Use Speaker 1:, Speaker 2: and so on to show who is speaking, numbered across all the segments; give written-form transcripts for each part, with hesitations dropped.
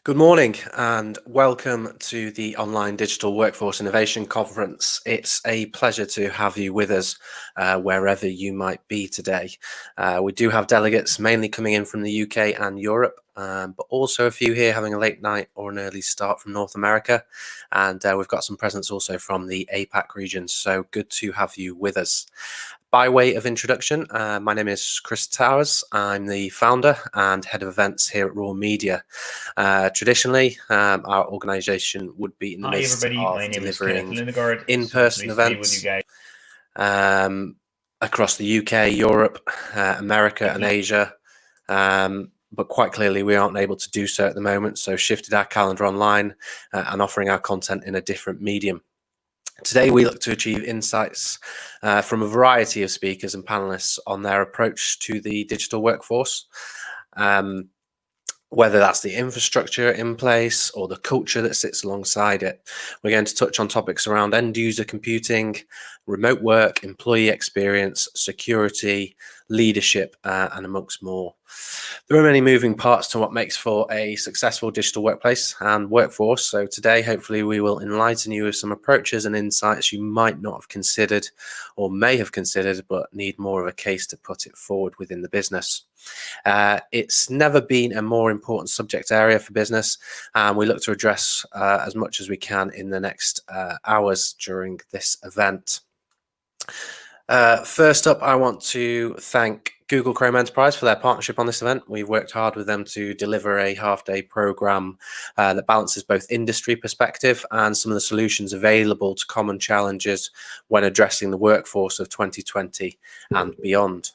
Speaker 1: Good morning and welcome to the Online Digital Workforce Innovation Conference. It's a pleasure to have you with us wherever you might be today. We do have delegates mainly coming in from the UK and Europe, but also a few here having a late night or an early start from North America. And we've got some presence also from the APAC region, so good to have you with us. By way of introduction, my name is Chris Towers. I'm the founder and head of events here at Raw Media. Traditionally, our organisation would be in the midst of delivering in-person events across the UK, Europe, America and Asia. But quite clearly we aren't able to do so at the moment, so shifted our calendar online and offering our content in a different medium. Today we look to achieve insights from a variety of speakers and panelists on their approach to the digital workforce, whether that's the infrastructure in place or the culture that sits alongside it. We're going to touch on topics around end user computing, remote work, employee experience, security, leadership, and amongst more. There are many moving parts to what makes for a successful digital workplace and workforce. So today, hopefully, we will enlighten you with some approaches and insights you might not have considered or may have considered, but need more of a case to put it forward within the business. It's never been a more important subject area for business, and we look to address as much as we can in the next hours during this event. First up, I want to thank Google Chrome Enterprise for their partnership on this event. We've worked hard with them to deliver a half-day program that balances both industry perspective and some of the solutions available to common challenges when addressing the workforce of 2020 and beyond.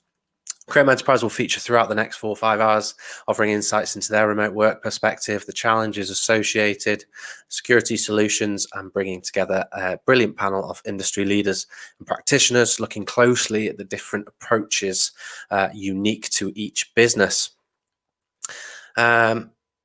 Speaker 1: Chrome Enterprise will feature throughout the next 4 or 5 hours, offering insights into their remote work perspective, the challenges associated, security solutions, and bringing together a brilliant panel of industry leaders and practitioners looking closely at the different approaches unique to each business.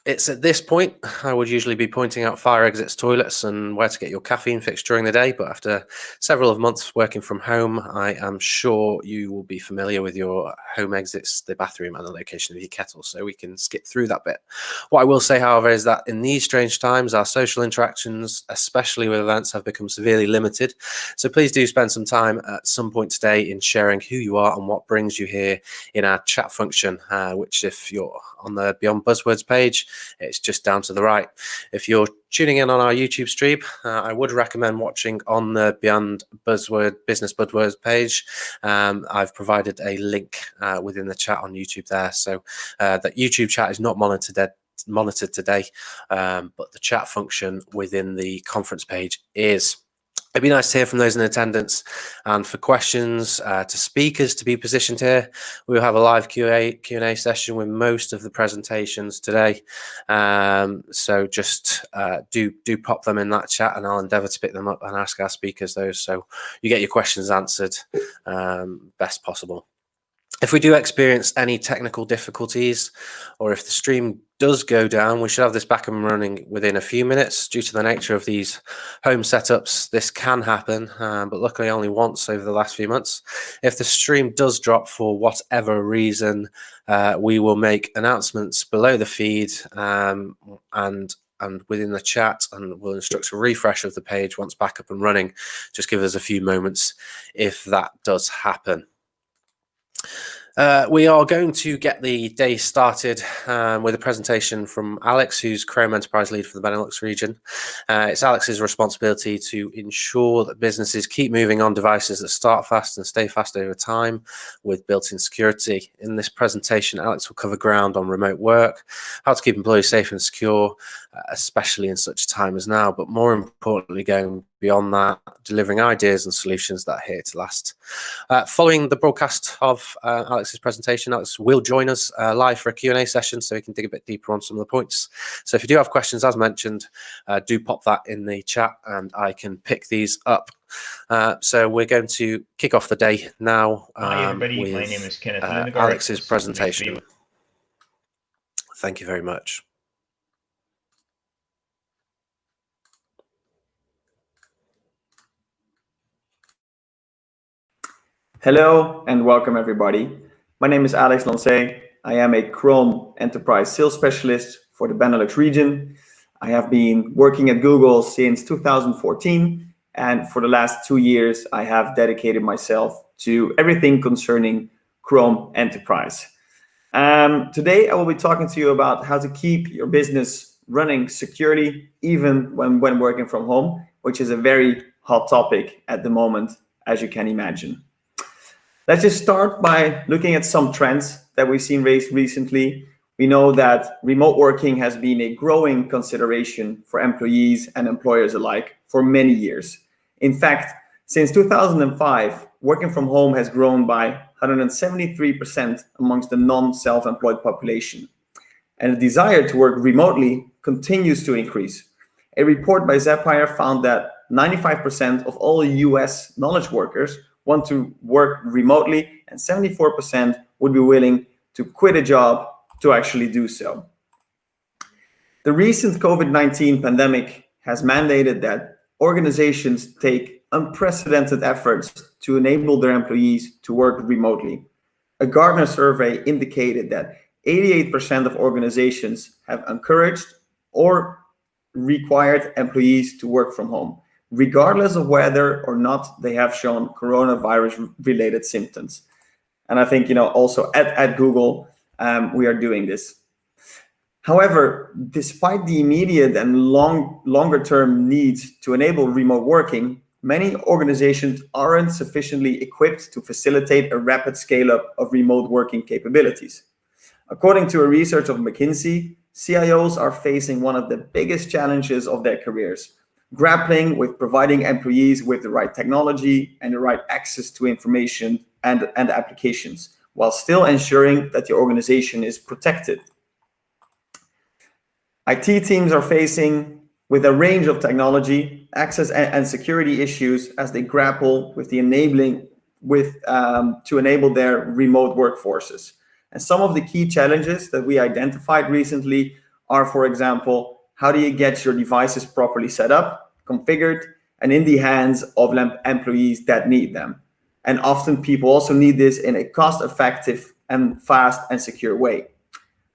Speaker 1: It's at this point I would usually be pointing out fire exits, toilets, and where to get your caffeine fix during the day, but after several of months working from home, I am sure you will be familiar with your home exits, the bathroom, and the location of your kettle, so we can skip through that bit. What I will say, however, is that in these strange times, our social interactions, especially with events, have become severely limited, so please do spend some time at some point today in sharing who you are and what brings you here in our chat function, which, if you're on the Beyond Buzzwords page, it's just down to the right. If you're tuning in on our YouTube stream, I would recommend watching on the Beyond Business Buzzwords page. I've provided a link within the chat on YouTube there, so that YouTube chat is not monitored today, but the chat function within the conference page is. It'd be nice to hear from those in attendance, and for questions to speakers to be positioned here, we'll have a live Q&A session with most of the presentations today. So just do pop them in that chat, and I'll endeavour to pick them up and ask our speakers those, so you get your questions answered best possible. If we do experience any technical difficulties, or if the stream does go down, we should have this back and running within a few minutes. Due to the nature of these home setups, this can happen, but luckily only once over the last few months. If the stream does drop for whatever reason, we will make announcements below the feed and within the chat, and we'll instruct a refresh of the page once back up and running. Just give us a few moments if that does happen. We are going to get the day started with a presentation from Alex, who's Chrome Enterprise Lead for the Benelux region. It's Alex's responsibility to ensure that businesses keep moving on devices that start fast and stay fast over time with built-in security. In this presentation, Alex will cover ground on remote work, how to keep employees safe and secure, especially in such a time as now, but more importantly, going beyond that, delivering ideas and solutions that are here to last. Following the broadcast of Alex's presentation, Alex will join us live for a Q&A session, so we can dig a bit deeper on some of the points. So if you do have questions, as mentioned, do pop that in the chat and I can pick these up. So we're going to kick off the day now
Speaker 2: Hi everybody,
Speaker 1: with
Speaker 2: my name is Kenneth Lindegaard.
Speaker 1: Alex's presentation. Thank you very much.
Speaker 3: Hello and welcome everybody. My name is Alex Lancey. I am a Chrome Enterprise Sales Specialist for the Benelux region. I have been working at Google since 2014, and for the last 2 years, I have dedicated myself to everything concerning Chrome Enterprise. Today, I will be talking to you about how to keep your business running securely, even when working from home, which is a very hot topic at the moment, as you can imagine. Let's just start by looking at some trends that we've seen recently. We know that remote working has been a growing consideration for employees and employers alike for many years. In fact, since 2005, working from home has grown by 173% amongst the non-self-employed population. And the desire to work remotely continues to increase. A report by Zapier found that 95% of all US knowledge workers want to work remotely, and 74% would be willing to quit a job to actually do so. The recent COVID-19 pandemic has mandated that organizations take unprecedented efforts to enable their employees to work remotely. A Gartner survey indicated that 88% of organizations have encouraged or required employees to work from home, regardless of whether or not they have shown coronavirus-related symptoms. And I think, also at Google, we are doing this. However, despite the immediate and longer-term needs to enable remote working, many organizations aren't sufficiently equipped to facilitate a rapid scale-up of remote working capabilities. According to a research of McKinsey, CIOs are facing one of the biggest challenges of their careers, grappling with providing employees with the right technology and the right access to information and applications, while still ensuring that the organization is protected. IT teams are facing with a range of technology, access and security issues as they grapple with the to enable their remote workforces. And some of the key challenges that we identified recently are, for example, how do you get your devices properly set up, configured, and in the hands of employees that need them? And often people also need this in a cost-effective and fast and secure way.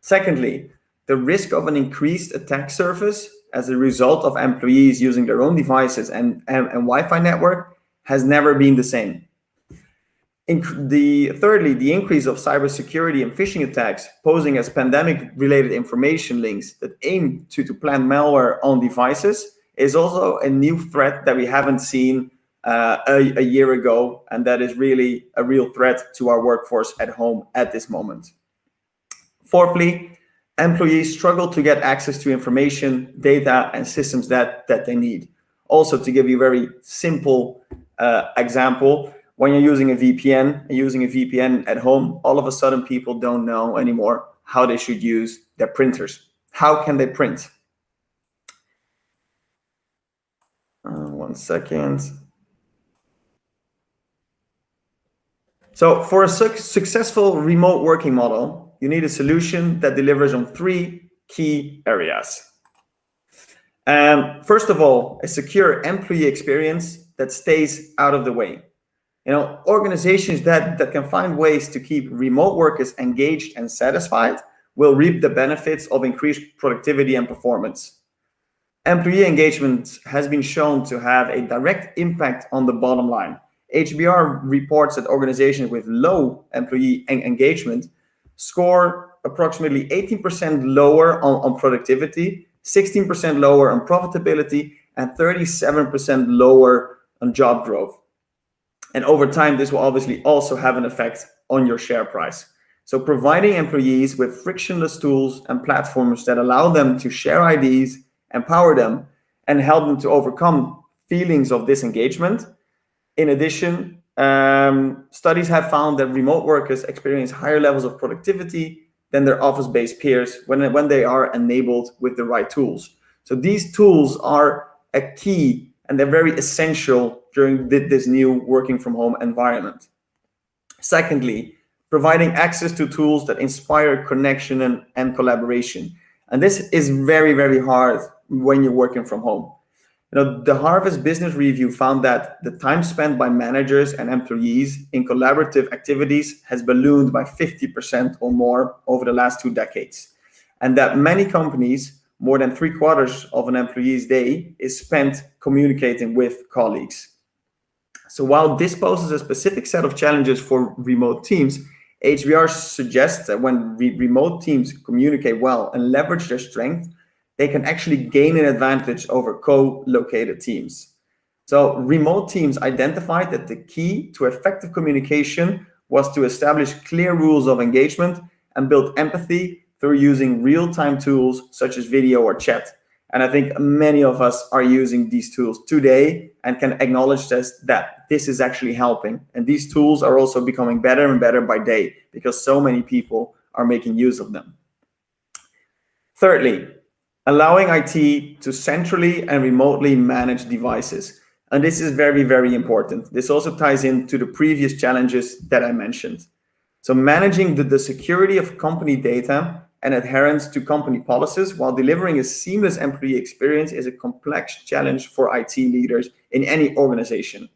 Speaker 3: Secondly, the risk of an increased attack surface as a result of employees using their own devices and Wi-Fi network has never been the same. Thirdly, the increase of cybersecurity and phishing attacks posing as pandemic-related information links that aim to plant malware on devices is also a new threat that we haven't seen a year ago, and that is really a real threat to our workforce at home at this moment. Fourthly, employees struggle to get access to information, data, and systems that they need. Also, to give you a very simple example, when you're using a VPN at home, all of a sudden people don't know anymore how they should use their printers. How can they print? One second. So for a successful remote working model, you need a solution that delivers on 3 key areas. First of all, a secure employee experience that stays out of the way. Organizations that can find ways to keep remote workers engaged and satisfied will reap the benefits of increased productivity and performance. Employee engagement has been shown to have a direct impact on the bottom line. HBR reports that organizations with low employee engagement score approximately 18% lower on productivity, 16% lower on profitability, and 37% lower on job growth. And over time, this will obviously also have an effect on your share price. So providing employees with frictionless tools and platforms that allow them to share ideas, empower them, and help them to overcome feelings of disengagement. In addition, studies have found that remote workers experience higher levels of productivity than their office-based peers when they are enabled with the right tools. So these tools are a key, and they're very essential during this new working from home environment. Secondly, providing access to tools that inspire connection and collaboration. And this is very, very hard when you're working from home. The Harvard Business Review found that the time spent by managers and employees in collaborative activities has ballooned by 50% or more over the last 2 decades. and that many companies, more than 3/4 of an employee's day is spent communicating with colleagues. So while this poses a specific set of challenges for remote teams, HBR suggests that when remote teams communicate well and leverage their strength, they can actually gain an advantage over co-located teams. So remote teams identified that the key to effective communication was to establish clear rules of engagement and build empathy through using real-time tools such as video or chat. And I think many of us are using these tools today and can acknowledge that this is actually helping. And these tools are also becoming better and better by day because so many people are making use of them. Thirdly, allowing IT to centrally and remotely manage devices. And this is very, very important. This also ties into the previous challenges that I mentioned. So managing the security of company data and adherence to company policies while delivering a seamless employee experience is a complex challenge for IT leaders in any organization.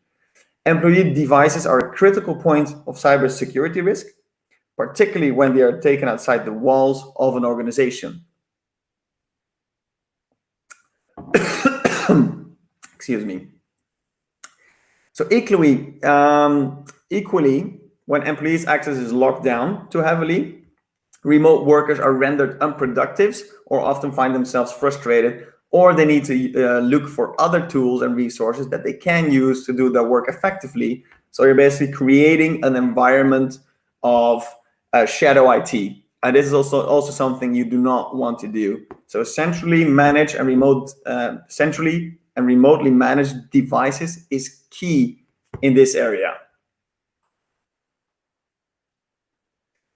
Speaker 3: Employee devices are a critical point of cybersecurity risk, particularly when they are taken outside the walls of an organization. Excuse me. So equally, when employees' access is locked down too heavily, remote workers are rendered unproductive or often find themselves frustrated, or they need to look for other tools and resources that they can use to do their work effectively. So you're basically creating an environment of shadow IT. And this is also something you do not want to do. So centrally and remotely managed devices is key in this area.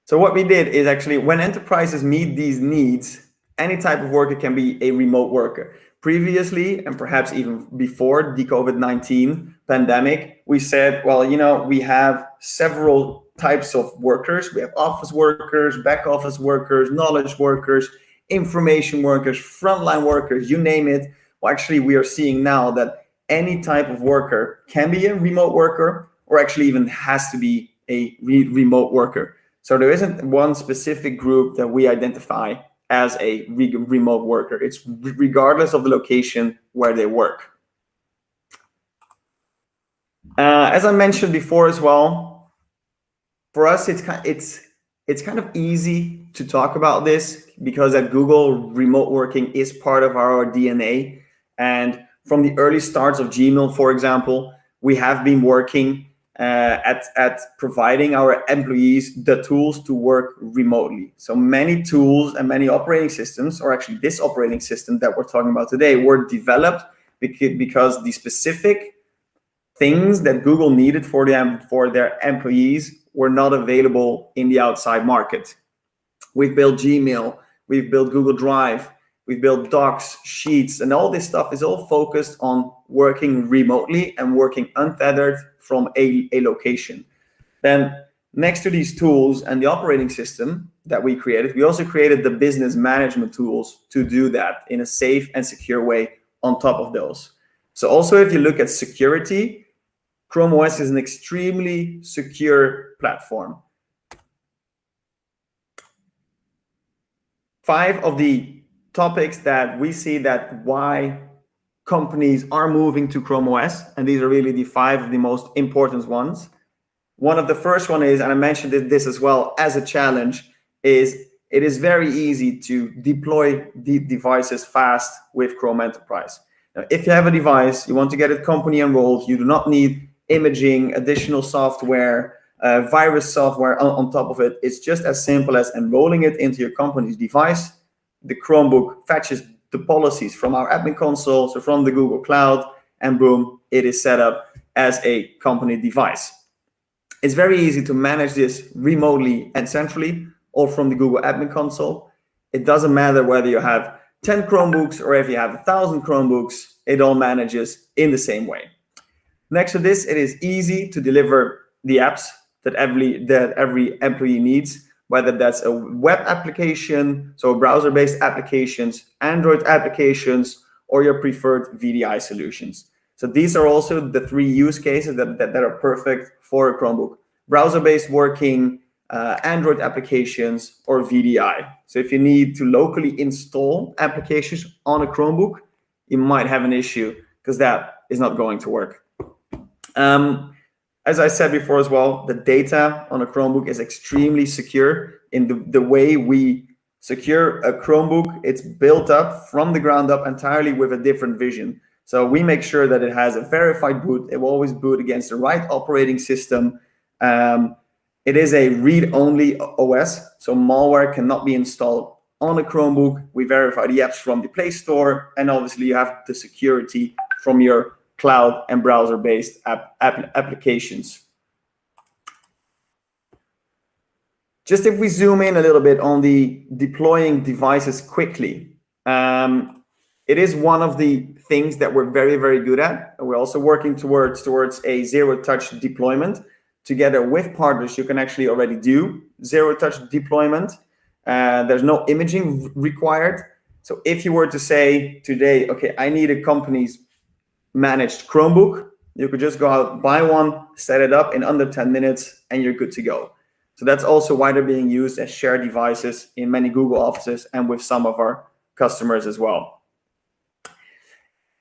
Speaker 3: So what we did is actually, when enterprises meet these needs, any type of worker can be a remote worker. Previously, and perhaps even before the COVID-19 pandemic, we said, well, we have several types of workers. We have office workers, back office workers, knowledge workers, information workers, frontline workers, you name it. Well, actually, we are seeing now that any type of worker can be a remote worker, or actually even has to be a remote worker. So there isn't one specific group that we identify as a remote worker. It's regardless of the location where they work. As I mentioned before as well, for us, it's kind of easy to talk about this because at Google, remote working is part of our DNA. And from the early starts of Gmail, for example, we have been working at providing our employees the tools to work remotely. So many tools and many operating systems, or actually this operating system that we're talking about today, were developed because the specific things that Google needed for their employees were not available in the outside market. We've built Gmail, we've built Google Drive, we've built Docs, Sheets, and all this stuff is all focused on working remotely and working untethered from a location. Then next to these tools and the operating system that we created, we also created the business management tools to do that in a safe and secure way on top of those. So also, if you look at security, Chrome OS is an extremely secure platform. 5 of the topics that we see that why companies are moving to Chrome OS, and these are really the 5 of the most important ones. One of the first one is, and I mentioned this as well as a challenge, is it is very easy to deploy the devices fast with Chrome Enterprise. Now, if you have a device, you want to get it company enrolled, you do not need imaging, additional software, virus software on top of it. It's just as simple as enrolling it into your company's device. The Chromebook fetches the policies from our admin console, so from the Google Cloud, and boom, it is set up as a company device. It's very easy to manage this remotely and centrally, or from the Google admin console. It doesn't matter whether you have 10 Chromebooks or if you have 1,000 Chromebooks, it all manages in the same way. Next to this, it is easy to deliver the apps that every employee needs, whether that's a web application, so browser-based applications, Android applications, or your preferred VDI solutions. So these are also the 3 use cases that are perfect for a Chromebook. Browser-based working, Android applications, or VDI. So if you need to locally install applications on a Chromebook, you might have an issue because that is not going to work. As I said before as well, the data on a Chromebook is extremely secure in the way we secure a Chromebook. It's built up from the ground up entirely with a different vision. So we make sure that it has a verified boot. It will always boot against the right operating system. It is a read-only OS, so malware cannot be installed on a Chromebook. We verify the apps from the Play Store, and obviously you have the security from your cloud and browser-based applications. Just if we zoom in a little bit on the deploying devices quickly, it is one of the things that we're very, very good at. We're also working towards a zero-touch deployment. Together with partners, you can actually already do zero-touch deployment. There's no imaging required. So if you were to say today, okay, I need a company's managed Chromebook, you could just go out, buy one, set it up in under 10 minutes, and you're good to go. So that's also why they're being used as shared devices in many Google offices and with some of our customers as well.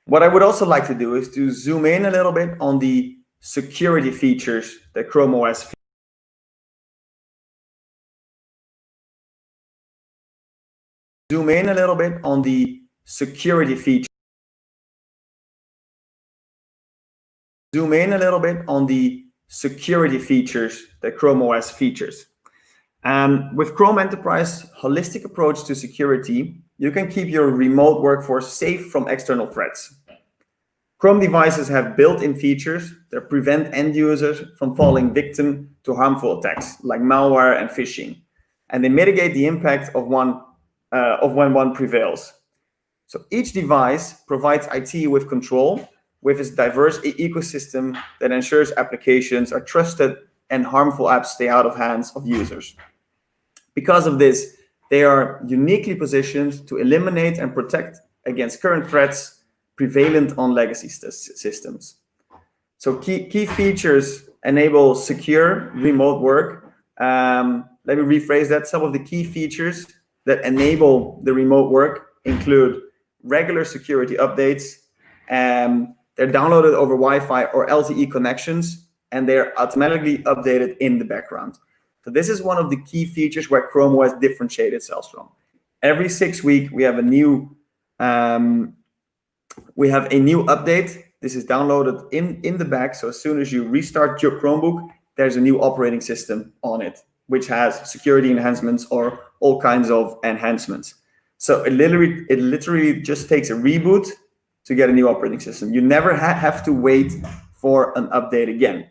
Speaker 3: What I would also like to do is to zoom in a little bit on the security features that Chrome OS. Zoom in a little bit on the security features. Zoom in a little bit on the security features that Chrome OS features. With Chrome Enterprise holistic approach to security, you can keep your remote workforce safe from external threats. Chrome devices have built-in features that prevent end users from falling victim to harmful attacks like malware and phishing, and they mitigate the impact of when one prevails. So each device provides IT with control with its diverse ecosystem that ensures applications are trusted and harmful apps stay out of hands of users. Because of this, they are uniquely positioned to eliminate and protect against current threats prevalent on legacy systems. So key features enable secure remote work. Let me rephrase that. Some of the key features that enable the remote work include regular security updates. They're downloaded over Wi-Fi or LTE connections, and they're automatically updated in the background. So this is one of the key features where Chrome OS differentiates itself from. Every 6 weeks, we have a new update. This is downloaded in the back. So as soon as you restart your Chromebook, there's a new operating system on it, which has security enhancements or all kinds of enhancements. So it literally just takes a reboot to get a new operating system. You never have to wait for an update again.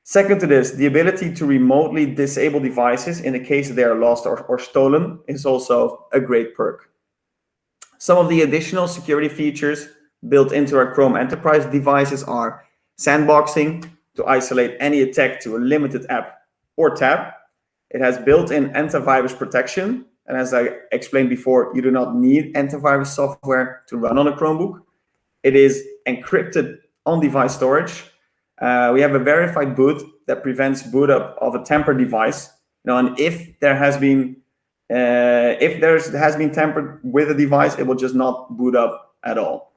Speaker 3: Second to this, the ability to remotely disable devices in the case that they are lost or stolen is also a great perk. Some of the additional security features built into our Chrome Enterprise devices are sandboxing to isolate any attack to a limited app or tab. It has built-in antivirus protection. And as I explained before, you do not need antivirus software to run on a Chromebook. It is encrypted on-device storage. We have a verified boot that prevents boot up of a tampered device. And if there has been tampered with a device, it will just not boot up at all.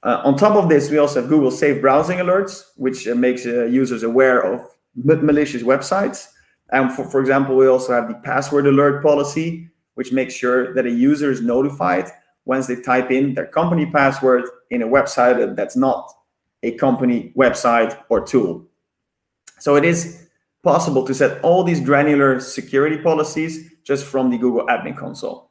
Speaker 3: On top of this, we also have Google Safe Browsing alerts, which makes users aware of malicious websites. And for example, we also have the password alert policy, which makes sure that a user is notified once they type in their company password in a website that's not a company website or tool. So it is possible to set all these granular security policies just from the Google Admin Console.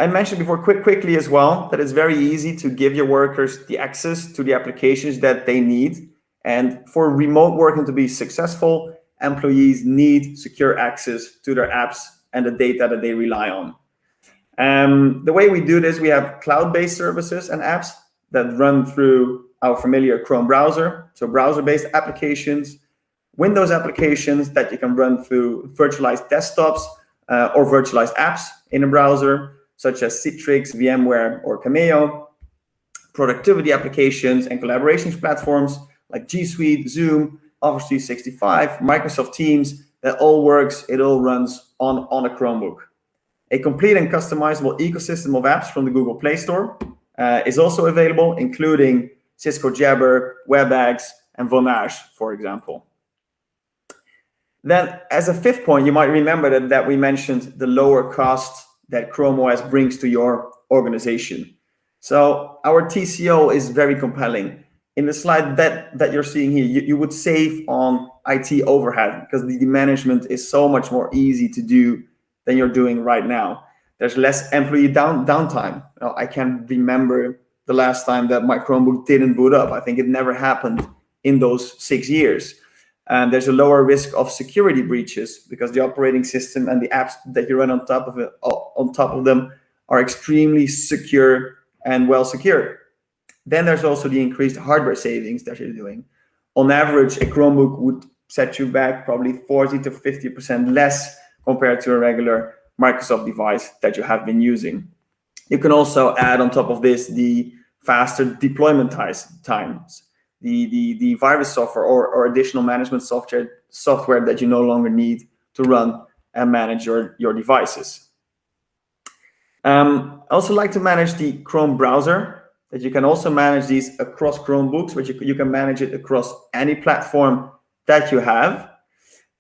Speaker 3: I mentioned before quickly as well that it's very easy to give your workers the access to the applications that they need. And for remote working to be successful, employees need secure access to their apps and the data that they rely on. The way we do this, we have cloud-based services and apps that run through our familiar Chrome browser. So browser-based applications, Windows applications that you can run through virtualized desktops or virtualized apps in a browser, such as Citrix, VMware, or Cameo. Productivity applications and collaborations platforms like G Suite, Zoom, Office 365, Microsoft Teams, that all works, it all runs on a Chromebook. A complete and customizable ecosystem of apps from the Google Play Store is also available, including Cisco Jabber, WebEx, and Vonage, for example. Then, as a fifth point, you might remember that we mentioned the lower cost that Chrome OS brings to your organization. So our TCO is very compelling. In the slide that you're seeing here, you would save on IT overhead because the management is so much more easy to do than you're doing right now. There's less employee downtime. I can't remember the last time that my Chromebook didn't boot up. I think it never happened in those 6 years. And there's a lower risk of security breaches because the operating system and the apps that you run on top of them are extremely secure and well secured. Then there's also the increased hardware savings that you're doing. On average, a Chromebook would set you back probably 40 to 50% less compared to a regular Microsoft device that you have been using. You can also add on top of this the faster deployment times, the virus software or additional management software that you no longer need to run and manage your devices. I also like to manage the Chrome browser, that you can also manage these across Chromebooks, which you can manage it across any platform that you have.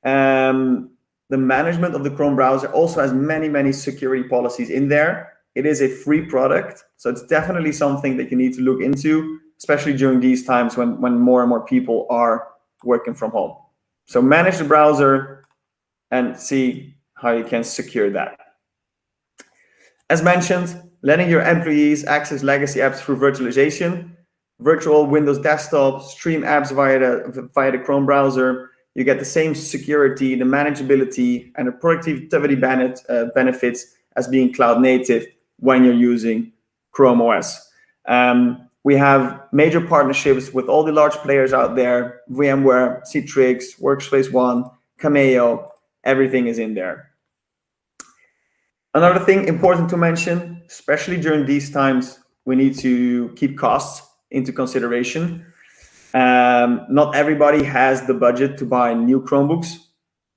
Speaker 3: The management of the Chrome browser also has many security policies in there. It is a free product, so it's definitely something that you need to look into, especially during these times when more and more people are working from home. So manage the browser and see how you can secure that. As mentioned, letting your employees access legacy apps through virtualization, virtual Windows desktop, stream apps via the Chrome browser. You get the same security, the manageability, and the productivity benefits as being cloud native when you're using Chrome OS. We have major partnerships with all the large players out there: VMware, Citrix, Workspace ONE, Cameo, everything is in there. Another thing important to mention, especially during these times, we need to keep costs into consideration. Not everybody has the budget to buy new Chromebooks.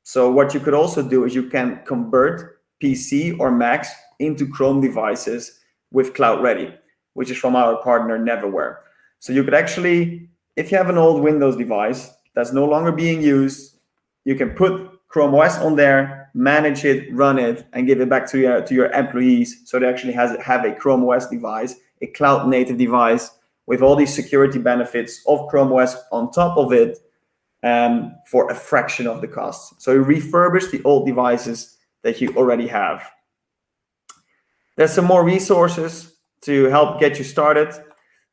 Speaker 3: So what you could also do is you can convert PC or Macs into Chrome devices with Cloud Ready, which is from our partner Neverware. So you could actually, if you have an old Windows device that's no longer being used, you can put Chrome OS on there, manage it, run it, and give it back to your employees, so they actually have a Chrome OS device, a cloud native device with all these security benefits of Chrome OS on top of it, for a fraction of the cost. So you refurbish the old devices that you already have. There's some more resources to help get you started,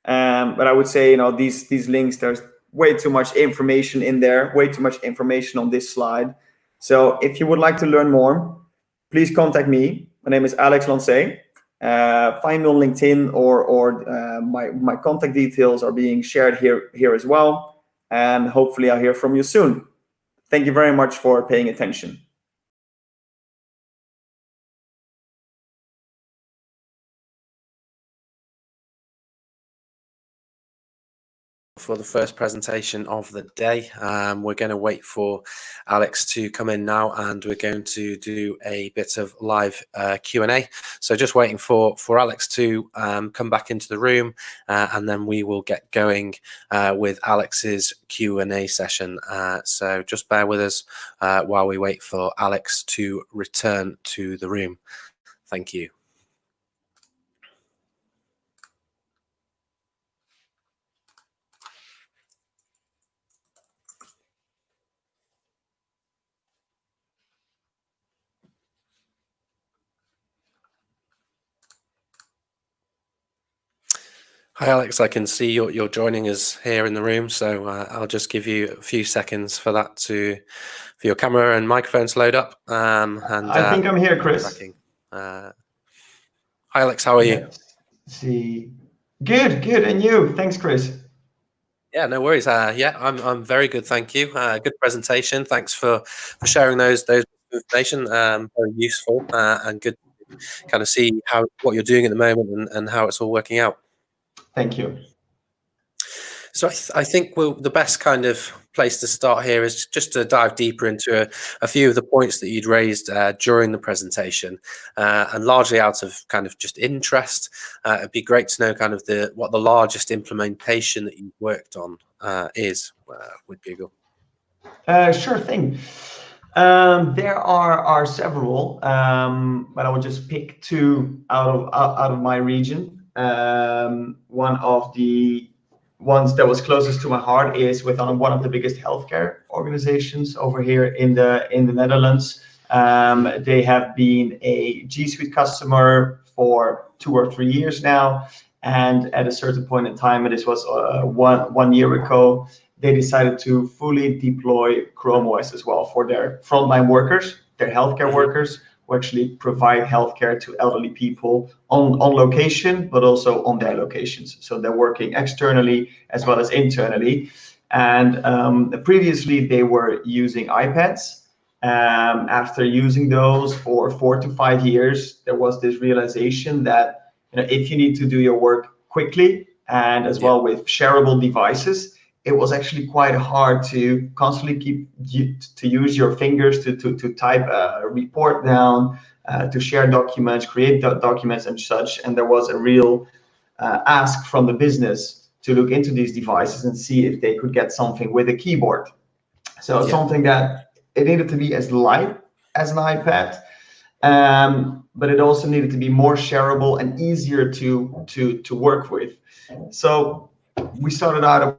Speaker 3: but I would say, these links, there's way too much information in there, way too much information on this slide. So if you would like to learn more, please contact me. My name is Alex Lancet. Find me on LinkedIn or my contact details are being shared here as well. And hopefully I'll hear from you soon. Thank you very much for paying attention.
Speaker 1: For the first presentation of the day. We're going to wait for Alex to come in now, and we're going to do a bit of live Q&A. So just waiting for Alex to come back into the room, and then we will get going with Alex's Q&A session. So just bear with us while we wait for Alex to return to the room. Thank you. Hi, Alex. I can see you're joining us here in the room, so I'll just give you a few seconds for your camera and microphone to load up.
Speaker 2: I think I'm here, Chris.
Speaker 1: Hi, Alex. How are you?
Speaker 2: Let's see. Good. And you? Thanks, Chris.
Speaker 1: Yeah, no worries. Yeah, I'm very good, thank you. Good presentation. Thanks for sharing those information. Very useful and good to kind of see what you're doing at the moment and how it's all working out.
Speaker 2: Thank you.
Speaker 1: So I think the best kind of place to start here is just to dive deeper into a few of the points that you'd raised during the presentation, and largely out of kind of just interest. It'd be great to know kind of what the largest implementation that you've worked on is with Google.
Speaker 2: Sure thing. There are several, but I will just pick two out of my region. One of the ones that was closest to my heart is with one of the biggest healthcare organizations over here in the Netherlands. They have been a G Suite customer for 2 or 3 years now, and at a certain point in time, and this was 1 year ago, they decided to fully deploy Chrome OS as well for their frontline workers, their healthcare workers, who actually provide healthcare to elderly people on location, but also on their locations. So they're working externally as well as internally. And previously they were using iPads. After using those for 4 to 5 years, there was this realization that if you need to do your work quickly and as well with shareable devices, it was actually quite hard to constantly use your fingers to type a report down, to share documents, create documents and such. And there was a real ask from the business to look into these devices and see if they could get something with a keyboard. So something that it needed to be as light as an iPad, but it also needed to be more shareable and easier to work with. So we started out a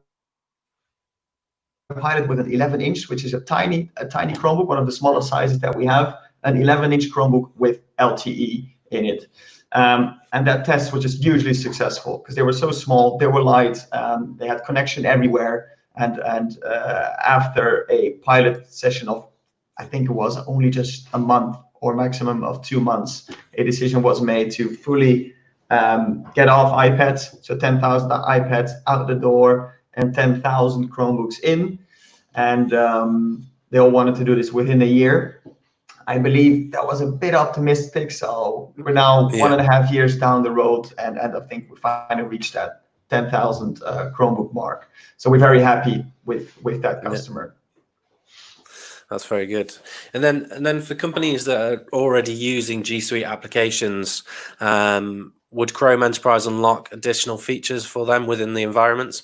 Speaker 2: pilot with an 11-inch, which is a tiny Chromebook, one of the smaller sizes that we have, an 11-inch Chromebook with LTE in it. And that test was just hugely successful because they were so small, they were light, they had connection everywhere. And after a pilot session of, I think it was only just a month or maximum of 2 months, a decision was made to fully get off iPads, so 10,000 iPads out the door and 10,000 Chromebooks in, and they all wanted to do this within a year. I believe that was a bit optimistic, so we're now 1.5 years down the road, and I think we finally reached that 10,000 Chromebook mark. So we're very happy with that customer.
Speaker 1: That's very good. And then for companies that are already using G Suite applications, would Chrome Enterprise unlock additional features for them within the environments?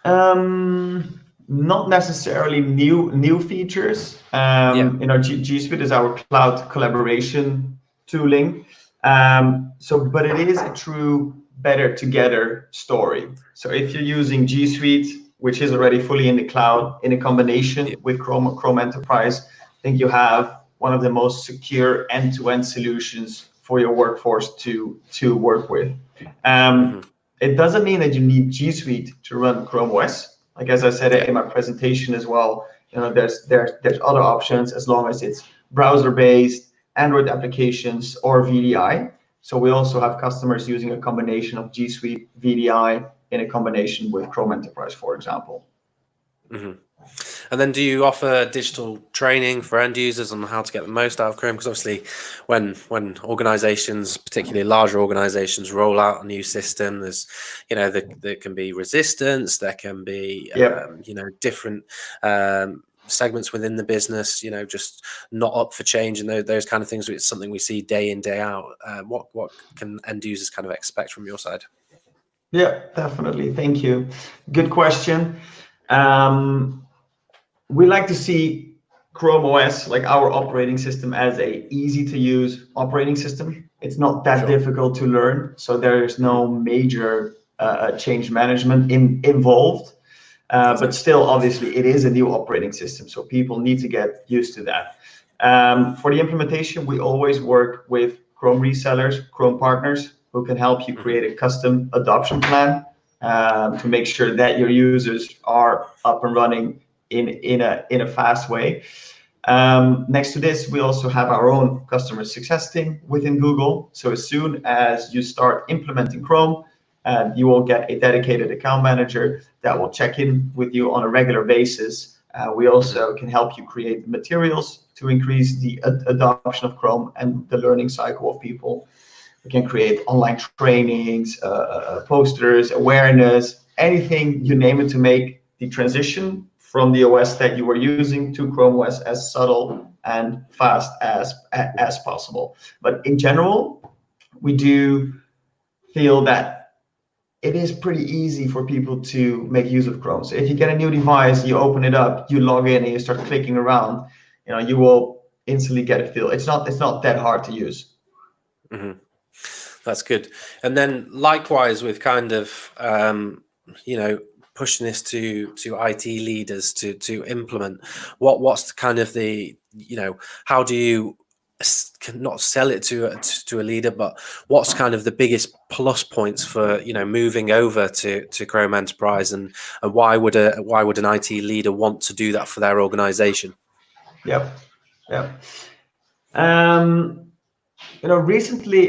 Speaker 2: Not necessarily new features. G Suite is our cloud collaboration tooling. But it is a true better together story. So if you're using G Suite, which is already fully in the cloud, in a combination with Chrome Enterprise, I think you have one of the most secure end-to-end solutions for your workforce to work with. It doesn't mean that you need G Suite to run Chrome OS. Like as I said in my presentation as well, there's other options as long as it's browser-based, Android applications, or VDI. So we also have customers using a combination of G Suite, VDI, in a combination with Chrome Enterprise, for example.
Speaker 1: And then do you offer digital training for end users on how to get the most out of Chrome? Because obviously when organizations, particularly larger organizations, roll out a new system, there's, there can be resistance, there can be, different segments within the business, just not up for change, and those kind of things. It's something we see day in, day out. What can end users kind of expect from your side?
Speaker 2: Yeah, definitely. Thank you. Good question. We like to see Chrome OS, like our operating system, as a easy to use operating system. It's not that difficult to learn, so there is no major change management involved. But still, obviously, it is a new operating system, so people need to get used to that. For the implementation, we always work with Chrome resellers, Chrome partners, who can help you create a custom adoption plan to make sure that your users are up and running in a fast way. Next to this, we also have our own customer success team within Google. So as soon as you start implementing Chrome, you will get a dedicated account manager that will check in with you on a regular basis. We also can help you create materials to increase the adoption of Chrome and the learning cycle of people. We can create online trainings, posters, awareness, anything you name it to make the transition from the OS that you were using to Chrome OS as subtle and fast as possible. But in general, we do feel that it is pretty easy for people to make use of Chrome. So if you get a new device, you open it up, you log in, and you start clicking around, you will instantly get a feel. It's not that hard to use.
Speaker 1: Mm-hmm. That's good. And then likewise with kind of pushing this to IT leaders to implement, what's kind of the how do you not sell it to a leader, but what's kind of the biggest plus points for moving over to Chrome Enterprise, and why would an IT leader want to do that for their organization?
Speaker 2: Yep. Recently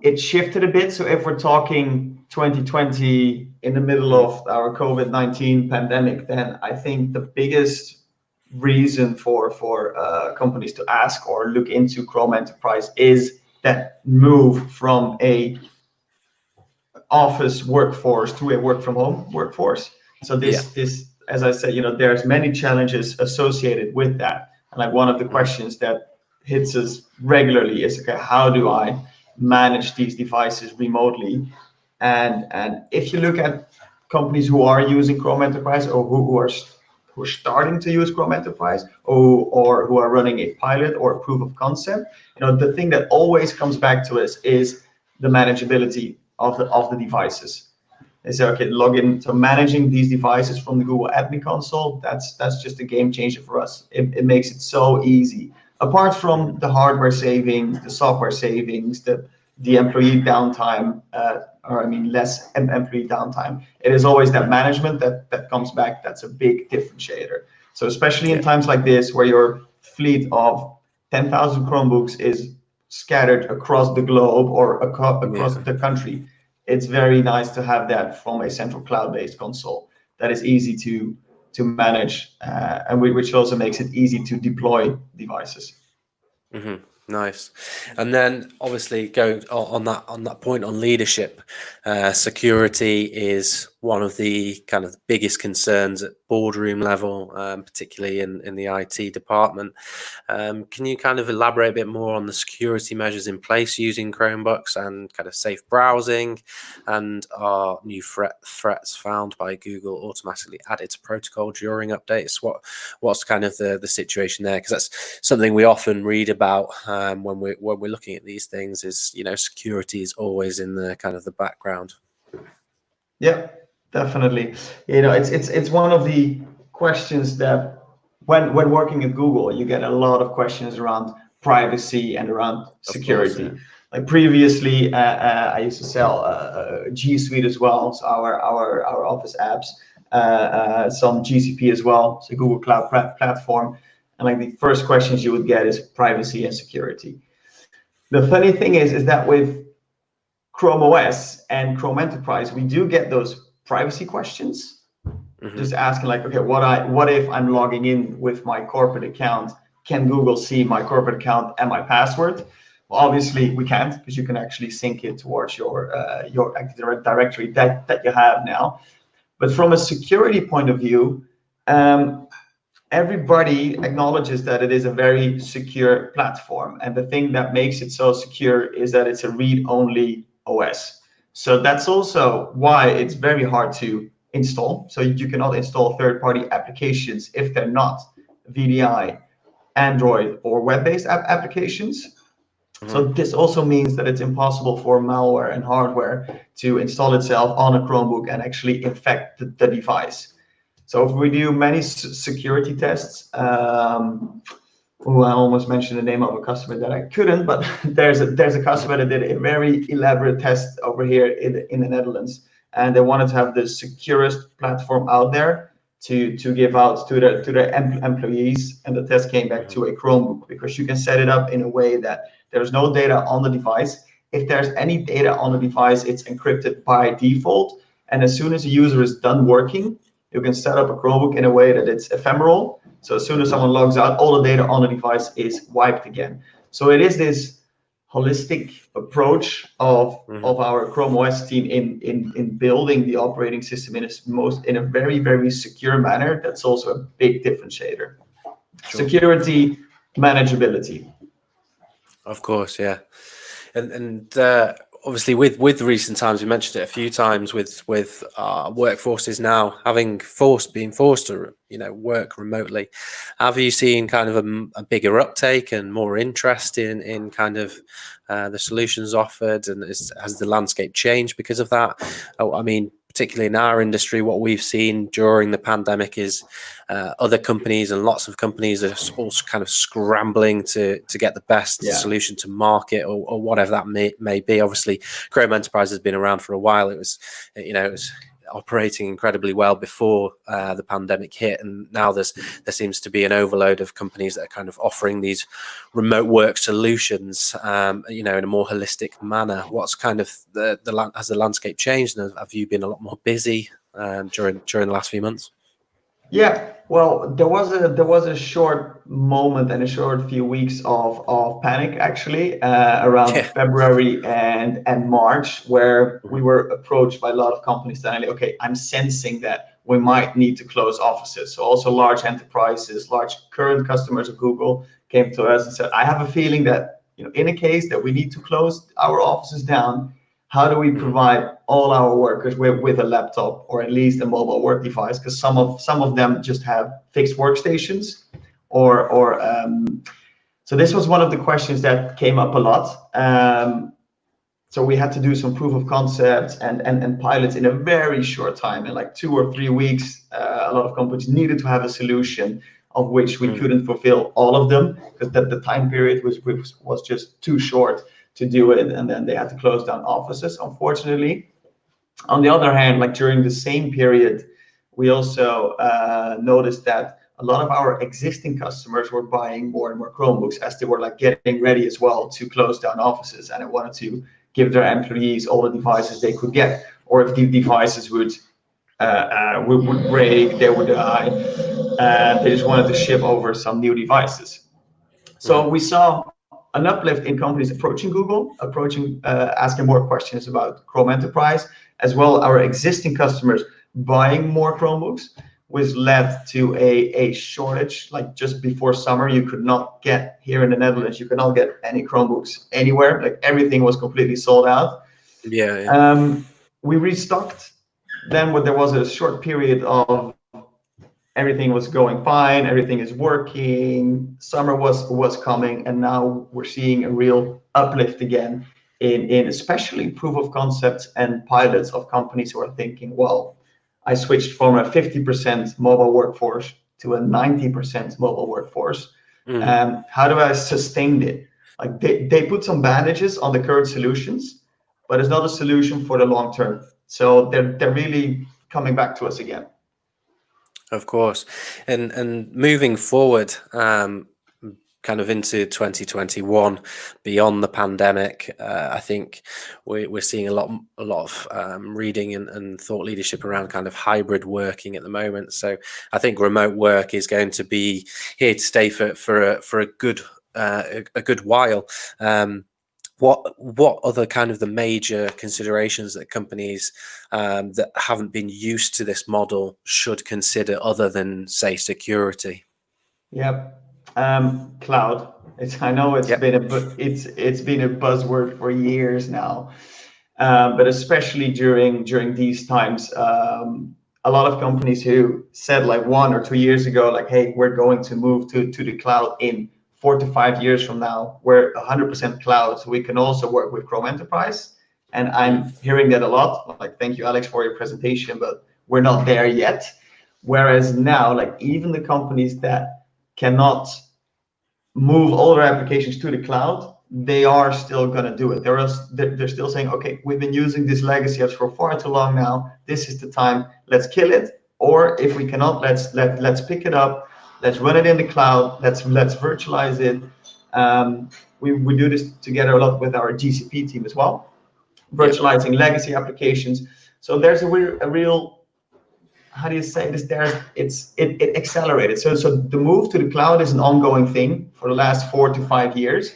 Speaker 2: it shifted a bit. So if we're talking 2020, in the middle of our COVID-19 pandemic, then I think the biggest reason for companies to ask or look into Chrome Enterprise is that move from a office workforce to a work from home workforce. So this as I said, there's many challenges associated with that. And like one of the questions that hits us regularly is, okay, how do I manage these devices remotely? And if you look at companies who are using Chrome Enterprise, or who are starting to use Chrome Enterprise, or who are running a pilot or a proof of concept, the thing that always comes back to us is the manageability of the devices. They say, okay, log in. So managing these devices from the Google Admin Console, that's just a game changer for us. It makes it so easy. Apart from the hardware savings, the software savings, the employee downtime, less employee downtime. It is always that management that comes back. That's a big differentiator. So especially in times like this, where your fleet of 10,000 Chromebooks is scattered across the globe or across the country, it's very nice to have that from a central cloud-based console that is easy to manage, and which also makes it easy to deploy devices.
Speaker 1: Mm-hmm. Nice. And then obviously going on that point on leadership, security is one of the kind of biggest concerns at boardroom level, particularly in the IT department. Can you kind of elaborate a bit more on the security measures in place using Chromebooks and kind of safe browsing, and are new threats found by Google automatically added to protocol during updates? What's kind of the situation there? Because that's something we often read about when we're looking at these things. Is security is always in the kind of the background.
Speaker 2: Yeah, definitely. It's one of the questions that when working at Google, you get a lot of questions around privacy and around security. Of course, yeah. Like previously, I used to sell G Suite as well, so our Office apps, some GCP as well, so Google Cloud Platform. And like the first questions you would get is privacy and security. The funny thing is that with Chrome OS and Chrome Enterprise, we do get those privacy questions. Mm-hmm. Just asking like, okay, what if I'm logging in with my corporate account? Can Google see my corporate account and my password? Well, obviously we can't, because you can actually sync it towards your Active Directory that you have now. But from a security point of view, everybody acknowledges that it is a very secure platform. And the thing that makes it so secure is that it's a read-only OS. So that's also why it's very hard to install. So you cannot install third-party applications if they're not VDI, Android, or web-based applications. Mm-hmm. So this also means that it's impossible for malware and hardware to install itself on a Chromebook and actually infect the device. So if we do many security tests, I almost mentioned the name of a customer that I couldn't, but there's a customer that did a very elaborate test over here in the Netherlands, and they wanted to have the securest platform out there to give out to their employees, and the test came back to a Chromebook, because you can set it up in a way that there's no data on the device. If there's any data on the device, it's encrypted by default, and as soon as the user is done working, you can set up a Chromebook in a way that it's ephemeral. So as soon as someone logs out, all the data on the device is wiped again. So it is this holistic approach of
Speaker 1: Mhm.
Speaker 2: our Chrome OS team in building the operating system in a very, very secure manner. That's also a big differentiator.
Speaker 1: Sure.
Speaker 2: Security, manageability.
Speaker 1: Of course, yeah, and obviously with recent times, we mentioned it a few times with workforces now being forced to work remotely. Have you seen kind of a bigger uptake and more interest in kind of the solutions offered, and has the landscape changed because of that? I mean, particularly in our industry, what we've seen during the pandemic is other companies and lots of companies are also kind of scrambling to get the best solution to market, or whatever that may be. Obviously, Chrome Enterprise has been around for a while. It was operating incredibly well before the pandemic hit, and now there seems to be an overload of companies that are kind of offering these remote work solutions, in a more holistic manner. What's kind of has the landscape changed, and have you been a lot more busy during the last few months?
Speaker 2: Yeah, well, there was a short moment and a short few weeks of panic actually around February and March, where we were approached by a lot of companies saying, okay, I'm sensing that we might need to close offices. So also large enterprises, large current customers of Google came to us and said, I have a feeling that in a case that we need to close our offices down, how do we provide all our workers with a laptop or at least a mobile work device? Because some of them just have fixed workstations, so this was one of the questions that came up a lot. So we had to do some proof of concepts and pilots in a very short time, in like 2 or 3 weeks. A lot of companies needed to have a solution, of which we couldn't fulfill all of them because the time period was just too short to do it, and then they had to close down offices, unfortunately. On the other hand, like during the same period, we also noticed that a lot of our existing customers were buying more and more Chromebooks as they were like getting ready as well to close down offices, and they wanted to give their employees all the devices they could get, or if the devices would break, they would die, and they just wanted to ship over some new devices. So we saw an uplift in companies approaching Google, asking more questions about Chrome Enterprise, as well our existing customers buying more Chromebooks, which led to a shortage. Like just before summer, you could not get, here in the Netherlands, you could not get any Chromebooks anywhere. Like everything was completely sold out. We restocked. Then there was a short period of everything was going fine, everything is working, summer was coming, and now we're seeing a real uplift again in especially proof of concepts and pilots of companies who are thinking, well, I switched from a 50% mobile workforce to a 90% mobile workforce. How do I sustain it? Like they put some bandages on the current solutions, but it's not a solution for the long term. So they're really coming back to us again.
Speaker 1: Of course, and moving forward, kind of into 2021, beyond the pandemic, I think we're seeing a lot of reading and thought leadership around kind of hybrid working at the moment. So I think remote work is going to be here to stay for a good while. What other kind of the major considerations that companies that haven't been used to this model should consider, other than, say, security?
Speaker 2: Yep. Cloud. I know it's been a buzzword for years now, but especially during these times, a lot of companies who said like 1 or 2 years ago, like, hey, we're going to move to the cloud in 4 to 5 years from now, we're 100% cloud, so we can also work with Chrome Enterprise. And I'm hearing that a lot. Like, thank you, Alex, for your presentation, but we're not there yet. Whereas now, like even the companies that cannot move all their applications to the cloud, they are still going to do it. They're still saying, okay, we've been using this legacy apps for far too long now. This is the time. Let's kill it. Or if we cannot, let's pick it up. Let's run it in the cloud. Let's virtualize it. We do this together a lot with our GCP team as well, virtualizing legacy applications. So there's a real, how do you say this? It accelerated. So the move to the cloud is an ongoing thing for the last 4 to 5 years.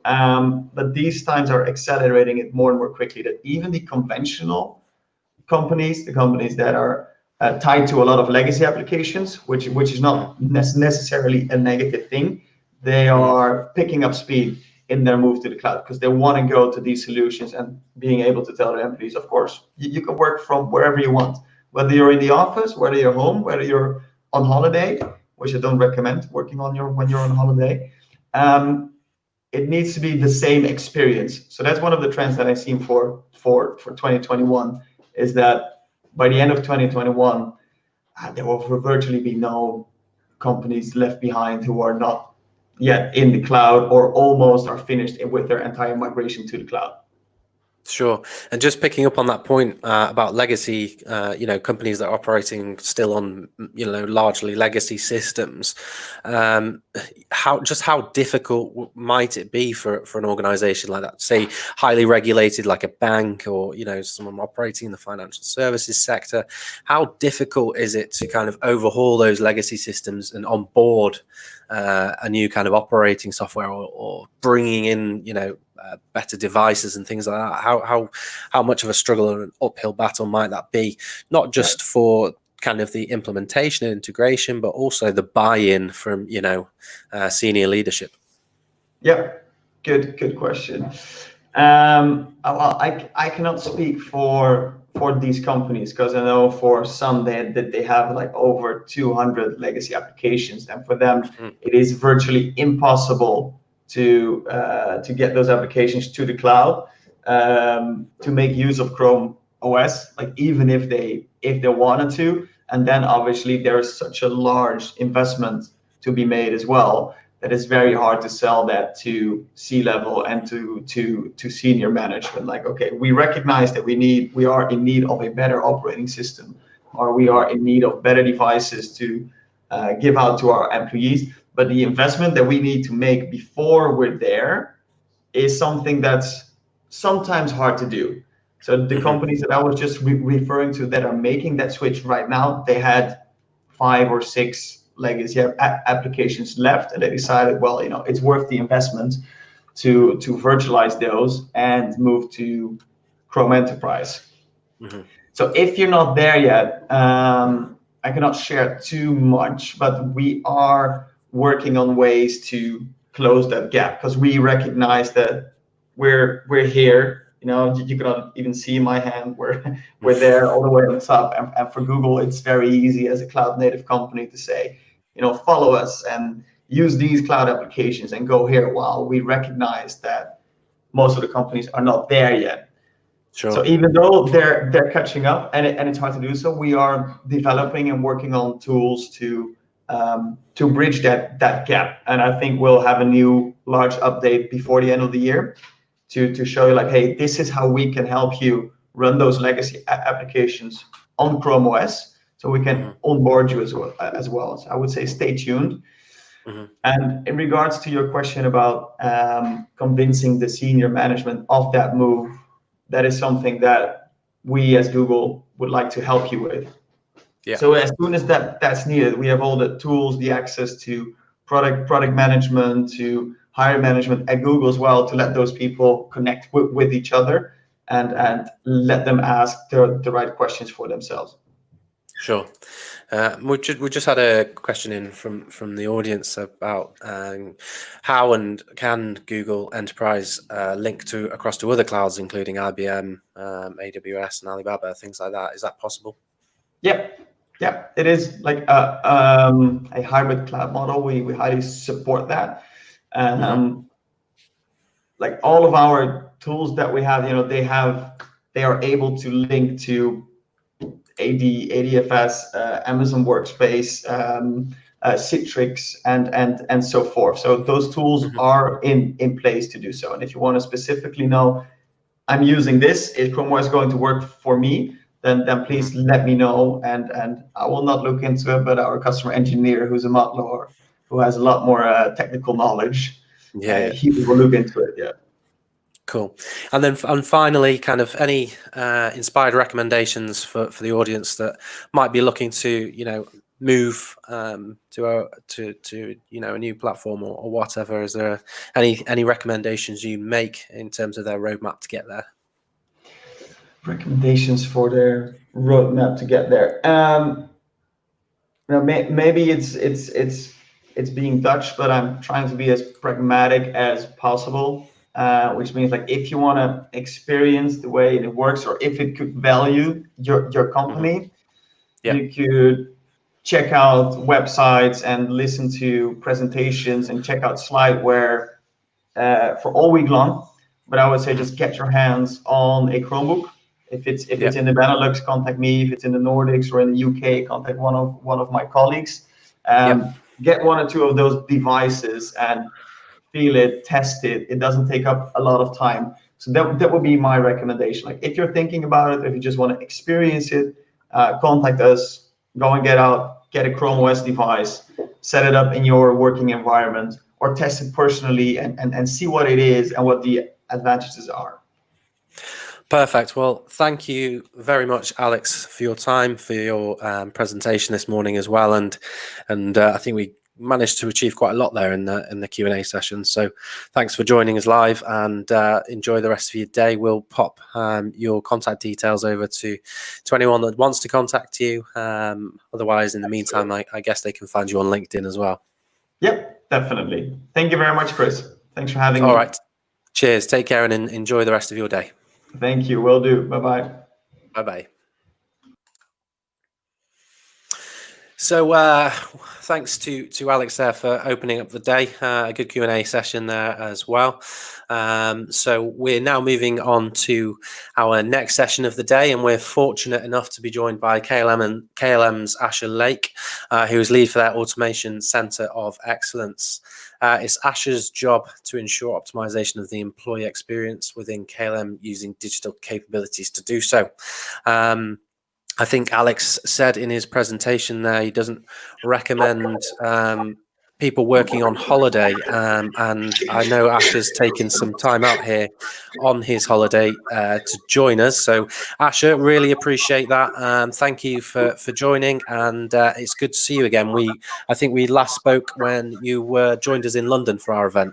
Speaker 2: But these times are accelerating it more and more quickly, that even the conventional companies, the companies that are tied to a lot of legacy applications, which is not necessarily a negative thing, they are picking up speed in their move to the cloud, because they want to go to these solutions and being able to tell their employees, of course, you can work from wherever you want, whether you're in the office, whether you're home, whether you're on holiday, which I don't recommend working on when you're on holiday. It needs to be the same experience. So that's one of the trends that I've seen for 2021, is that by the end of 2021, there will virtually be no companies left behind who are not yet in the cloud or almost are finished with their entire migration to the cloud.
Speaker 1: Sure. And just picking up on that point about legacy, companies that are operating still on, largely legacy systems, how difficult might it be for an organization like that, say highly regulated like a bank, or, someone operating in the financial services sector? How difficult is it to kind of overhaul those legacy systems and onboard a new kind of operating software, or bringing in, better devices and things like that? How much of a struggle or an uphill battle might that be, not just for kind of the implementation and integration, but also the buy-in from senior leadership?
Speaker 2: Yeah, good question. Well, I cannot speak for these companies, because I know for some that they have like over 200 legacy applications, and for them it is virtually impossible to get those applications to the cloud, to make use of Chrome OS, like even if they wanted to. And then obviously there's such a large investment to be made as well, that it's very hard to sell that to C-level and to senior management. Like, okay, we recognize that we are in need of a better operating system, or we are in need of better devices to give out to our employees. But the investment that we need to make before we're there is something that's sometimes hard to do. So the companies that I was just referring to that are making that switch right now, they had 5 or 6 legacy applications left, and they decided, well, it's worth the investment to virtualize those and move to Chrome Enterprise. So if you're not there yet, I cannot share too much, but we are working on ways to close that gap, because we recognize that we're here. You cannot even see my hand. We're there all the way on the top. And for Google, it's very easy as a cloud native company to say, follow us and use these cloud applications and go here, while we recognize that most of the companies are not there yet.
Speaker 1: Sure.
Speaker 2: So even though they're catching up, and it's hard to do so, we are developing and working on tools to bridge that gap. And I think we'll have a new large update before the end of the year to show you, like, hey, this is how we can help you run those legacy applications on Chrome OS, so we can onboard you as well. So I would say stay tuned. And in regards to your question about convincing the senior management of that move, that is something that we as Google would like to help you with. Yeah. So as soon as that's needed, we have all the tools, the access to product management, to higher management at Google as well, to let those people connect with each other and let them ask the right questions for themselves.
Speaker 1: Sure. We just had a question in from the audience about how and can Google Enterprise link across to other clouds, including IBM, AWS, and Alibaba, things like that. Is that possible?
Speaker 2: Yeah, it is like a hybrid cloud model. We highly support that. Like all of our tools that we have, they are able to link to ADFS, Amazon Workspace, Citrix, and so forth. So those tools are in place to do so. And if you want to specifically know, I'm using this, is Chrome OS going to work for me? Then please let me know, and I will not look into it, but our customer engineer, who's a Matlor, who has a lot more technical knowledge, he will look into it. Yeah.
Speaker 1: Cool. And then finally, kind of any inspired recommendations for the audience that might be looking to move to a new platform or whatever? Is there any recommendations you make in terms of their roadmap to get there?
Speaker 2: Recommendations for their roadmap to get there. Maybe it's being Dutch, but I'm trying to be as pragmatic as possible. Which means, like, if you want to experience the way it works, or if it could value your company, you could check out websites and listen to presentations and check out slideware for all week long. But I would say just get your hands on a Chromebook. If it's in the Benelux, contact me. If it's in the Nordics or in the UK, contact one of my colleagues. Get one or two of those devices and feel it, test it. It doesn't take up a lot of time. So that would be my recommendation. Like, if you're thinking about it, if you just want to experience it, contact us. Go and get a Chrome OS device, set it up in your working environment, or test it personally and see what it is and what the advantages are.
Speaker 1: Perfect. Well, thank you very much, Alex, for your time, for your presentation this morning as well, and I think we managed to achieve quite a lot there in the Q&A session. So thanks for joining us live, and enjoy the rest of your day. We'll pop your contact details over to anyone that wants to contact you. Otherwise, in the meantime, I guess they can find you on LinkedIn as well.
Speaker 2: Yep, definitely. Thank you very much, Chris. Thanks for having me.
Speaker 1: All right. Cheers. Take care and enjoy the rest of your day.
Speaker 2: Thank you. Will do. Bye-bye.
Speaker 1: Bye-bye. So thanks to Alex there for opening up the day. A good Q&A session there as well. So we're now moving on to our next session of the day, and we're fortunate enough to be joined by KLM's Asher Lake, who is lead for their Automation Center of Excellence. It's Asher's job to ensure optimization of the employee experience within KLM using digital capabilities to do so. I think Alex said in his presentation there he doesn't recommend people working on holiday, and I know Asher's taken some time out here on his holiday to join us. So Asher, really appreciate that. Thank you for joining, and it's good to see you again. I think we last spoke when you joined us in London for our event.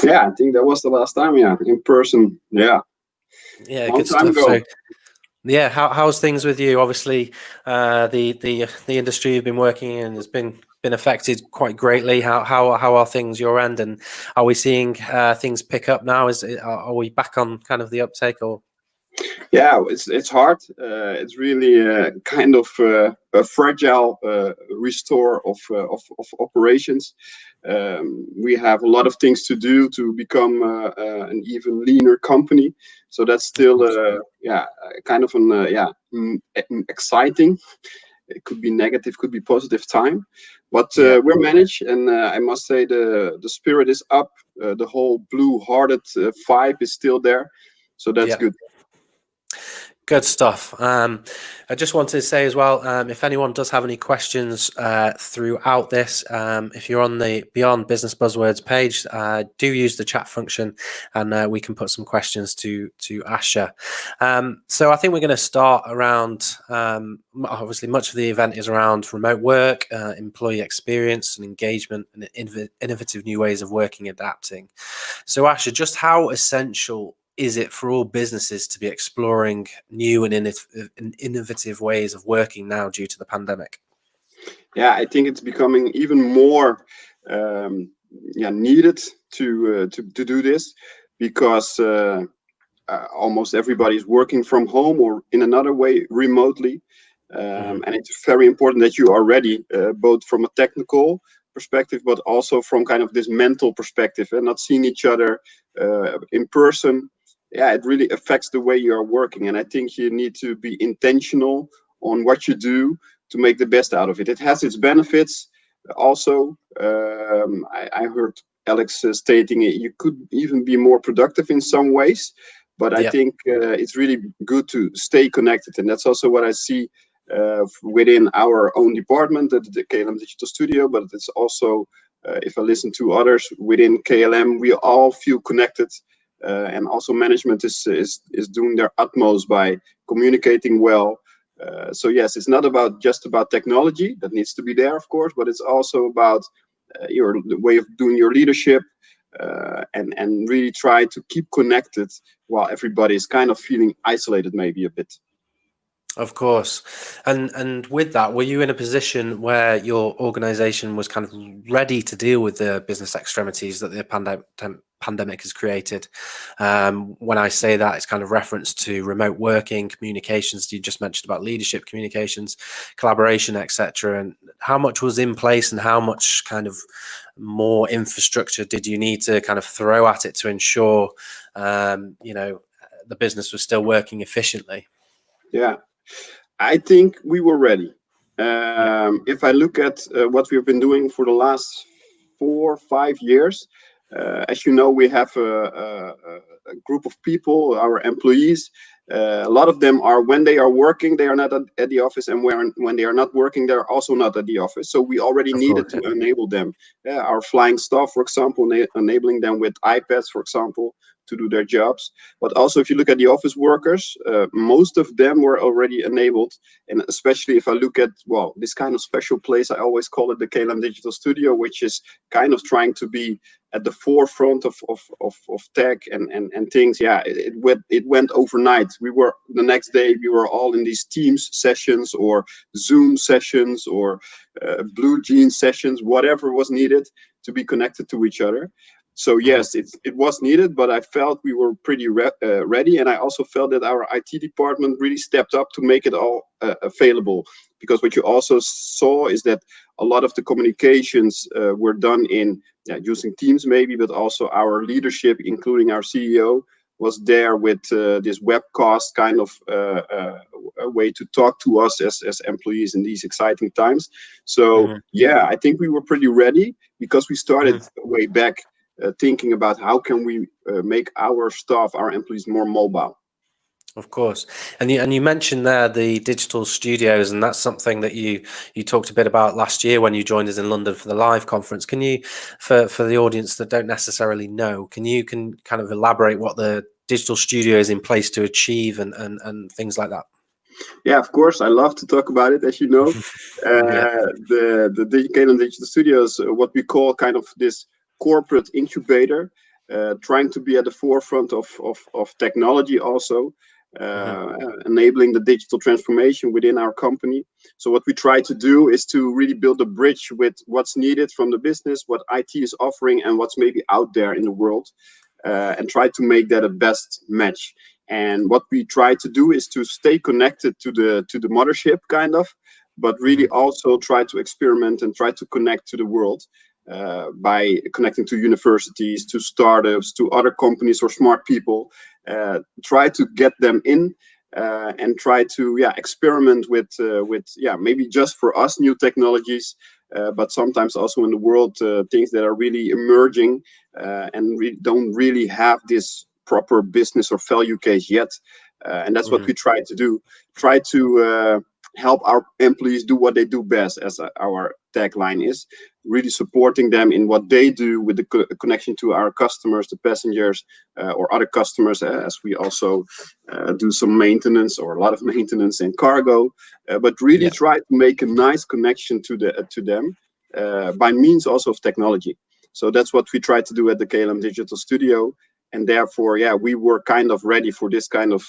Speaker 4: Yeah, I think that was the last time, in person. Yeah,
Speaker 1: good stuff. So, yeah, how's things with you? Obviously, the industry you've been working in has been affected quite greatly. How are things your end, and are we seeing things pick up now? Are we back on kind of the uptake, or?
Speaker 4: Yeah, it's hard. It's really kind of a fragile restore of operations. We have a lot of things to do to become an even leaner company. So that's still kind of an exciting. It could be negative, could be positive time, but we're managed, and I must say the spirit is up. The whole blue-hearted vibe is still there, so that's good.
Speaker 1: Good stuff. I just wanted to say as well, if anyone does have any questions throughout this, if you're on the Beyond Business Buzzwords page, do use the chat function, and we can put some questions to Asher. So I think we're going to start around, obviously much of the event is around remote work, employee experience and engagement, and innovative new ways of working, adapting. So Asher, just how essential is it for all businesses to be exploring new and innovative ways of working now due to the pandemic?
Speaker 4: Yeah, I think it's becoming even more needed to do this, because almost everybody is working from home or in another way remotely, and it's very important that you are ready, both from a technical perspective, but also from kind of this mental perspective, and not seeing each other in person. Yeah, it really affects the way you are working, and I think you need to be intentional on what you do to make the best out of it. It has its benefits also. I heard Alex stating it, you could even be more productive in some ways, but I think it's really good to stay connected, and that's also what I see within our own department at the KLM Digital Studio, but it's also, if I listen to others within KLM, we all feel connected. And also management is doing their utmost by communicating well, So yes, it's not just about technology that needs to be there, of course, but it's also about your the way of doing your leadership, and really try to keep connected while everybody is kind of feeling isolated maybe a bit.
Speaker 1: Of course. And with that, were you in a position where your organization was kind of ready to deal with the business extremities that the pandemic has created? When I say that, it's kind of reference to remote working, communications. You just mentioned about leadership, communications, collaboration, etc. And how much was in place, and how much kind of more infrastructure did you need to kind of throw at it to ensure, the business was still working efficiently?
Speaker 4: Yeah, I think we were ready. If I look at what we've been doing for the last 4 or 5 years, as you know, we have a group of people, our employees. A lot of them are, when they are working, they are not at the office, and when they are not working, they're also not at the office. So we already
Speaker 1: Of
Speaker 4: needed
Speaker 1: course,
Speaker 4: to enable them. Our flying staff, for example, enabling them with iPads, for example, to do their jobs. But also, if you look at the office workers, most of them were already enabled. And especially if I look at, well, this kind of special place, I always call it the KLM Digital Studio, which is kind of trying to be at the forefront of tech and things. Yeah, it went overnight. The next day we were all in these Teams sessions or Zoom sessions or Blue Jeans sessions, whatever was needed to be connected to each other. So yes, it was needed, but I felt we were pretty ready, and I also felt that our IT department really stepped up to make it all available. Because what you also saw is that a lot of the communications were done in using Teams maybe, but also our leadership, including our CEO, was there with this webcast kind of a way to talk to us as employees in these exciting times. So yeah, I think we were pretty ready, because we started way back thinking about how can we make our staff, our employees, more mobile.
Speaker 1: Of course. And you mentioned there the digital studios, and that's something that you talked a bit about last year when you joined us in London for the live conference. Can you, for the audience that don't necessarily know, can kind of elaborate what the digital studio is in place to achieve and things like that?
Speaker 4: Yeah, of course. I love to talk about it, as you know. The KLM Digital Studio is what we call kind of this corporate incubator, trying to be at the forefront of technology also, enabling the digital transformation within our company. So what we try to do is to really build a bridge with what's needed from the business, what IT is offering, and what's maybe out there in the world, and try to make that a best match. And what we try to do is to stay connected to the mothership, kind of, but really also try to experiment and try to connect to the world, by connecting to universities, to startups, to other companies or smart people. Try to get them in, and try to experiment with maybe just for us new technologies, but sometimes also in the world things that are really emerging, and don't really have this proper business or value case yet. And that's what we try to do. Try to help our employees do what they do best, as our tagline is, really supporting them in what they do with the connection to our customers, the passengers, or other customers, as we also do some maintenance, or a lot of maintenance in cargo, but really try to make a nice connection to them by means also of technology. So that's what we try to do at the KLM Digital Studio. And therefore, we were kind of ready for this kind of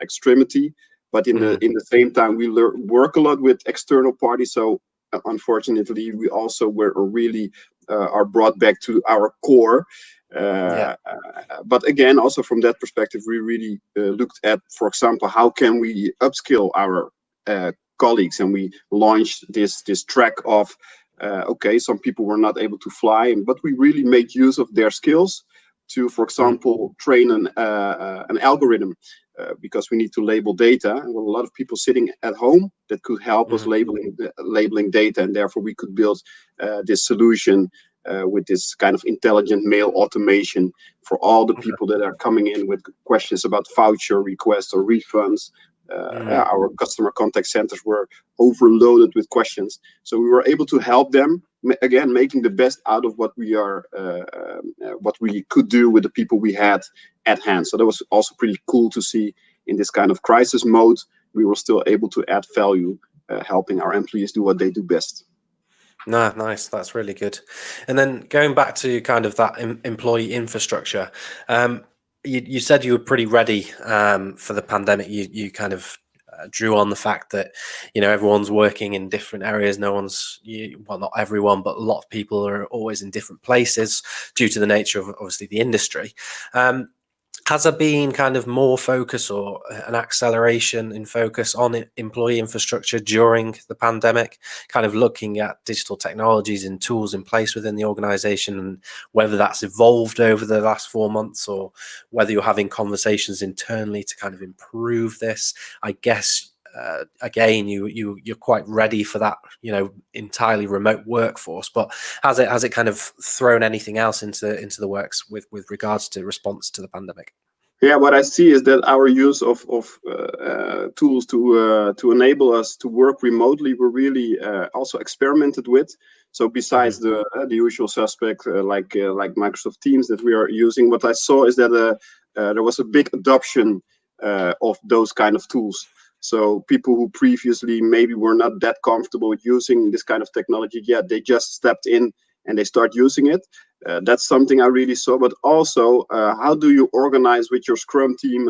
Speaker 4: extremity. But in the same time, we work a lot with external parties. So unfortunately, we also were really are brought back to our core. But again, also from that perspective, we really looked at, for example, how can we upskill our colleagues, and we launched this track of some people were not able to fly, but we really made use of their skills to, for example, train an algorithm, because we need to label data. And a lot of people sitting at home that could help us labeling data, and therefore we could build this solution with this kind of intelligent mail automation for all the people that are coming in with questions about voucher requests or refunds. Our customer contact centers were overloaded with questions, so we were able to help them, again making the best out of what we could do with the people we had at hand. So that was also pretty cool to see in this kind of crisis mode, we were still able to add value, helping our employees do what they do best.
Speaker 1: No, nice. That's really good. And then going back to kind of that employee infrastructure, you said you were pretty ready for the pandemic. You kind of drew on the fact that, you know, everyone's working in different areas. No one's, well, not everyone, but a lot of people are always in different places due to the nature of obviously the industry. Has there been kind of more focus or an acceleration in focus on employee infrastructure during the pandemic, kind of looking at digital technologies and tools in place within the organization, and whether that's evolved over the last 4 months, or whether you're having conversations internally to kind of improve this? I guess again, you're quite ready for that, you know, entirely remote workforce, but has it kind of thrown anything else into the works with regards to response to the pandemic?
Speaker 4: Yeah, what I see is that our use of tools to enable us to work remotely were really also experimented with. So besides the usual suspect like Microsoft Teams that we are using, what I saw is that there was a big adoption of those kind of tools. So people who previously maybe were not that comfortable with using this kind of technology, yeah, they just stepped in and they start using it. That's something I really saw. But also, how do you organize with your Scrum team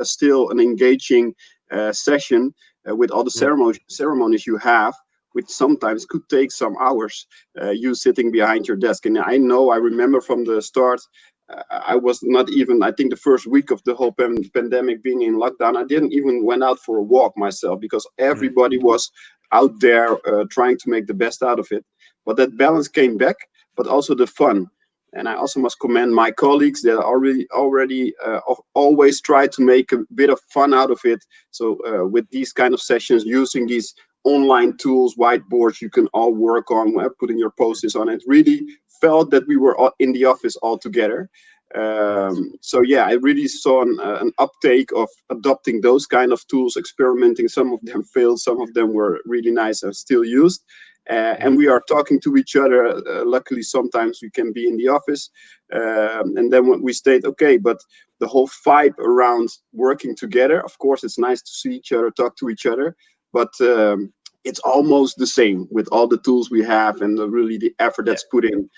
Speaker 4: still an engaging session with all the ceremonies you have, which sometimes could take some hours, you sitting behind your desk. And I remember from the start, I was not even, I think the first week of the whole pandemic being in lockdown, I didn't even went out for a walk myself, because everybody was out there trying to make the best out of it. But that balance came back, but also the fun. And I also must commend my colleagues that already always try to make a bit of fun out of it. So with these kind of sessions, using these online tools, whiteboards you can all work on, putting your post-its on, it really felt that we were all in the office all together. So yeah, I really saw an uptake of adopting those kind of tools, experimenting. Some of them failed, some of them were really nice and still used. And we are talking to each other. Luckily, sometimes we can be in the office. And then when we state, okay, but the whole vibe around working together, of course, it's nice to see each other, talk to each other, but it's almost the same with all the tools we have, and really the effort that's put in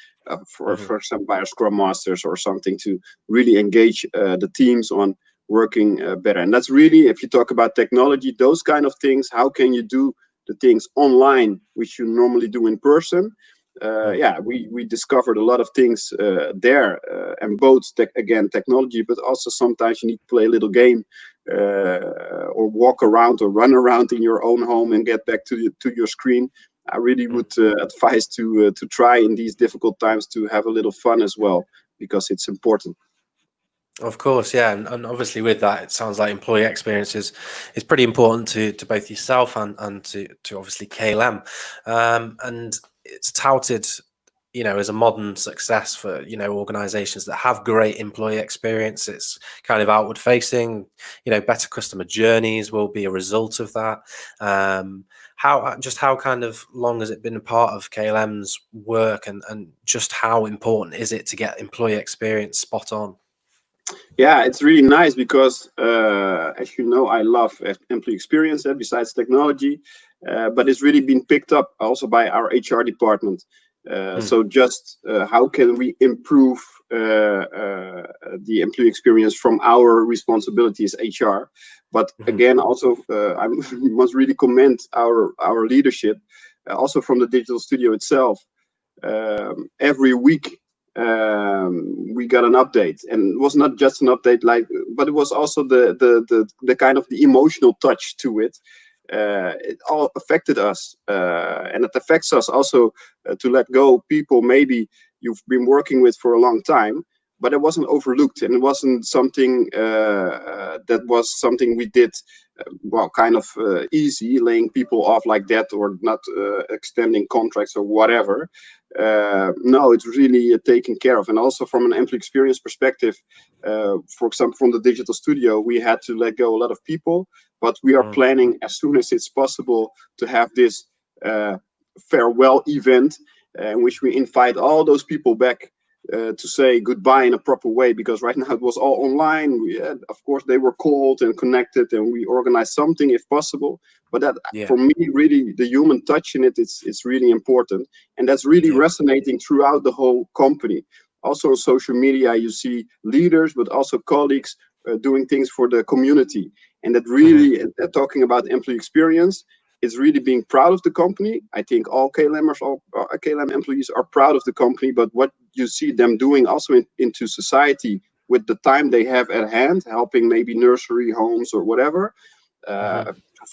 Speaker 4: for example, by our Scrum Masters or something, to really engage the teams on working better. And that's really, if you talk about technology, those kind of things, how can you do the things online which you normally do in person? Yeah, we discovered a lot of things there, and both technology, but also sometimes you need to play a little game or walk around or run around in your own home and get back to your screen. I really would advise to try in these difficult times to have a little fun as well, because it's important.
Speaker 1: Of course, yeah, and obviously with that, it sounds like employee experience is pretty important to both yourself and to obviously KLM, and it's touted, you know, as a modern success for, you know, organizations that have great employee experience. It's kind of outward facing, you know, better customer journeys will be a result of that. How kind of long has it been a part of KLM's work, and just how important is it to get employee experience spot on?
Speaker 4: Yeah, it's really nice because, as you know, I love employee experience besides technology, but it's really been picked up also by our HR department. So just how can we improve the employee experience from our responsibility as HR? But again, also I must really commend our leadership, also from the Digital Studio itself. Every week we got an update, and it was not just an update, but it was also the kind of the emotional touch to it. It all affected us, and it affects us also to let go people maybe you've been working with for a long time, but it wasn't overlooked, and it wasn't something that was something we did kind of easy, laying people off like that, or not extending contracts or whatever. No, it's really taken care of. And also from an employee experience perspective, for example, from the Digital Studio, we had to let go a lot of people, but we are planning, as soon as it's possible, to have this farewell event in which we invite all those people back to say goodbye in a proper way, because right now it was all online. Of course, they were called and connected, and we organized something if possible. But that,
Speaker 1: Yeah.
Speaker 4: for me, really, the human touch in it, it's really important, and that's really
Speaker 1: Yeah.
Speaker 4: resonating throughout the whole company. Also, on social media, you see leaders, but also colleagues doing things for the community, and that really, talking about employee experience, is really being proud of the company. I think all KLMers, all KLM employees are proud of the company, but what you see them doing also into society with the time they have at hand, helping maybe nursery homes or whatever,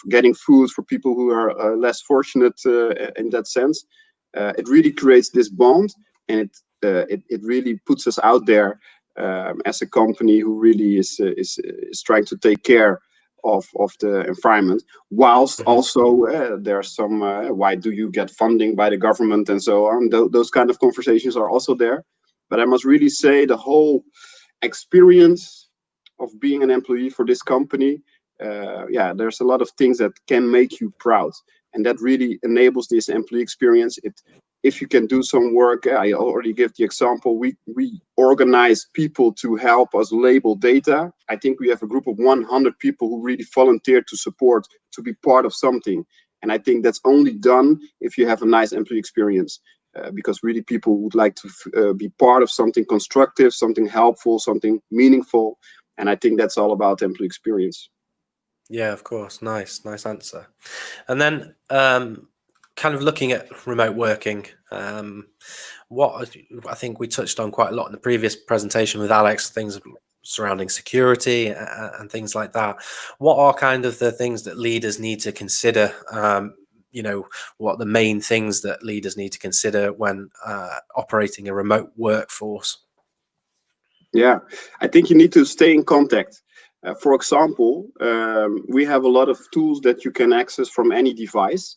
Speaker 4: getting food for people who are less fortunate in that sense. It really creates this bond, and it really puts us out there as a company who really is trying to take care of the environment, whilst also there's some why do you get funding by the government and so on. Those kind of conversations are also there. But I must really say the whole experience of being an employee for this company, there's a lot of things that can make you proud, and that really enables this employee experience. If you can do some work, I already give the example, we organize people to help us label data. I think we have a group of 100 people who really volunteer to support, to be part of something. And I think that's only done if you have a nice employee experience, because really people would like to be part of something constructive, something helpful, something meaningful. And I think that's all about employee experience.
Speaker 1: Yeah, of course. Nice answer. And then kind of looking at remote working, what I think we touched on quite a lot in the previous presentation with Alex, things surrounding security and things like that. What are kind of the things that leaders need to consider? What the main things that leaders need to consider when operating a remote workforce?
Speaker 4: Yeah, I think you need to stay in contact. For example, we have a lot of tools that you can access from any device,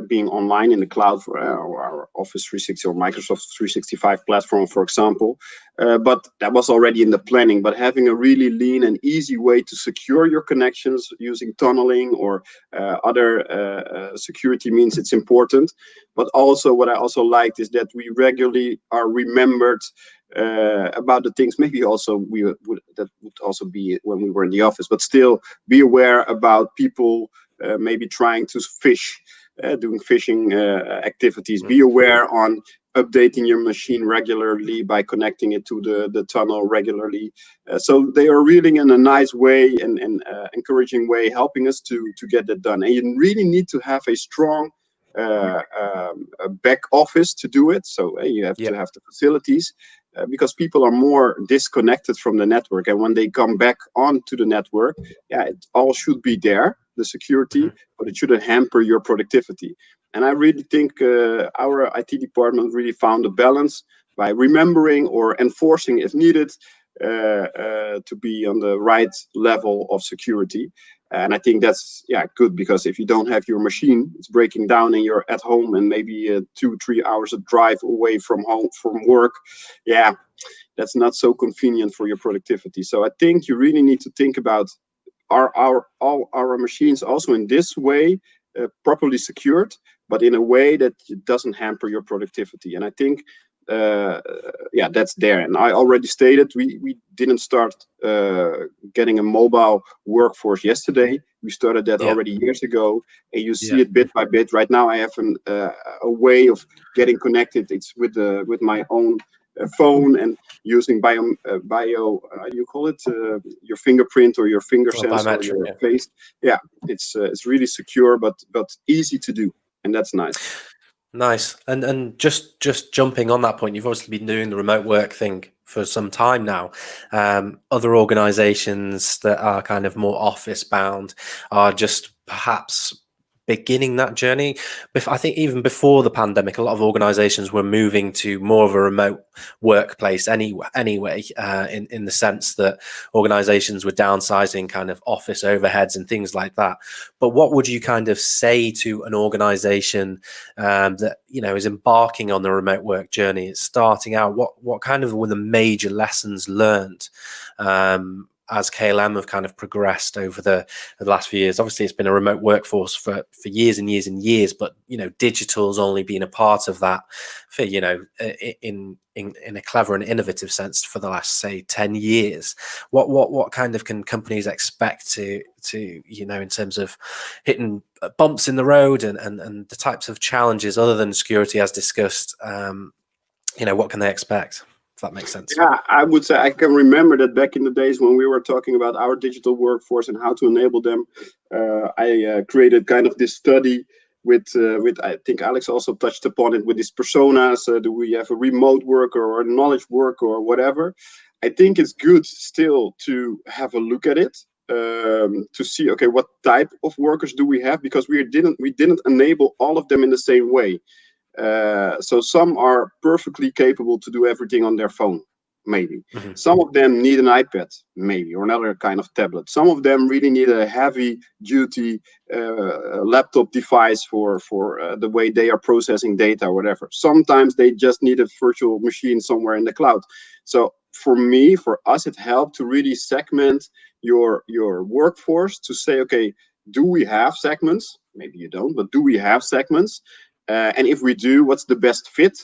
Speaker 4: being online in the cloud for our Office 360 or Microsoft 365 platform, for example. But that was already in the planning. But having a really lean and easy way to secure your connections using tunneling or other security means, it's important. But also, what I also liked is that we regularly are remembered about the things. Maybe also that would also be when we were in the office, but still be aware about people maybe trying to fish, doing fishing activities. Be aware on updating your machine regularly by connecting it to the tunnel regularly. So they are really in a nice way and encouraging way helping us to get that done. And you really need to have a strong back office to do it. So you have to have the facilities, because people are more disconnected from the network, and when they come back onto the network, it all should be there, the security, but it shouldn't hamper your productivity. And I really think our IT department really found a balance by remembering or enforcing, if needed, to be on the right level of security. And I think that's good, because if you don't have your machine, it's breaking down and you're at home and maybe 2-3 hours of drive away from home, from work. That's not so convenient for your productivity. So I think you really need to think about, are all our machines also in this way properly secured, but in a way that it doesn't hamper your productivity. And I think that's there. And I already stated we didn't start getting a mobile workforce yesterday. We started that already years ago, and you see it bit by bit. Right now I have a way of getting connected. It's with my own phone and using you call it your fingerprint or your finger sensor or your face. It's really secure, but easy to do, and that's nice.
Speaker 1: And just jumping on that point, you've obviously been doing the remote work thing for some time now. Other organizations that are kind of more office bound are just perhaps beginning that journey. I think even before the pandemic, a lot of organizations were moving to more of a remote workplace anyway, in the sense that organizations were downsizing kind of office overheads and things like that. But what would you kind of say to an organization that is embarking on the remote work journey? It's starting out. What kind of were the major lessons learned as KLM have kind of progressed over the last few years? Obviously, it's been a remote workforce for years and years and years, but digital's only been a part of that for in a clever and innovative sense for the last, say, 10 years. What kind of can companies expect to in terms of hitting bumps in the road and the types of challenges other than security as discussed? What can they expect? If that makes sense.
Speaker 4: Yeah, I would say I can remember that back in the days when we were talking about our digital workforce and how to enable them. I created kind of this study with I think Alex also touched upon it, with these personas. Do we have a remote worker or a knowledge worker or whatever? I think it's good still to have a look at it, to see, okay, what type of workers do we have, because we didn't enable all of them in the same way. So some are perfectly capable to do everything on their phone, maybe.
Speaker 1: Mm-hmm.
Speaker 4: Some of them need an iPad, maybe, or another kind of tablet. Some of them really need a heavy-duty laptop device for the way they are processing data or whatever. Sometimes they just need a virtual machine somewhere in the cloud. So for us, it helped to really segment your workforce, to say, okay, do we have segments? Maybe you don't, but do we have segments? And if we do, what's the best fit,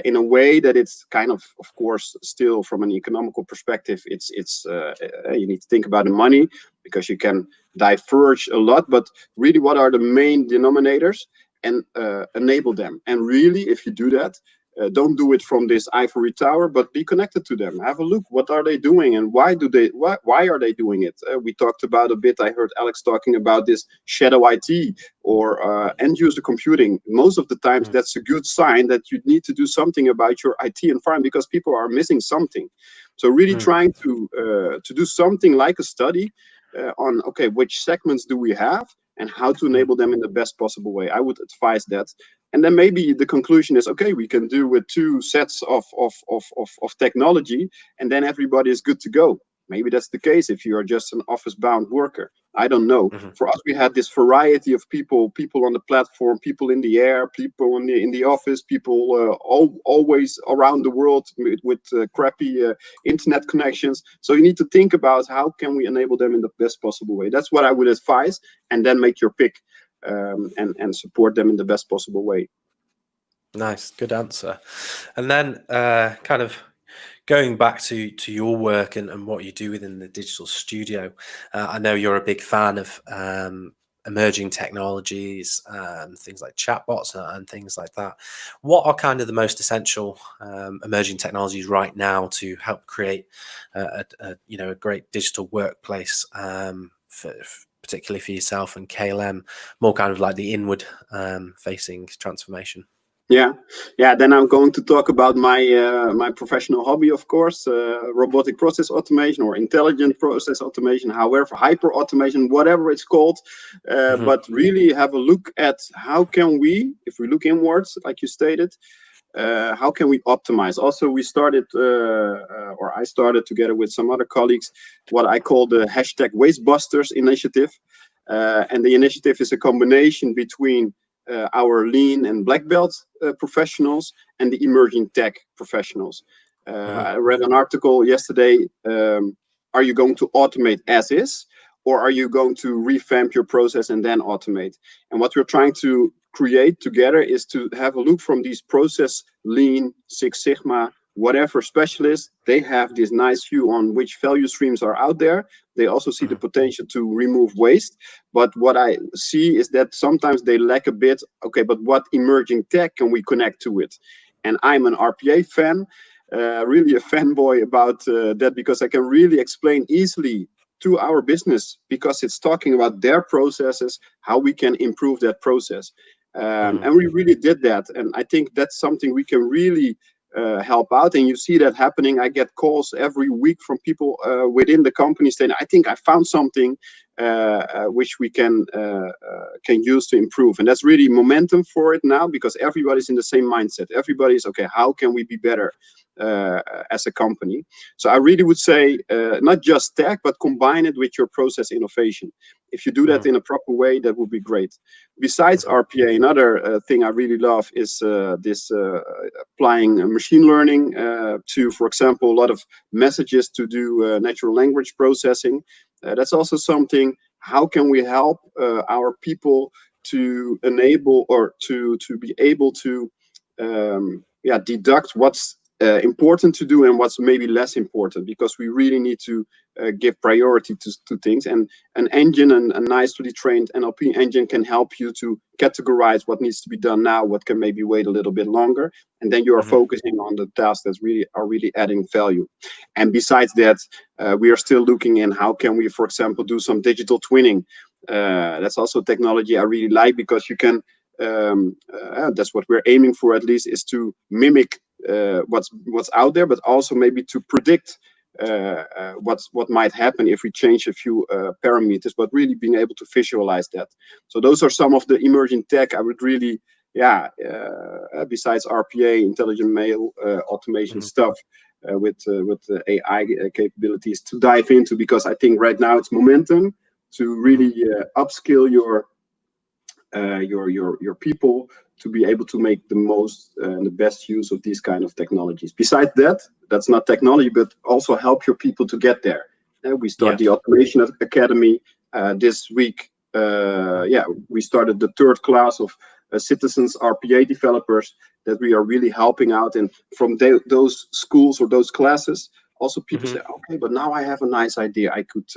Speaker 4: in a way that it's kind of course, still from an economical perspective, it's you need to think about the money, because you can diverge a lot, but really what are the main denominators, and enable them. And really, if you do that, don't do it from this ivory tower, but be connected to them. Have a look. What are they doing, and why are they doing it? We talked about a bit. I heard Alex talking about this shadow IT or end user computing. Most of the times, that's a good sign that you need to do something about your IT environment, because people are missing something. So really trying to do something like a study on, okay, which segments do we have and how to enable them in the best possible way. I would advise that. And then maybe the conclusion is, okay, we can do with 2 sets of technology, and then everybody is good to go. Maybe that's the case if you are just an office-bound worker. I don't know.
Speaker 1: Mm-hmm.
Speaker 4: For us, we had this variety of people on the platform, people in the air, people in the office, people always around the world with crappy internet connections. So you need to think about how can we enable them in the best possible way. That's what I would advise, and then make your pick. And support them in the best possible way.
Speaker 1: Nice, good answer. And then kind of going back to your work and what you do within the digital studio, I know you're a big fan of emerging technologies, things like chatbots and things like that. What are kind of the most essential emerging technologies right now to help create a great digital workplace, particularly for yourself and KLM, more kind of like the inward facing transformation? Yeah.
Speaker 4: Then I'm going to talk about my professional hobby, of course, robotic process automation or intelligent process automation, however, hyper automation, whatever it's called. But really have a look at how can we, if we look inwards, like you stated, how can we optimize? Also, we started, or I started together with some other colleagues, what I call the #WasteBusters initiative. And the initiative is a combination between our lean and black belt professionals and the emerging tech professionals. I read an article yesterday. Are you going to automate as is, or are you going to revamp your process and then automate? And what we're trying to create together is to have a look from these process, lean, Six Sigma, whatever specialists. They have this nice view on which value streams are out there. They also see the potential to remove waste. But what I see is that sometimes they lack a bit, okay, but what emerging tech can we connect to it? And I'm an RPA fan, really a fanboy about that, because I can really explain easily to our business, because it's talking about their processes, how we can improve that process. And we really did that. And I think that's something we can really help out. And you see that happening. I get calls every week from people within the company saying, I think I found something. which we can use to improve. And that's really momentum for it now, because everybody's in the same mindset. Everybody's okay, how can we be better as a company? So I really would say not just tech, but combine it with your process innovation. If you do that in a proper way, that would be great. Besides RPA, another thing I really love is this applying machine learning to, for example, a lot of messages to do natural language processing. That's also something. How can we help our people to enable or to be able to deduct what's important to do and what's maybe less important, because we really need to give priority to things. And an engine, a nicely trained NLP engine, can help you to categorize what needs to be done now, what can maybe wait a little bit longer, and then you are focusing on the tasks that are really adding value. And besides that, we are still looking in how can we, for example, do some digital twinning. That's also technology I really like, because you can that's what we're aiming for, at least, is to mimic what's out there, but also maybe to predict what might happen if we change a few parameters, but really being able to visualize that. So those are some of the emerging tech I would really, besides RPA, intelligent mail automation stuff, with the AI capabilities to dive into, because I think right now it's momentum to really upskill your people to be able to make the most and the best use of these kind of technologies. Besides that, that's not technology, but also help your people to get there. We start the Automation Academy this week. We started the 3rd class of citizens RPA developers that we are really helping out. And from those schools or those classes, also people say, okay, but now I have a nice idea. I could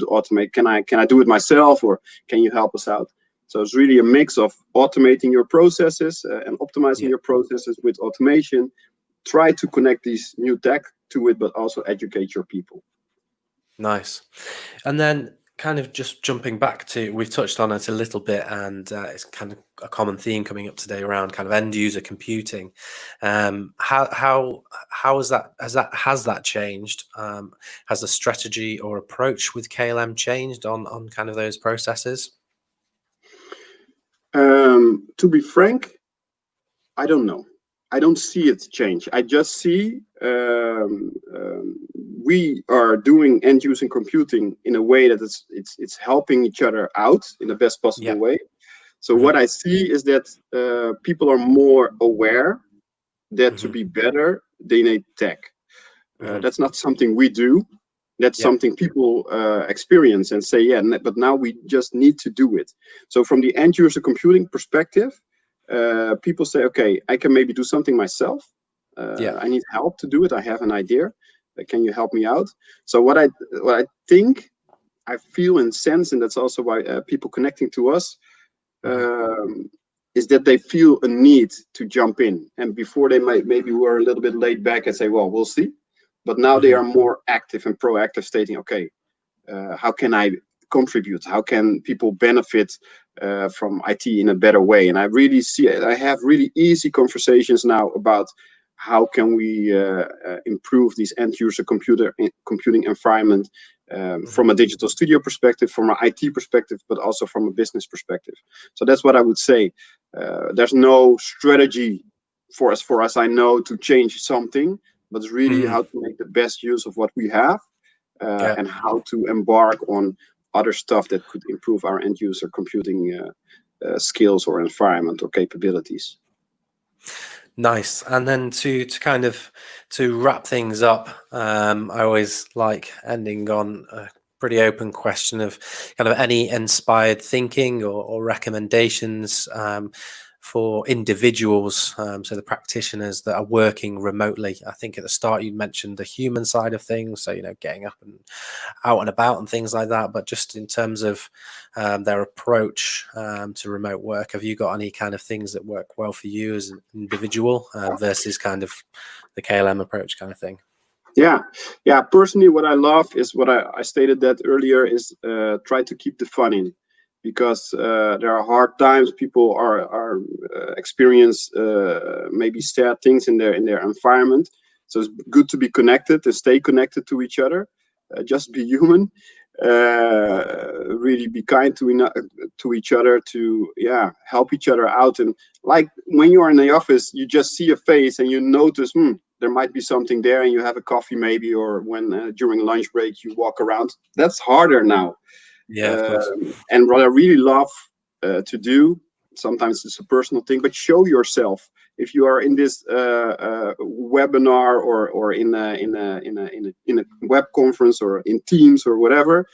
Speaker 4: automate. Can I do it myself, or can you help us out? So it's really a mix of automating your processes and optimizing your processes with automation. Try to connect these new tech to it, but also educate your people.
Speaker 1: Nice. And then kind of just jumping back to, we've touched on it a little bit, and it's kind of a common theme coming up today around kind of end user computing. How has that changed? Has the strategy or approach with KLM changed on kind of those processes?
Speaker 4: To be frank, I don't know. I don't see it change. I just see we are doing end user computing in a way that it's helping each other out in the best possible way. So what I see is that people are more aware that to be better, they need tech. That's not something we do. That's something people experience and say, but now we just need to do it. So from the end user computing perspective, people say, okay, I can maybe do something myself. I need help to do it. I have an idea. Can you help me out? So what I think, I feel and sense, and that's also why people connecting to us, is that they feel a need to jump in. And before they maybe were a little bit laid back and say, well, we'll see. But now they are more active and proactive, stating, okay, how can I contribute? How can people benefit from IT in a better way? And I really see it. I have really easy conversations now about how can we improve these end user computing environment from a digital studio perspective, from an IT perspective, but also from a business perspective. So that's what I would say. There's no strategy for us, I know, to change something, but it's really how to make the best use of what we have and how to embark on other stuff that could improve our end user computing skills or environment or capabilities.
Speaker 1: Nice. And then to kind of to wrap things up, I always like ending on a pretty open question of kind of any inspired thinking or recommendations for individuals, so the practitioners that are working remotely. I think at the start you mentioned the human side of things, so getting up and out and about and things like that, but just in terms of their approach to remote work, have you got any kind of things that work well for you as an individual versus kind of the KLM approach kind of thing? Yeah. Personally, what I love is what I stated that earlier is try to keep the fun in. Because there are hard times, people are experience maybe sad things in their environment. So it's good to be connected, to stay connected to each other, just be human.
Speaker 4: really be kind to each other, to help each other out. And like when you are in the office, you just see a face and you notice there might be something there, and you have a coffee maybe, or when during lunch break you walk around. That's harder now.
Speaker 1: Yeah, of course.
Speaker 4: And what I really love to do, sometimes it's a personal thing, but show yourself. If you are in this webinar, or in a web conference, or in Teams or whatever,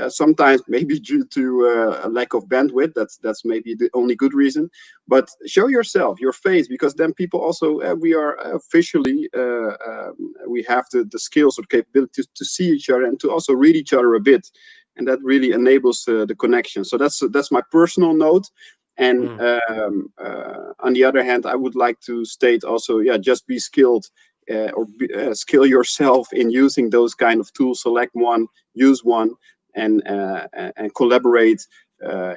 Speaker 4: sometimes maybe due to a lack of bandwidth, that's maybe the only good reason. But show yourself, your face, because then people also, we are officially, we have the skills or capabilities to see each other and to also read each other a bit, and that really enables the connection. So that's my personal note. And on the other hand, I would like to state also, just be skilled, skill yourself in using those kind of tools. Select one, use one, and collaborate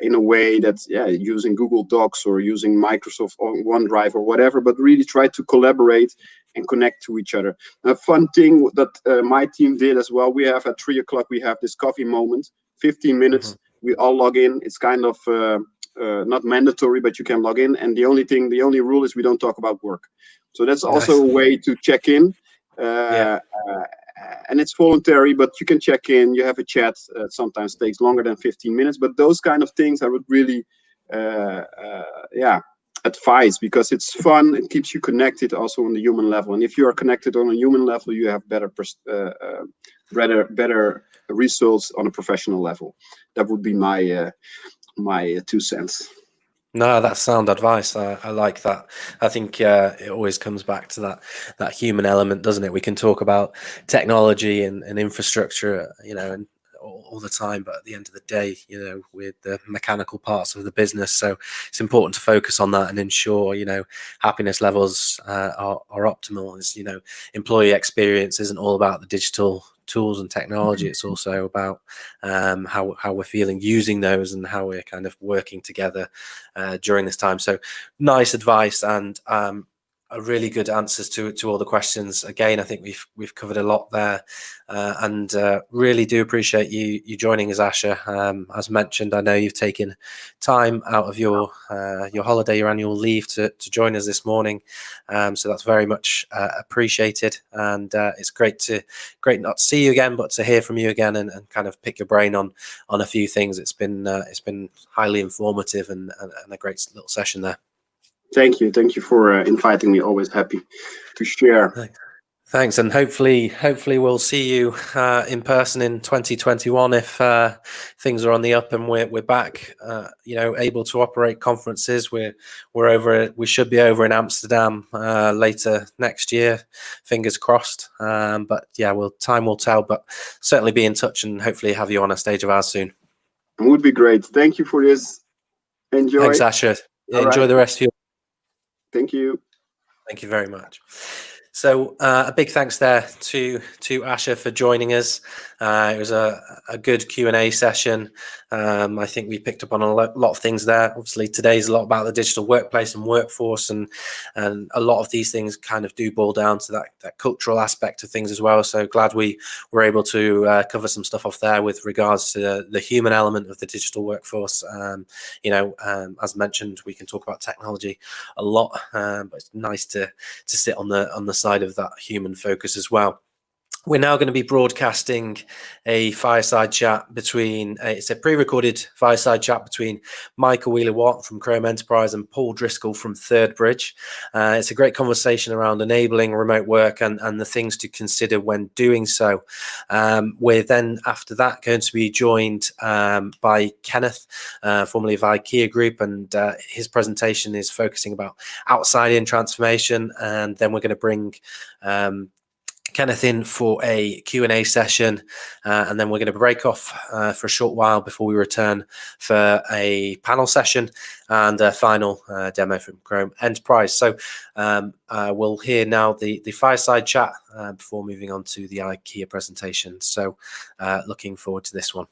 Speaker 4: in a way that's using Google Docs or using Microsoft or OneDrive or whatever, but really try to collaborate and connect to each other. A fun thing that my team did as well, we have at 3 o'clock, we have this coffee moment, 15 minutes. We all log in. It's kind of not mandatory, but you can log in. And the only rule is we don't talk about work. So that's also a way to check in. And it's voluntary, but you can check in, you have a chat. Sometimes takes longer than 15 minutes, but those kind of things I would really advise, because it's fun. It keeps you connected also on the human level. And if you are connected on a human level, you have better results on a professional level. That would be my 2 cents.
Speaker 1: No, that's sound advice. I like that. I think it always comes back to that human element, doesn't it? We can talk about technology and infrastructure, and all the time, but at the end of the day, with the mechanical parts of the business, so it's important to focus on that and ensure, happiness levels are optimal. As employee experience isn't all about the digital tools and technology. It's also about how we're feeling using those, and how we're kind of working together during this time. So nice advice, and really good answers to all the questions. Again, I think we've covered a lot there, and really do appreciate you joining us, Asher. As mentioned, I know you've taken time out of your holiday, your annual leave, to join us this morning. So that's very much appreciated, and it's great not to see you again, but to hear from you again, and kind of pick your brain on a few things. It's been highly informative, and a great little session there.
Speaker 4: Thank you for inviting me. Always happy to share.
Speaker 1: Thanks, and hopefully we'll see you in person in 2021 if things are on the up and we're back, able to operate conferences. We should be over in Amsterdam later next year. Fingers crossed. But time will tell. But certainly be in touch, and hopefully have you on a stage of ours soon.
Speaker 4: It would be great. Thank you for this. Enjoy.
Speaker 1: Thanks, Asher. Enjoy the rest of your.
Speaker 4: Thank you.
Speaker 1: Thank you very much. So a big thanks there to Asher for joining us. It was a good Q&A session. I think we picked up on a lot of things there. Obviously, today's a lot about the digital workplace and workforce, and a lot of these things kind of do boil down to that cultural aspect of things as well. So glad we were able to cover some stuff off there with regards to the human element of the digital workforce. As mentioned, we can talk about technology a lot, but it's nice to sit on the side of that human focus as well. We're now going to be broadcasting a fireside chat it's a pre-recorded fireside chat between Michael Wheeler-Watt from Chrome Enterprise and Paul Driscoll from Third Bridge. It's a great conversation around enabling remote work and the things to consider when doing so. We're then, after that, going to be joined by Kenneth, formerly of IKEA Group, and his presentation is focusing about outside-in transformation. And then we're going to bring Kenneth in for a Q&A session, and then we're going to break off for a short while before we return for a panel session and a final demo from Chrome Enterprise. So we'll hear now the fireside chat before moving on to the IKEA presentation. So looking forward to this one.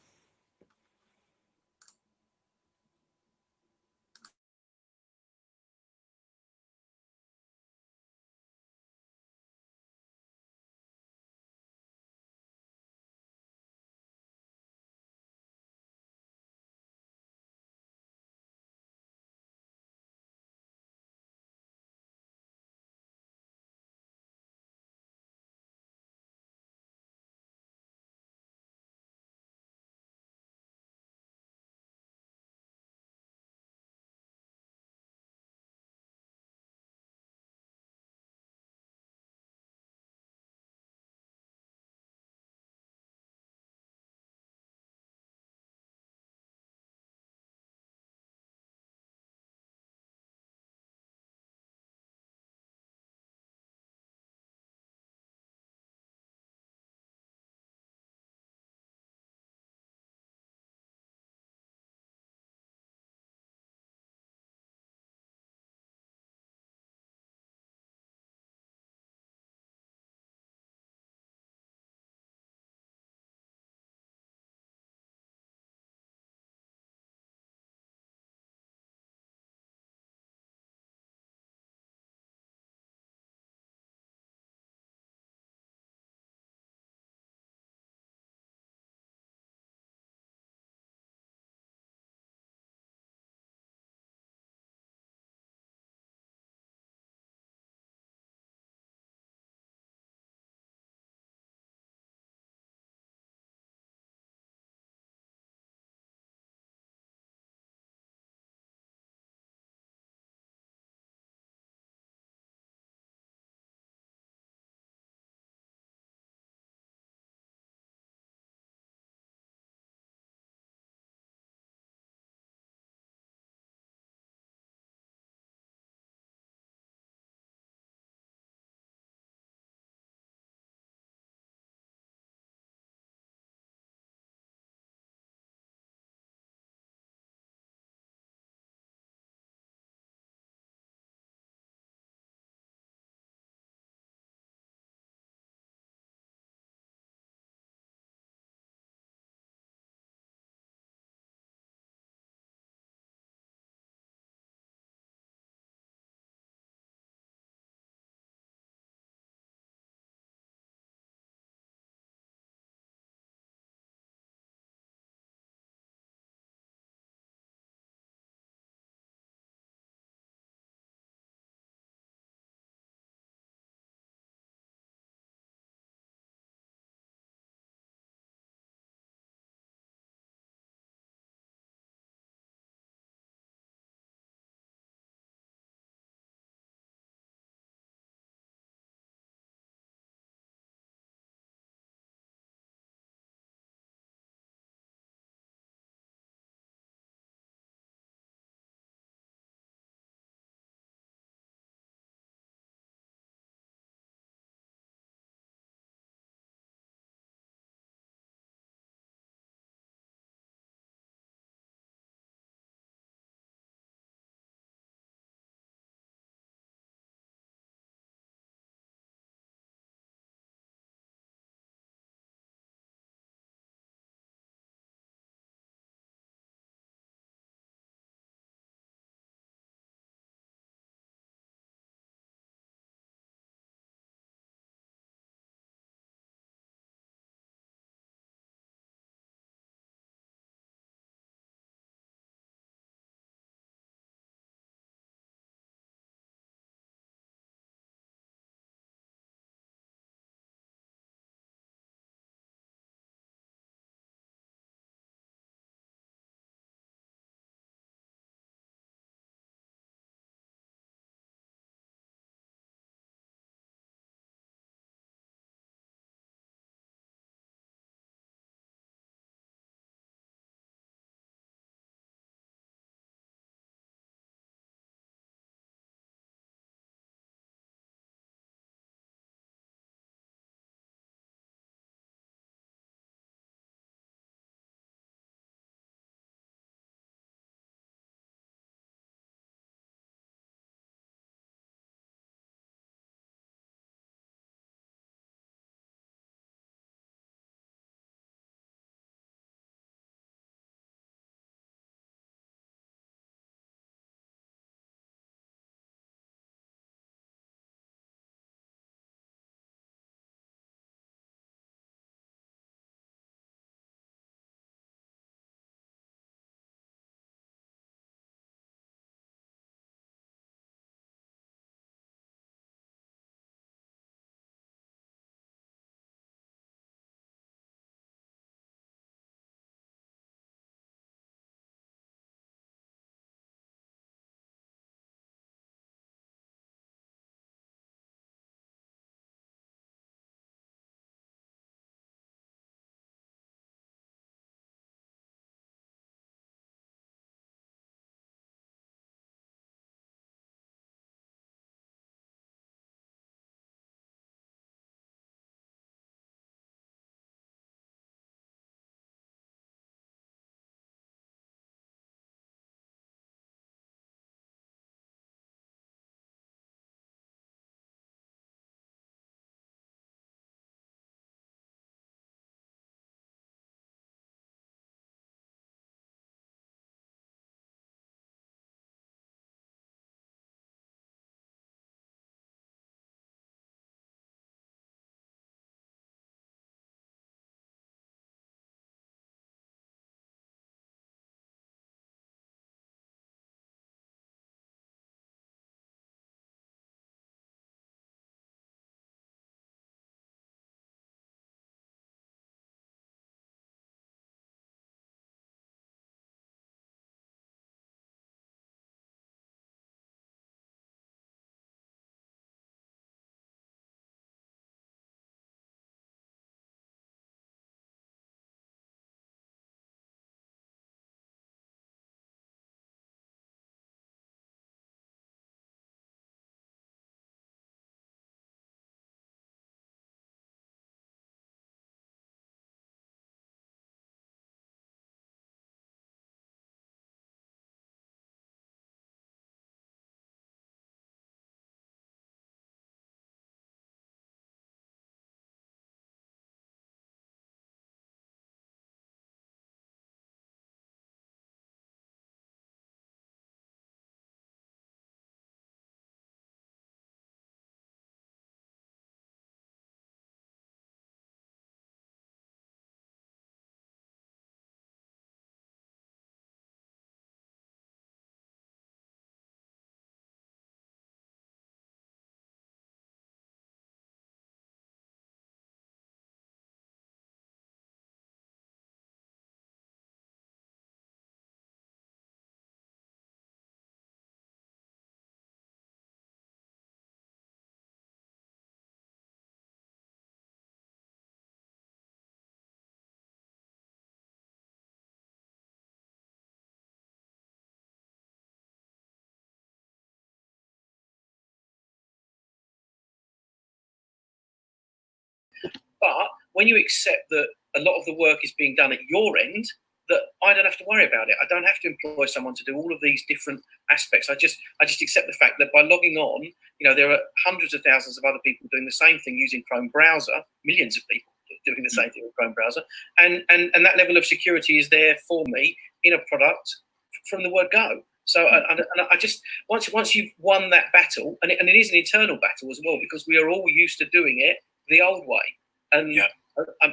Speaker 5: But when you accept that a lot of the work is being done at your end, that I don't have to worry about it. I don't have to employ someone to do all of these different aspects. I just accept the fact that by logging on, there are hundreds of thousands of other people doing the same thing using Chrome browser, millions of people doing the same thing with Chrome browser, and that level of security is there for me in a product from the word go. So I just once you've won that battle, and it is an internal battle as well, because we are all used to doing it the old way, and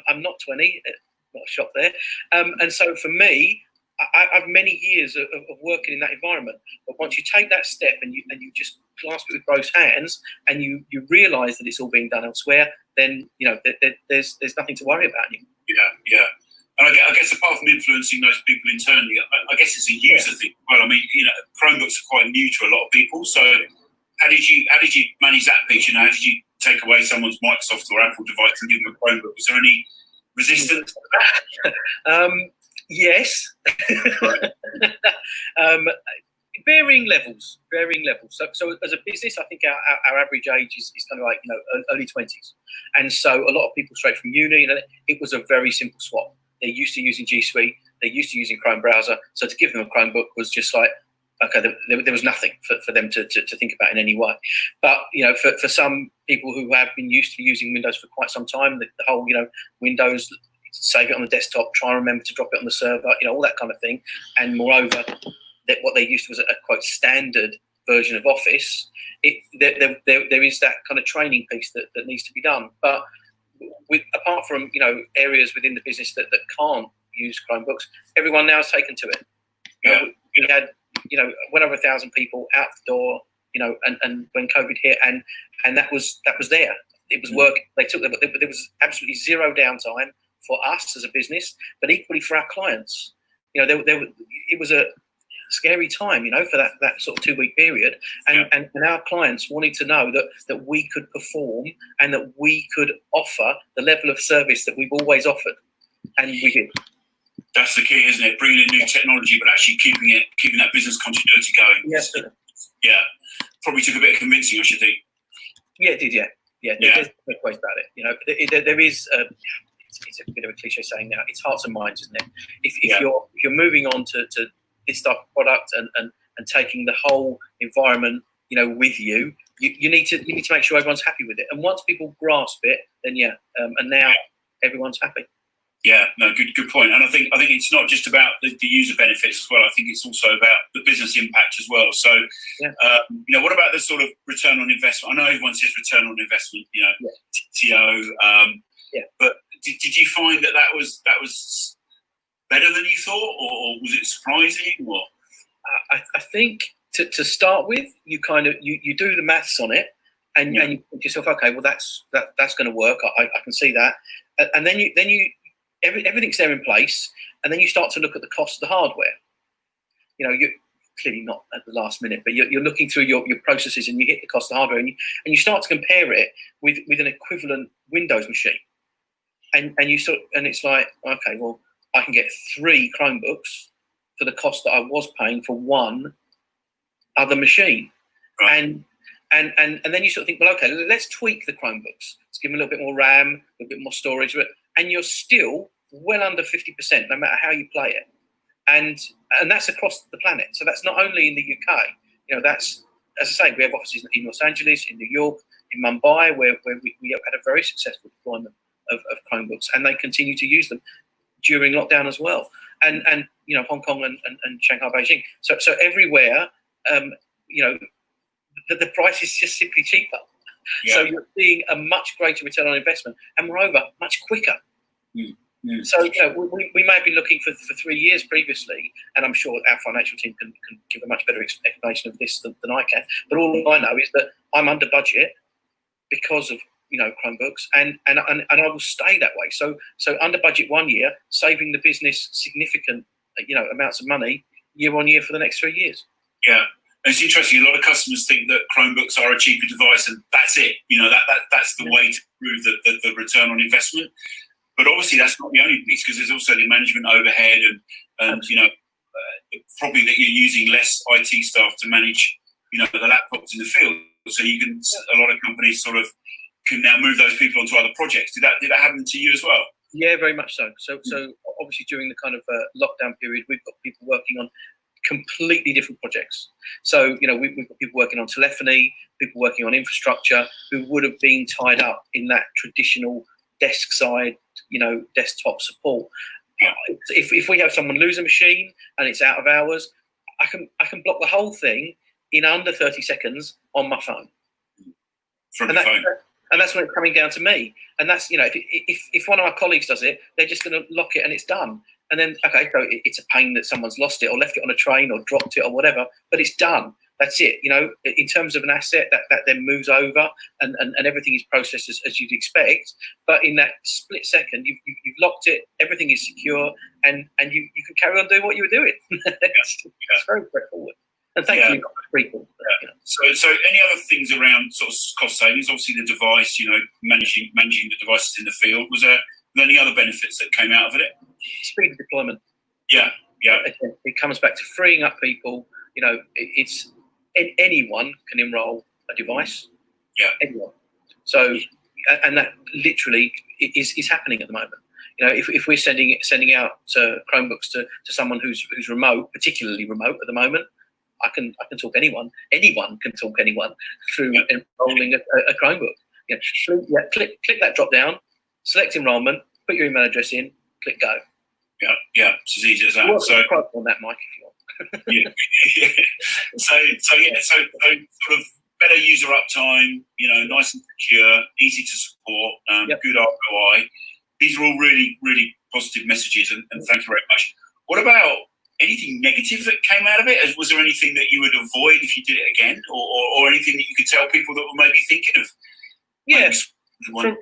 Speaker 5: I'm not 20. Not a shock there. And so for me, I've many years of working in that environment. But once you take that step and you just grasp it with both hands, and you realise that it's all being done elsewhere, then there's nothing to worry about anymore.
Speaker 6: Yeah. And I guess apart from influencing those people internally, I guess it's a user thing. Well, I mean, Chromebooks are quite new to a lot of people. So how did you manage that piece? How did you take away someone's Microsoft or Apple device and give them a Chromebook? Was there any resistance?
Speaker 5: Yes. Varying levels. So as a business, I think our average age is kind of like early 20s, and so a lot of people straight from uni, it was a very simple swap. They're used to using G Suite, they're used to using Chrome browser, so to give them a Chromebook was just like, okay, there was nothing for them to think about in any way. But for some people who have been used to using Windows for quite some time, the whole Windows, save it on the desktop, try and remember to drop it on the server, all that kind of thing. And moreover, that what they used to was a quite standard version of Office. There is that kind of training piece that needs to be done. But apart from areas within the business that can't use Chromebooks, everyone now has taken to it. We had well over 1,000 people out the door, and when COVID hit, and that was there. It was work. They took them, but there was absolutely zero downtime for us as a business, but equally for our clients. It was a scary time, for that sort of 2-week period, and our clients wanted to know that we could perform and that we could offer the level of service that we've always offered, and we did.
Speaker 6: That's the key, isn't it? Bringing in new technology, but actually keeping that business continuity going.
Speaker 5: Yes.
Speaker 6: Yeah. Probably took a bit of convincing, I should think.
Speaker 5: Yeah, it did. Yeah. There's no question about it. There is. It's a bit of a cliche saying now. It's hearts and minds, isn't it? If you're moving on to this type of product and taking the whole environment, with you, you need to make sure everyone's happy with it. And once people grasp it, then and now everyone's happy.
Speaker 6: Yeah, no, good point. And I think it's not just about the user benefits as well. I think it's also about the business impact as well. So, what about the sort of return on investment? I know everyone says return on investment, TTO. But did you find that was better than you thought, or was it surprising? Or
Speaker 5: I think to start with, you kind of you do the maths on it, and you think to yourself, okay, well that's going to work. I can see that, and then you everything's there in place, and then you start to look at the cost of the hardware. You're clearly not at the last minute, but you're looking through your processes, and you hit the cost of the hardware, and you start to compare it with an equivalent Windows machine, and it's like, okay, well, I can get 3 Chromebooks for the cost that I was paying for one other machine, right. And then you sort of think, well, okay, let's tweak the Chromebooks. Let's give them a little bit more RAM, a little bit more storage, and you're still well under 50%, no matter how you play it. And that's across the planet. So that's not only in the UK. That's, as I say, we have offices in Los Angeles, in New York, in Mumbai, where we had a very successful deployment of Chromebooks, and they continue to use them during lockdown as well. And Hong Kong and Shanghai, Beijing. So everywhere, the price is just simply cheaper. Yeah. So you're seeing a much greater return on investment, and moreover, much quicker. So we may have been looking for 3 years previously, and I'm sure our financial team can give a much better explanation of this than I can. But all I know is that I'm under budget because of Chromebooks, and I will stay that way. So under budget 1 year, saving the business significant amounts of money year on year for the next 3 years.
Speaker 6: Yeah. And it's interesting. A lot of customers think that Chromebooks are a cheaper device, and that's it. That's the way to prove the return on investment. But obviously, that's not the only piece, because there's also the management overhead, and probably that you're using less IT staff to manage the laptops in the field. So a lot of companies sort of can now move those people onto other projects. Did that happen to you as well?
Speaker 5: Yeah, very much so. So obviously during the kind of lockdown period, we've got people working on completely different projects. So, you know, we've got people working on telephony, people working on infrastructure who would have been tied up in that traditional desk side, you know, desktop support. If we have someone lose a machine and it's out of hours, I can block the whole thing in under 30 seconds on my phone.
Speaker 6: From your phone.
Speaker 5: And that's when it's coming down to me. And that's, you know, if one of our colleagues does it, they're just going to lock it and it's done. And then, okay, so it's a pain that someone's lost it or left it on a train or dropped it or whatever, but it's done. That's it. You know, in terms of an asset that then moves over and everything is processed as you'd expect. But in that split second, you've locked it, everything is secure, and you can carry on doing what you were doing. It's very straightforward. And thankfully, not frequent. You know.
Speaker 6: So any other things around sort of cost savings? Obviously, the device, you know, managing the devices in the field. Was there any other benefits that came out of it?
Speaker 5: Speed of deployment.
Speaker 6: Yeah.
Speaker 5: It comes back to freeing up people. You know, it's anyone can enroll a device.
Speaker 6: Yeah.
Speaker 5: Anyone. So, and that literally is happening at the moment. You know, if we're sending out Chromebooks to someone who's remote, particularly remote at the moment, I can talk anyone. Anyone can talk anyone through enrolling a Chromebook. You know, click that drop down, select enrolment, put your email address in, click go.
Speaker 6: Yeah, it's as easy as that.
Speaker 5: Well,
Speaker 6: so
Speaker 5: on that, Mike, if you want.
Speaker 6: yeah. So sort of better user uptime, you know, nice and secure, easy to support, good ROI. These are all really, really positive messages, and thank you very much. What about anything negative that came out of it? Was there anything that you would avoid if you did it again, or anything that you could tell people that were maybe thinking of?
Speaker 5: Yes. From an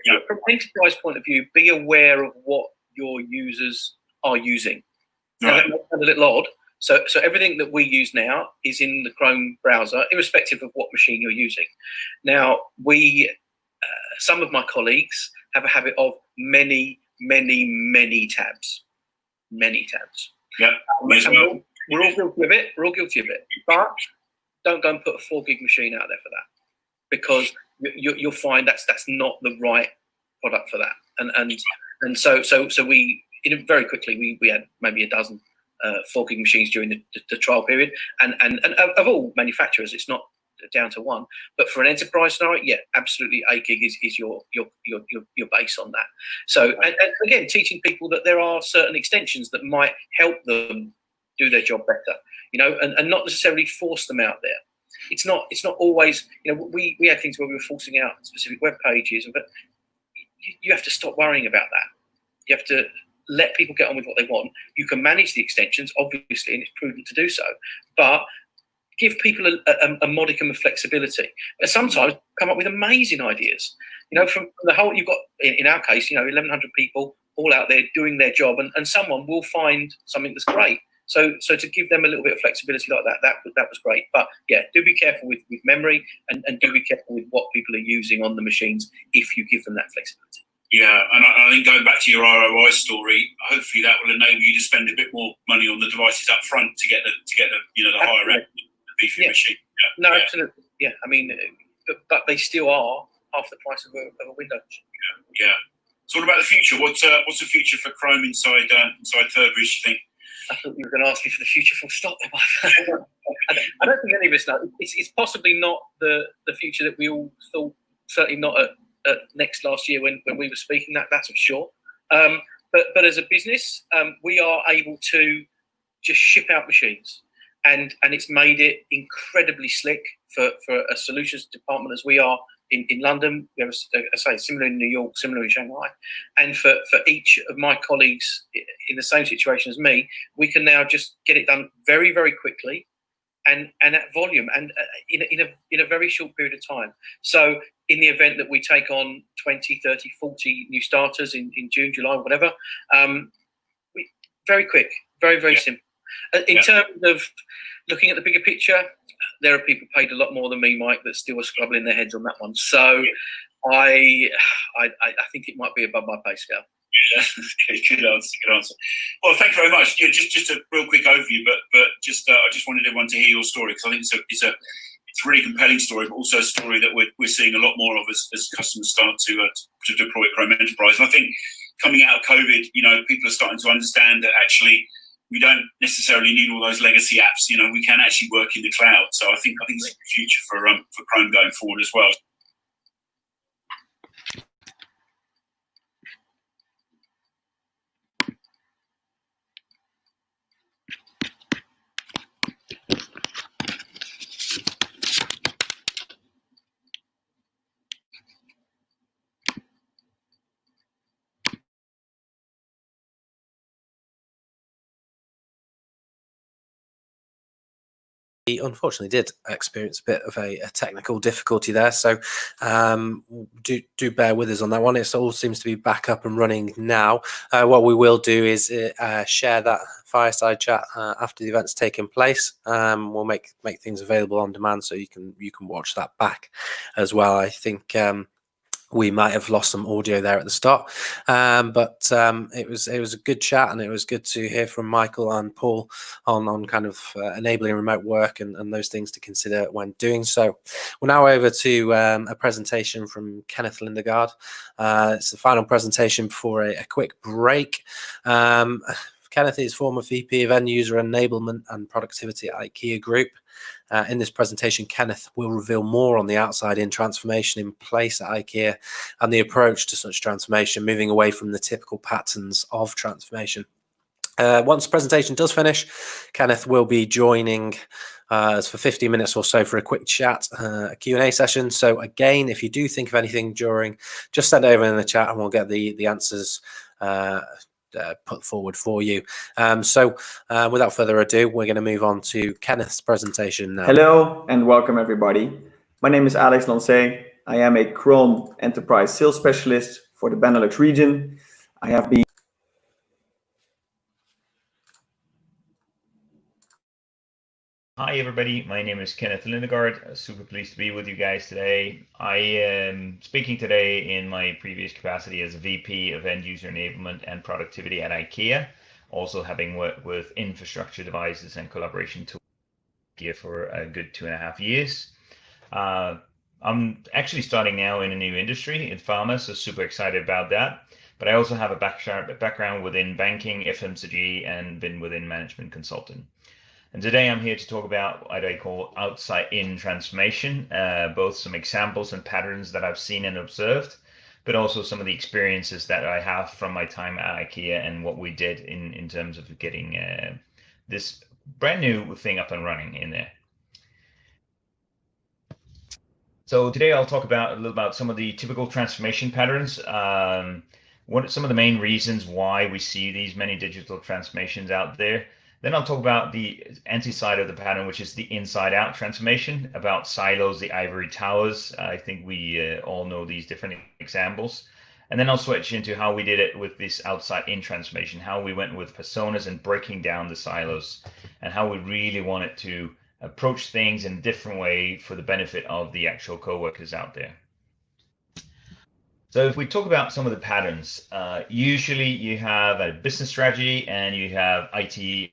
Speaker 5: enterprise point of view, be aware of what your users are using.
Speaker 6: Right.
Speaker 5: Now, that might sound a little odd. So everything that we use now is in the Chrome browser, irrespective of what machine you're using. Now, some of my colleagues have a habit of many tabs. Many tabs.
Speaker 6: Yeah.
Speaker 5: We're all guilty of it. We're all guilty of it. But don't go and put a 4 gig machine out there for that, because you'll find that's not the right product for that. And so we very quickly we had maybe a dozen 4 gig machines during the trial period, and of all manufacturers, it's not down to one. But for an enterprise scenario, yeah, absolutely, 8 gig is your base on that. So and again, teaching people that there are certain extensions that might help them do their job better, you know, and not necessarily force them out there. It's not always, you know, we had things where we were forcing out specific web pages, but you have to stop worrying about that. You have to let people get on with what they want. You can manage the extensions, obviously, and it's prudent to do so, but give people a modicum of flexibility. And sometimes come up with amazing ideas. You know, from the whole, you've got, in our case, you know, 1,100 people all out there doing their job, and someone will find something that's great. So to give them a little bit of flexibility like that was great. But yeah, do be careful with memory, and do be careful with what people are using on the machines if you give them that flexibility.
Speaker 6: Yeah, and I think going back to your ROI story, hopefully that will enable you to spend a bit more money on the devices up front to get the you know, the higher end, the beefy machine. Yeah.
Speaker 5: No, absolutely. Yeah, I mean, but they still are half the price of a Windows.
Speaker 6: Yeah. So what about the future? What's the future for Chrome inside Third Bridge, do you think?
Speaker 5: I thought you were going to ask me for the future full stop. I don't think any of us know. It's possibly not the future that we all thought. Certainly not at Next last year when we were speaking. That's for sure. But as a business, we are able to just ship out machines, and it's made it incredibly slick for a solutions department as we are in London. We have similar in New York, similar in Shanghai, and for each of my colleagues in the same situation as me, we can now just get it done very, very quickly, and at volume, and in a very short period of time. So in the event that we take on 20, 30, 40 new starters in June, July, whatever, very quick, very, very simple. In terms of looking at the bigger picture, there are people paid a lot more than me, Mike, that still are scrubbing their heads on that one. So I think it might be above my pay scale.
Speaker 6: Good answer. Well, thank you very much. Yeah, just a real quick overview, but I just wanted everyone to hear your story, because I think it's It's a really compelling story, but also a story that we're seeing a lot more of as customers start to deploy Chrome Enterprise. And I think coming out of COVID, people are starting to understand that actually we don't necessarily need all those legacy apps. We can actually work in the cloud. So I think it's a future for Chrome going forward as well.
Speaker 1: He unfortunately did experience a bit of a technical difficulty there, so do bear with us on that one. It all seems to be back up and running now. What we will do is share that fireside chat after the event's taken place. We'll make things available on demand, so you can watch that back as well. I think we might have lost some audio there at the start, but it was a good chat, and it was good to hear from Michael and Paul on kind of enabling remote work and those things to consider when doing so. We're now over to a presentation from Kenneth Lindegaard. It's the final presentation before a quick break. Kenneth is former VP of End User Enablement and Productivity at IKEA Group. In this presentation, Kenneth will reveal more on the outside-in transformation in place at IKEA and the approach to such transformation, moving away from the typical patterns of transformation. Once the presentation does finish, Kenneth will be joining us for 15 minutes or so for a quick chat, a Q&A session. So again, if you do think of anything during, just send it over in the chat and we'll get the answers put forward for you. So without further ado, we're going to move on to Kenneth's presentation now.
Speaker 3: Hello and welcome everybody. My name is Alex Lancé. I am a Chrome Enterprise Sales Specialist for the Benelux region. I have been
Speaker 7: Hi everybody, my name is Kenneth Lindegaard. Super pleased to be with you guys today. I am speaking today in my previous capacity as VP of End User Enablement and Productivity at IKEA, also having worked with infrastructure devices and collaboration tools at IKEA for a good 2.5 years. I'm actually starting now in a new industry in pharma, so super excited about that. But I also have a background within banking, FMCG, and been within management consulting. And today I'm here to talk about what I call outside-in transformation, both some examples and patterns that I've seen and observed, but also some of the experiences that I have from my time at IKEA and what we did in terms of getting this brand new thing up and running in there. So today I'll talk a little about some of the typical transformation patterns, some of the main reasons why we see these many digital transformations out there. Then I'll talk about the anti-side of the pattern, which is the inside-out transformation, about silos, the ivory towers. I think we all know these different examples. And then I'll switch into how we did it with this outside-in transformation, how we went with personas and breaking down the silos, and how we really wanted to approach things in a different way for the benefit of the actual co-workers out there. So if we talk about some of the patterns, usually you have a business strategy and you have IT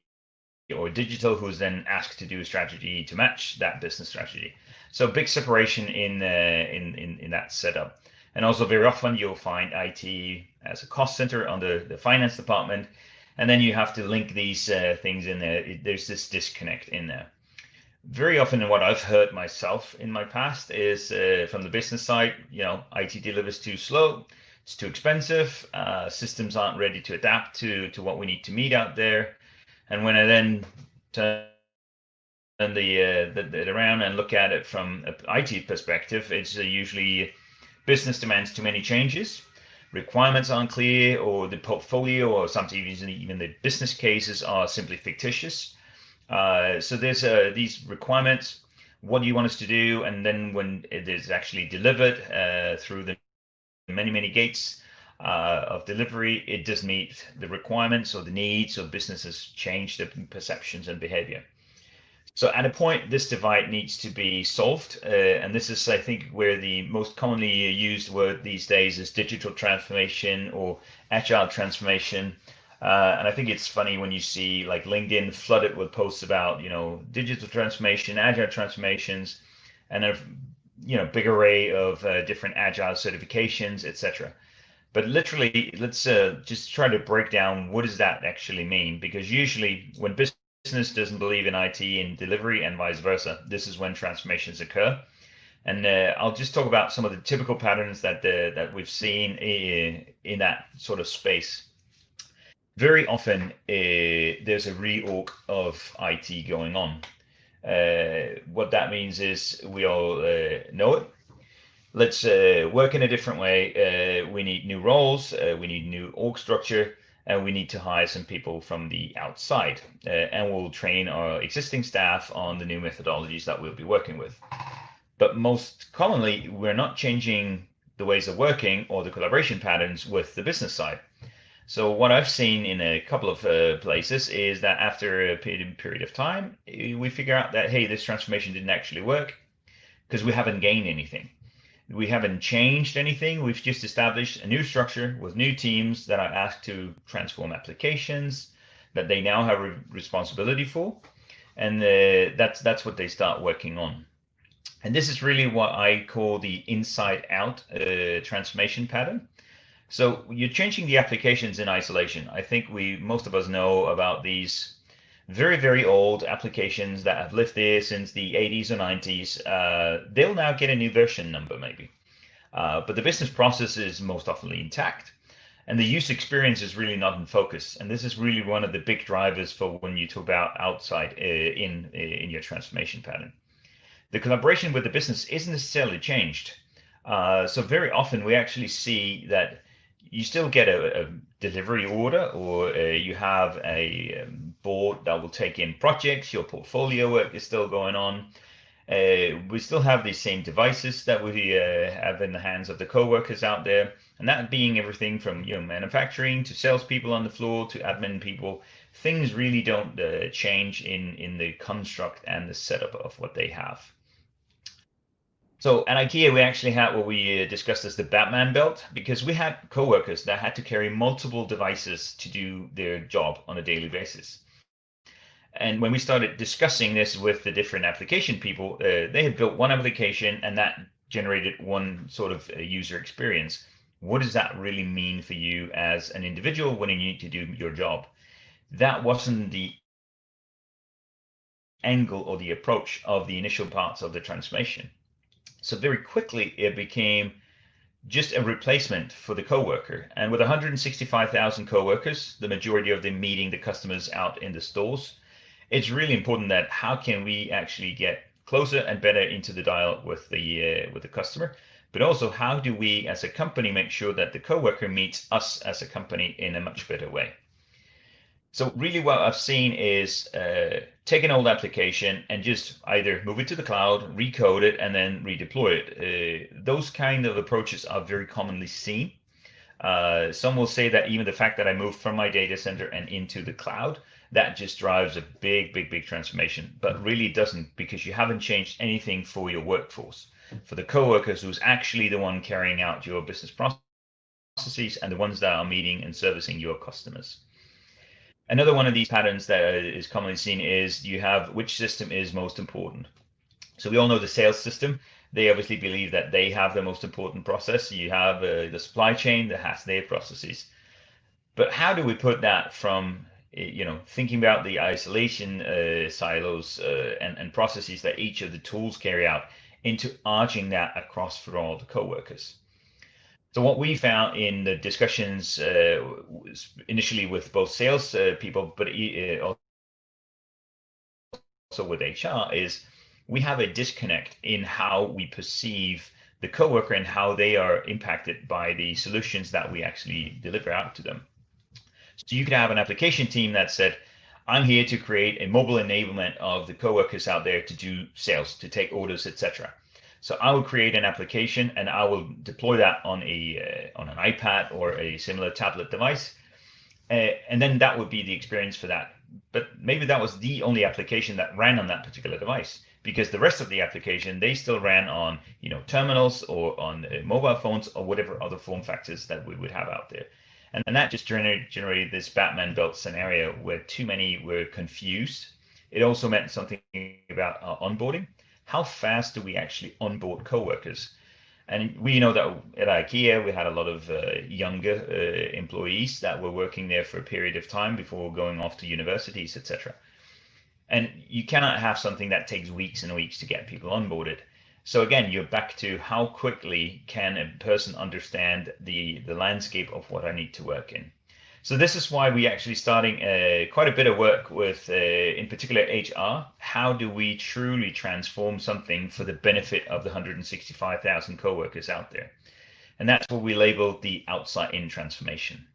Speaker 7: or digital who's then asked to do a strategy to match that business strategy. So big separation in that setup. And also very often you'll find IT as a cost center under the finance department, and then you have to link these things in there. There's this disconnect in there. Very often what I've heard myself in my past is from the business side, IT delivers too slow, it's too expensive, systems aren't ready to adapt to what we need to meet out there. And when I then turn the around and look at it from an IT perspective, it's usually business demands too many changes, requirements aren't clear, or the portfolio or sometimes even the business cases are simply fictitious. So there's these requirements, what do you want us to do? And then when it is actually delivered through the many gates of delivery, it doesn't meet the requirements or the needs, or businesses change their perceptions and behavior. So at a point, this divide needs to be solved. And this is, I think, where the most commonly used word these days is digital transformation or agile transformation. And I think it's funny when you see like LinkedIn flooded with posts about, digital transformation, agile transformations, and a big array of different agile certifications, etc. But literally, let's just try to break down what does that actually mean, because usually when business doesn't believe in IT and delivery and vice versa, this is when transformations occur. And I'll just talk about some of the typical patterns that we've seen in that sort of space. Very often, there's a reorg of IT going on. What that means is we all know it. Let's work in a different way. We need new roles, we need new org structure, and we need to hire some people from the outside. And we'll train our existing staff on the new methodologies that we'll be working with. But most commonly, we're not changing the ways of working or the collaboration patterns with the business side. So what I've seen in a couple of places is that after a period of time, we figure out that, hey, this transformation didn't actually work because we haven't gained anything. We haven't changed anything. We've just established a new structure with new teams that are asked to transform applications that they now have responsibility for. And that's what they start working on. And this is really what I call the inside out transformation pattern. So you're changing the applications in isolation. I think most of us know about these very, very old applications that have lived there since the 80s or 90s. They'll now get a new version number maybe. But the business process is most often intact. And the user experience is really not in focus. And this is really one of the big drivers for when you talk about outside in your transformation pattern. The collaboration with the business isn't necessarily changed. So very often we actually see that you still get a delivery order, or you have a board that will take in projects. Your portfolio work is still going on. We still have these same devices that we have in the hands of the co-workers out there, and that being everything from manufacturing to salespeople on the floor to admin people. Things really don't change in the construct and the setup of what they have. So at IKEA, we actually had what we discussed as the Batman belt, because we had co-workers that had to carry multiple devices to do their job on a daily basis. And when we started discussing this with the different application people, they had built one application and that generated one sort of user experience. What does that really mean for you as an individual when you need to do your job? That wasn't the angle or the approach of the initial parts of the transformation. So very quickly, it became just a replacement for the coworker. And with 165,000 coworkers, the majority of them meeting the customers out in the stores, it's really important that how can we actually get closer and better into the dialogue with the customer, but also how do we as a company make sure that the coworker meets us as a company in a much better way. So really what I've seen is take an old application and just either move it to the cloud, recode it, and then redeploy it. Those kind of approaches are very commonly seen. Some will say that even the fact that I moved from my data center and into the cloud, that just drives a big transformation, but really doesn't, because you haven't changed anything for your workforce, for the coworkers who's actually the one carrying out your business processes and the ones that are meeting and servicing your customers. Another one of these patterns that is commonly seen is you have which system is most important. So we all know the sales system. They obviously believe that they have the most important process. You have the supply chain that has their processes. But how do we put that from thinking about the isolation silos and processes that each of the tools carry out into arching that across for all the coworkers? So what we found in the discussions initially with both sales people, but also with HR, is we have a disconnect in how we perceive the coworker and how they are impacted by the solutions that we actually deliver out to them. So you could have an application team that said, I'm here to create a mobile enablement of the coworkers out there to do sales, to take orders, etc. So I will create an application and I will deploy that on an iPad or a similar tablet device. And then that would be the experience for that. But maybe that was the only application that ran on that particular device, because the rest of the application, they still ran on terminals or on mobile phones or whatever other form factors that we would have out there. And that just generated this Batman belt scenario where too many were confused. It also meant something about onboarding. how fast do we actually onboard coworkers? And we know that at IKEA, we had a lot of younger employees that were working there for a period of time before going off to universities, etc. And you cannot have something that takes weeks and weeks to get people onboarded. So again, you're back to how quickly can a person understand the landscape of what I need to work in. So this is why we actually starting quite a bit of work with, in particular, HR. How do we truly transform something for the benefit of the 165,000 coworkers out there? And that's what we labeled the outside-in transformation.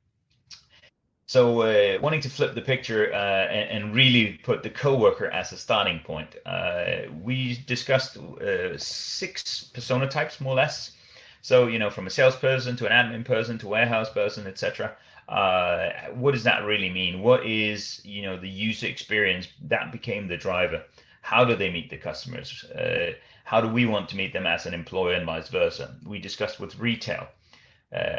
Speaker 7: So wanting to flip the picture and really put the coworker as a starting point, we discussed 6 persona types, more or less. So, you know, from a salesperson to an admin person to a warehouse person, etc. What does that really mean? What is, you know, the user experience that became the driver? How do they meet the customers? How do we want to meet them as an employer and vice versa? We discussed with retail.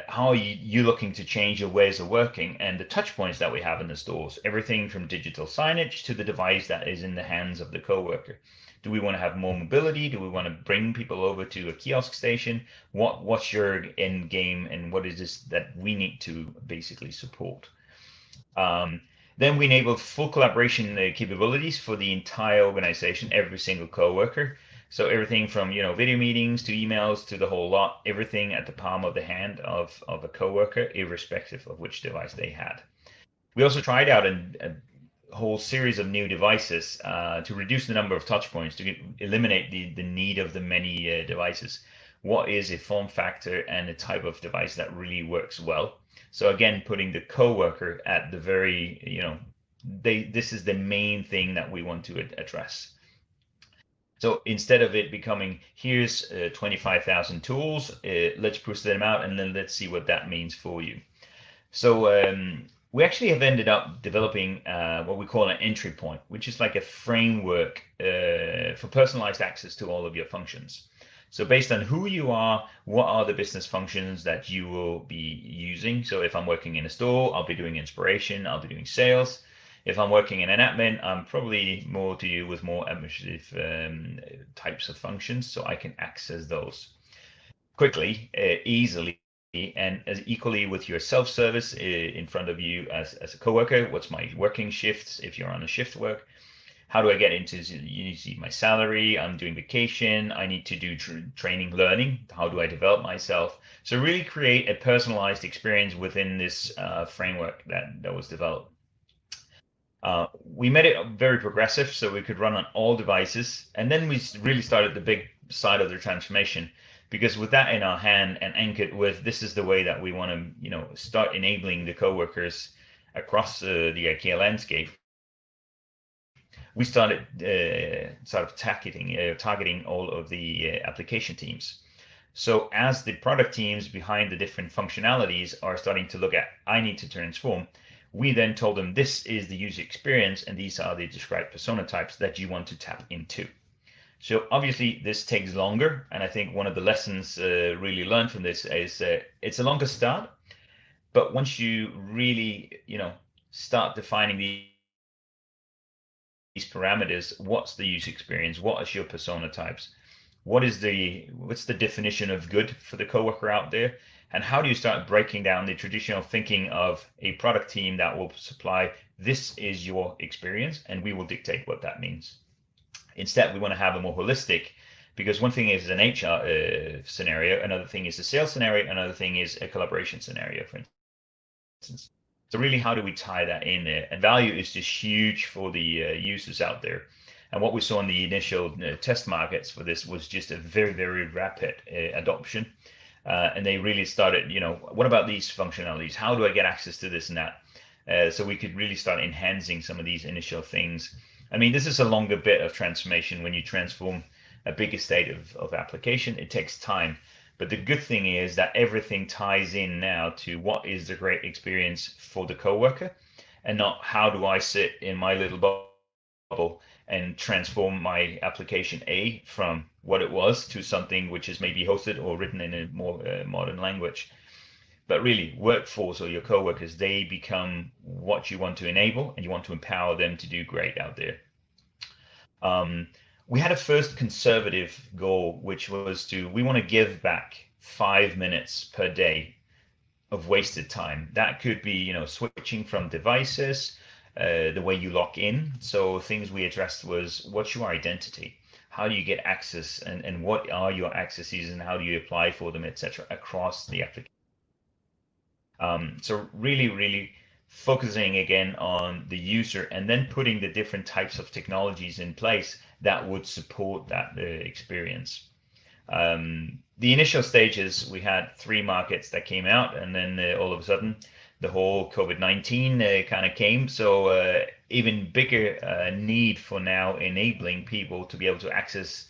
Speaker 7: How are you looking to change your ways of working and the touch points that we have in the stores? Everything from digital signage to the device that is in the hands of the coworker. Do we want to have more mobility? Do we want to bring people over to a kiosk station? What's your end game, and what is this that we need to basically support? Then we enable full collaboration capabilities for the entire organization, every single coworker. So everything from, you know, video meetings to emails to the whole lot, everything at the palm of the hand of a coworker, irrespective of which device they had. We also tried out a whole series of new devices to reduce the number of touch points, to eliminate the need of the many devices. What is a form factor and a type of device that really works well? So again, putting the coworker at the very, you know, this is the main thing that we want to address. So instead of it becoming, here's 25,000 tools, let's push them out and then let's see what that means for you. So we actually have ended up developing what we call an entry point, which is like a framework for personalized access to all of your functions. So based on who you are, what are the business functions that you will be using? So if I'm working in a store, I'll be doing inspiration, I'll be doing sales. If I'm working in an admin, I'm probably more to you with more administrative types of functions, so I can access those quickly, easily, and as equally with your self-service in front of you as a coworker. What's my working shifts if you're on a shift work? How do I get into, you need to see my salary, I'm doing vacation, I need to do training, learning, how do I develop myself? So really create a personalized experience within this framework that was developed. We made it very progressive, so we could run on all devices. And then we really started the big side of the transformation, because with that in our hand and anchored with, this is the way that we want to, you know, start enabling the coworkers across the IKEA landscape. We started sort of targeting all of the application teams. So as the product teams behind the different functionalities are starting to look at, I need to transform, we then told them this is the user experience and these are the described persona types that you want to tap into. So obviously this takes longer, and I think one of the lessons really learned from this is it's a longer start, but once you really, you know, start defining these parameters, what's the user experience, what is your persona types, what's the definition of good for the coworker out there, and how do you start breaking down the traditional thinking of a product team that will supply, this is your experience and we will dictate what that means. Instead, we want to have a more holistic, because one thing is an HR scenario, another thing is a sales scenario, another thing is a collaboration scenario, for instance. So really, how do we tie that in there? And value is just huge for the users out there. And what we saw in the initial test markets for this was just a very, very rapid adoption. And they really started, you know, what about these functionalities? How do I get access to this and that? So we could really start enhancing some of these initial things. I mean, this is a longer bit of transformation. When you transform a big estate of application, it takes time. But the good thing is that everything ties in now to what is the great experience for the coworker, and not how do I sit in my little bubble and transform my application A from what it was to something which is maybe hosted or written in a more modern language. But really, workforce or your coworkers, they become what you want to enable, and you want to empower them to do great out there. we had a first conservative goal, which was we want to give back 5 minutes per day of wasted time. That could be, switching from devices, the way you log in. So things we addressed was, what's your identity? How do you get access, and what are your accesses, and how do you apply for them, etc., across the application? So really focusing again on the user, and then putting the different types of technologies in place that would support that experience. The initial stages, we had 3 markets that came out, and then all of a sudden the whole COVID-19 kind of came. So even bigger need for now enabling people to be able to access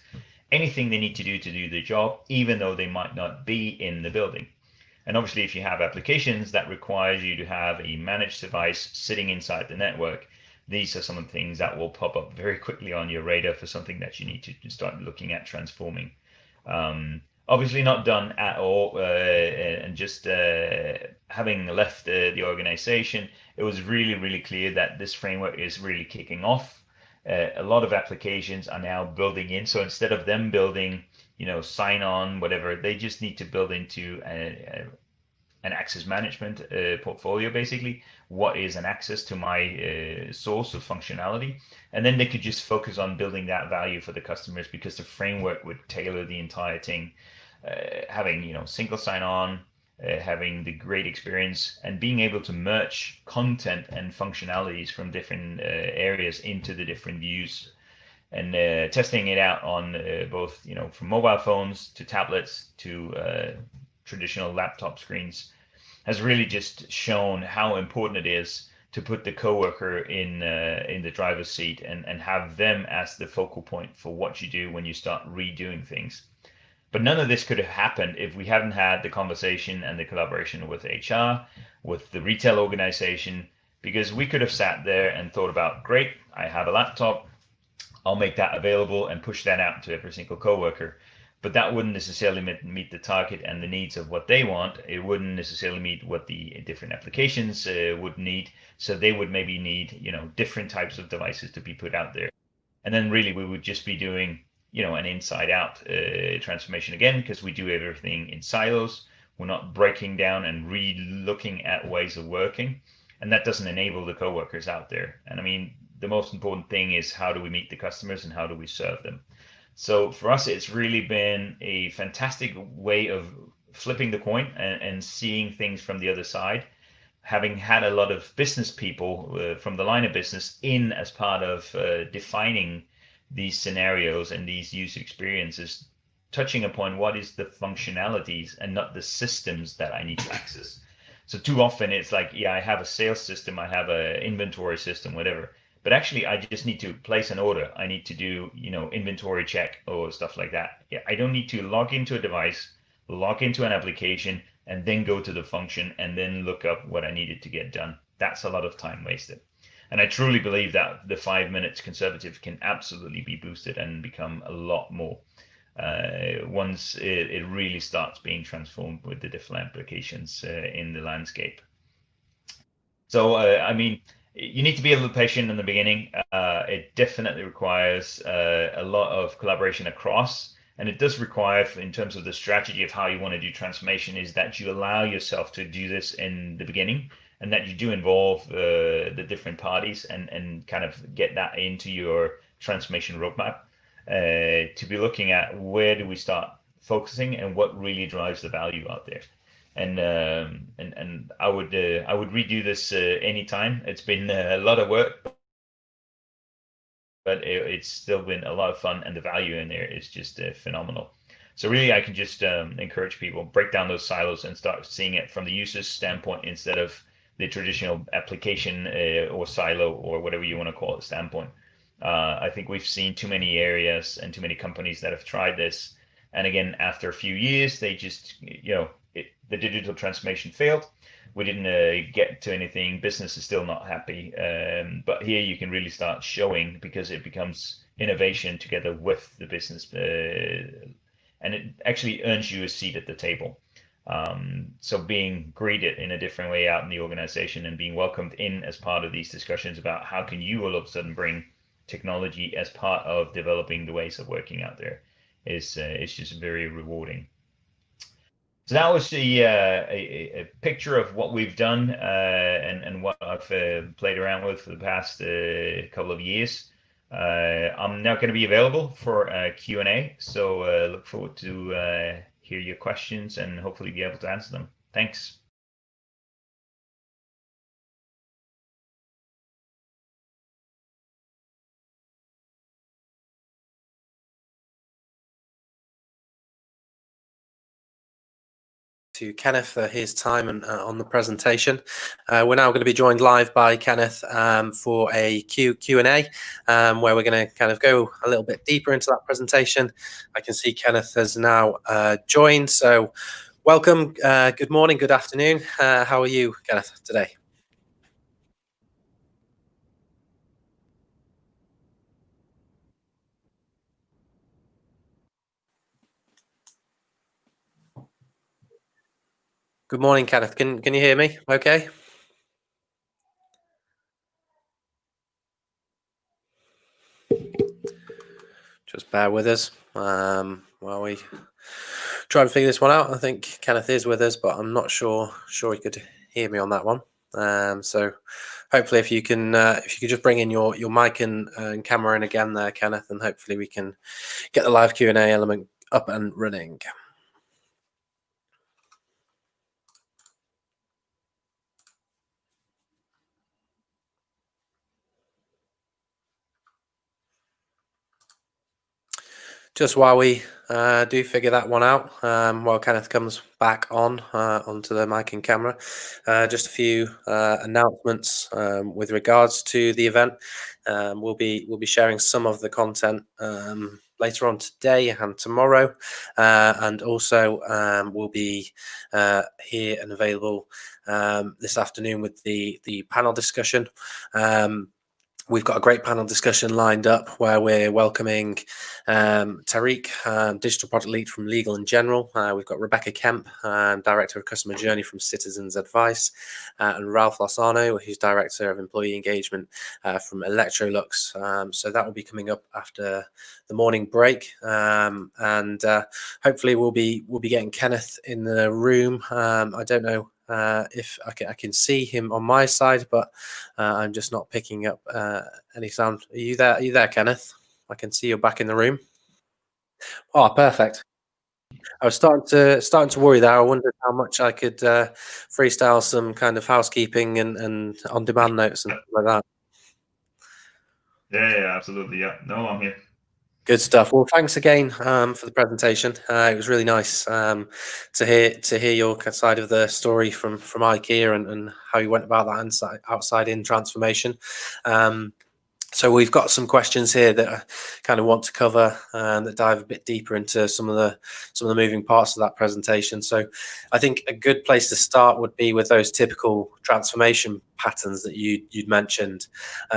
Speaker 7: anything they need to do the job, even though they might not be in the building. And obviously, if you have applications that requires you to have a managed device sitting inside the network, these are some of the things that will pop up very quickly on your radar for something that you need to start looking at transforming. Obviously not done at all, and just having left the organization, it was really clear that this framework is really kicking off. A lot of applications are now building in, so instead of them building, sign on, whatever, they just need to build into an access management portfolio, basically. What is an access to my source of functionality? And then they could just focus on building that value for the customers, because the framework would tailor the entire thing, having single sign-on, having the great experience, and being able to merge content and functionalities from different areas into the different views, and testing it out on both from mobile phones to tablets to traditional laptop screens, has really just shown how important it is to put the coworker in the driver's seat, and have them as the focal point for what you do when you start redoing things. But none of this could have happened if we hadn't had the conversation and the collaboration with HR, with the retail organization, because we could have sat there and thought about, great, I have a laptop, I'll make that available and push that out to every single coworker. But that wouldn't necessarily meet the target and the needs of what they want. It wouldn't necessarily meet what the different applications would need. So they would maybe need, different types of devices to be put out there. And then really we would just be doing, an inside out transformation again, because we do everything in silos. We're not breaking down and re-looking at ways of working. And that doesn't enable the coworkers out there. And I mean, the most important thing is, how do we meet the customers and how do we serve them? So for us, it's really been a fantastic way of flipping the coin and seeing things from the other side. Having had a lot of business people from the line of business in as part of defining these scenarios and these user experiences, touching upon what is the functionalities and not the systems that I need to access. So too often it's like, yeah, I have a sales system, I have an inventory system, whatever. But actually, I just need to place an order. I need to do, inventory check or stuff like that. I don't need to log into a device, log into an application, and then go to the function and then look up what I needed to get done. That's a lot of time wasted. And I truly believe that the 5 minutes conservative can absolutely be boosted and become a lot more once it really starts being transformed with the different applications in the landscape. So, I mean, you need to be a little patient in the beginning. It definitely requires a lot of collaboration across, and it does require, in terms of the strategy of how you want to do transformation, is that you allow yourself to do this in the beginning, and that you do involve the different parties and kind of get that into your transformation roadmap to be looking at where do we start focusing and what really drives the value out there. And I would redo this anytime. It's been a lot of work, but it's still been a lot of fun, and the value in there is just phenomenal. So really, I can just encourage people, break down those silos and start seeing it from the user's standpoint instead of the traditional application or silo or whatever you want to call it standpoint. I think we've seen too many areas and too many companies that have tried this, and again, after a few years, they just the digital transformation failed. We didn't get to anything. Business is still not happy. But here you can really start showing, because it becomes innovation together with the business. And it actually earns you a seat at the table. So being greeted in a different way out in the organization and being welcomed in as part of these discussions about how can you all of a sudden bring technology as part of developing the ways of working out there is just very rewarding. So that was a picture of what we've done and what I've played around with for the past couple of years. I'm now going to be available for Q&A, so look forward to hear your questions and hopefully be able to answer them. Thanks.
Speaker 1: To Kenneth for his time and on the presentation. We're now going to be joined live by Kenneth for a Q&A where we're going to kind of go a little bit deeper into that presentation. I can see Kenneth has now joined, so welcome. Good morning, good afternoon. How are you, Kenneth, today? Good morning, Kenneth. Can you hear me? Okay. Just bear with us while we try and figure this one out. I think Kenneth is with us, but I'm not sure he could hear me on that one. So hopefully, if you could just bring in your mic and camera in again there, Kenneth, and hopefully we can get the live Q&A element up and running. Just while we do figure that one out, while Kenneth comes back onto the mic and camera, just a few announcements with regards to the event. We'll be sharing some of the content later on today and tomorrow, and also we'll be here and available this afternoon with the panel discussion. We've got a great panel discussion lined up where we're welcoming Tariq, Digital Product Lead from Legal & General. We've got Rebecca Kemp, Director of Customer Journey from Citizens Advice, and Ralph Lozano, who's Director of Employee Engagement from Electrolux. So that will be coming up after the morning break, and hopefully we'll be getting Kenneth in the room. I don't know if I can see him on my side, but I'm just not picking up any sound. Are you there? Are you there, Kenneth? I can see you're back in the room. Oh, perfect. I was starting to worry there. I wondered how much I could freestyle some kind of housekeeping and on-demand notes and stuff like that.
Speaker 7: Yeah, absolutely. Yeah, no, I'm here.
Speaker 1: Good stuff. Well, thanks again for the presentation. It was really nice to hear your side of the story from IKEA and how you went about that outside-in transformation. So we've got some questions here that I kind of want to cover that dive a bit deeper into some of the moving parts of that presentation. So I think a good place to start would be with those typical transformation patterns that you'd mentioned.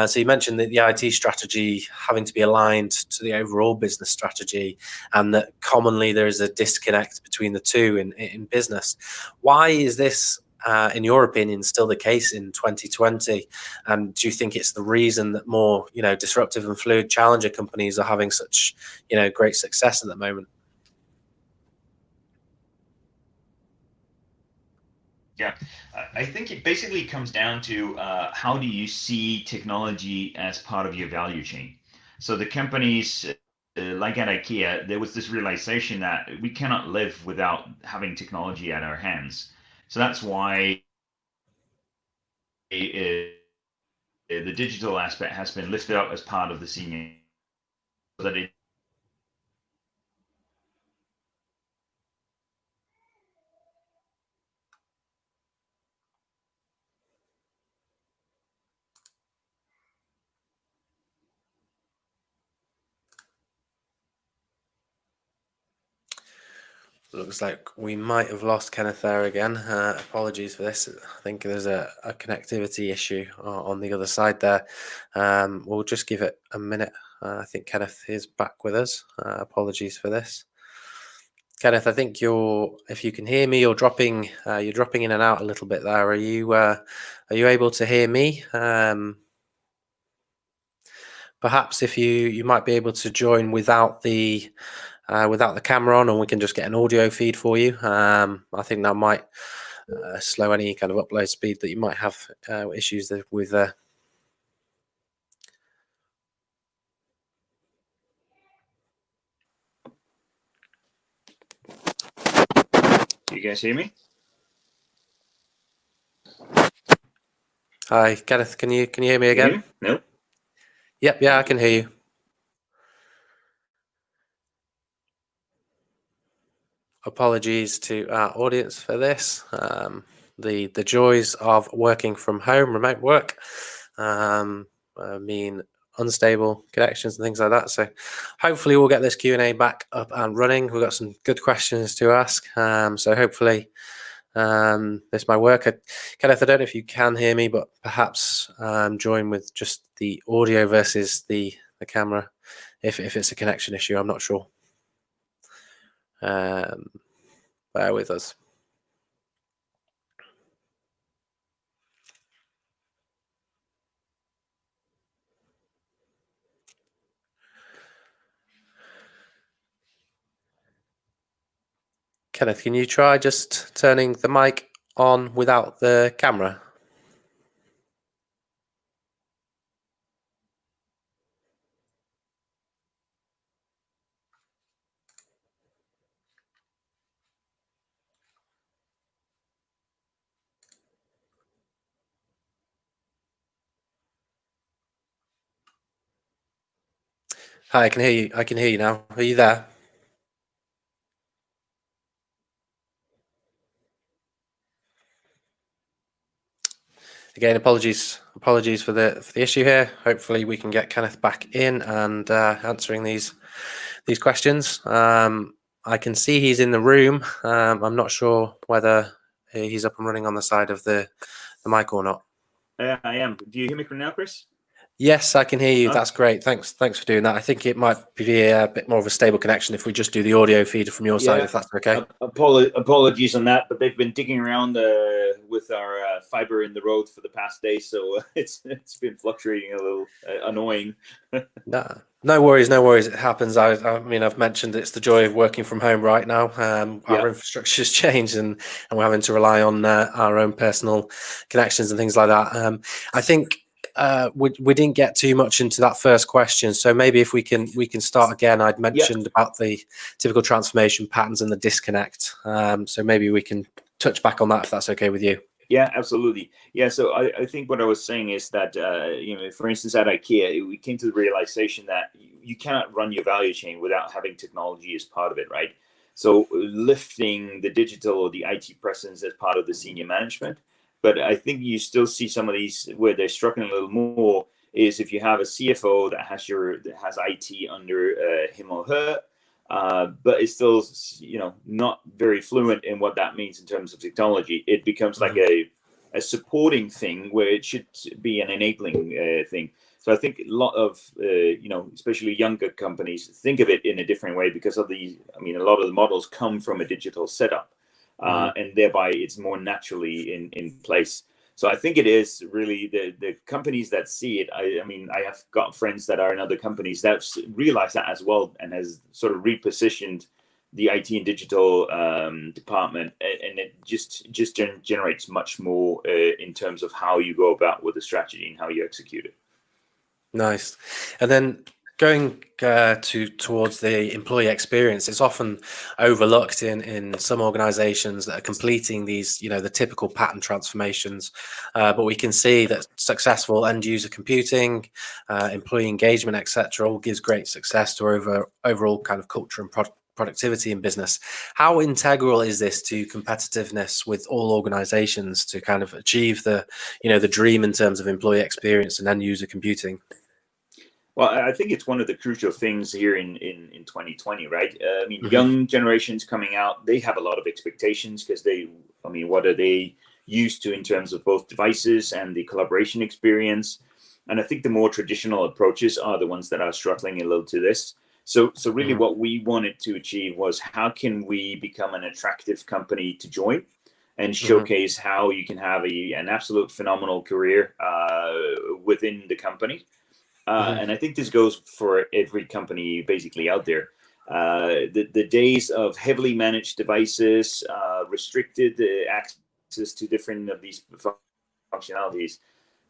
Speaker 1: So you mentioned that the IT strategy having to be aligned to the overall business strategy, and that commonly there is a disconnect between the two in business. Why is this, in your opinion, still the case in 2020? And do you think it's the reason that more, disruptive and fluid challenger companies are having such, great success at the moment?
Speaker 7: Yeah, I think it basically comes down to how do you see technology as part of your value chain? So the companies like at IKEA, there was this realization that we cannot live without having technology at our hands. So that's why the digital aspect has been lifted up as part of the senior, so that it
Speaker 1: Looks like we might have lost Kenneth there again. Apologies for this. I think there's a connectivity issue on the other side there. We'll just give it a minute. I think Kenneth is back with us. Apologies for this. Kenneth, I think if you can hear me, you're dropping in and out a little bit there. Are you able to hear me? perhaps if you might be able to join without the camera on, and we can just get an audio feed for you. I think that might slow any kind of upload speed that you might have issues with.
Speaker 7: You guys hear me?
Speaker 1: Hi, Kenneth. Can you hear me again?
Speaker 7: No.
Speaker 1: Yep. Yeah, I can hear you. Apologies to our audience for this. The joys of working from home, remote work, mean unstable connections and things like that. So hopefully we'll get this Q&A back up and running. We've got some good questions to ask. So hopefully this might work. Kenneth, I don't know if you can hear me, but perhaps join with just the audio versus the camera. If it's a connection issue, I'm not sure. Bear with us. Kenneth, can you try just turning the mic on without the camera? Hi, I can hear you. I can hear you now. Are you there? Again, apologies for the issue here. Hopefully, we can get Kenneth back in and answering these questions. I can see he's in the room. I'm not sure whether he's up and running on the side of the mic or not.
Speaker 7: I am. Do you hear me from now, Chris?
Speaker 1: Yes, I can hear you. That's great. Thanks for doing that. I think it might be a bit more of a stable connection if we just do the audio feed from your side, if that's okay.
Speaker 8: Apologies on that, but they've been digging around with our fiber in the road for the past day, so it's been fluctuating a little, annoying.
Speaker 1: No worries. It happens. I mean, I've mentioned it's the joy of working from home right now. Our infrastructure's changed, and we're having to rely on our own personal connections and things like that. I think we didn't get too much into that first question, so maybe if we can start again. I'd mentioned about the typical transformation patterns and the disconnect, so maybe we can touch back on that if that's okay with you.
Speaker 8: Yeah, absolutely. Yeah, so I think what I was saying is that for instance, at IKEA, we came to the realization that you cannot run your value chain without having technology as part of it, right? So lifting the digital or the IT presence as part of the senior management. But I think you still see some of these where they're struggling a little more is if you have a CFO that has IT under him or her, but is still not very fluent in what that means in terms of technology. It becomes like a supporting thing where it should be an enabling thing. So I think a lot of especially younger companies think of it in a different way because of a lot of the models come from a digital setup. And thereby it's more naturally in place. So I think it is really the companies that see it. I have got friends that are in other companies that realize that as well and has sort of repositioned the IT and digital department, and it just generates much more in terms of how you go about with the strategy and how you execute it.
Speaker 1: Nice. And then going towards the employee experience, it's often overlooked in some organizations that are completing these, the typical pattern transformations. But we can see that successful end user computing, employee engagement, etc., all gives great success to overall kind of culture and productivity in business. How integral is this to competitiveness with all organizations to kind of achieve the dream in terms of employee experience and end user computing?
Speaker 8: Well, I think it's one of the crucial things here in 2020, right? Young generations coming out, they have a lot of expectations because what are they used to in terms of both devices and the collaboration experience? And I think the more traditional approaches are the ones that are struggling a little to this. So really what we wanted to achieve was how can we become an attractive company to join and showcase how you can have an absolute phenomenal career within the company. And I think this goes for every company basically out there. The days of heavily managed devices, restricted access to different of these functionalities.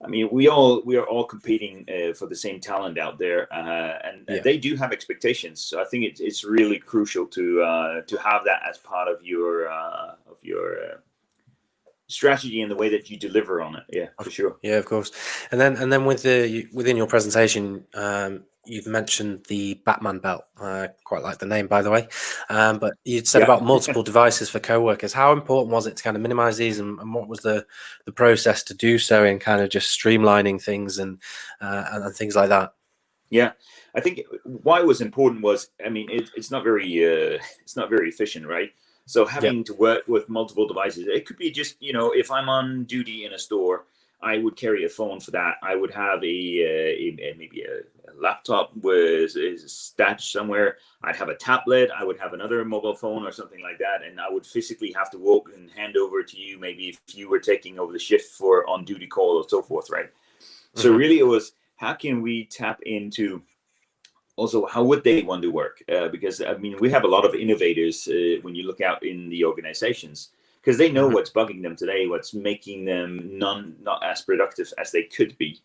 Speaker 8: I mean, we are all competing for the same talent out there, and they do have expectations. So I think it's really crucial to have that as part of your strategy and the way that you deliver on it. Yeah, for sure.
Speaker 1: Yeah, of course. And then within your presentation, you've mentioned the Batman belt. Quite like the name, by the way. But you'd said about multiple devices for co-workers. How important was it to kind of minimize these, and what was the process to do so in kind of just streamlining things and things like that?
Speaker 8: Yeah, I think why it was important was, I mean, it's not very efficient, right? So having to work with multiple devices, it could be just, if I'm on duty in a store, I would carry a phone for that. I would have maybe a laptop with stashed somewhere. I'd have a tablet. I would have another mobile phone or something like that, and I would physically have to walk and hand over to you. Maybe if you were taking over the shift for on duty call or so forth, right? So really, it was how can we tap into. Also, how would they want to work? Because, I mean, we have a lot of innovators when you look out in the organizations, because they know what's bugging them today, what's making them not as productive as they could be.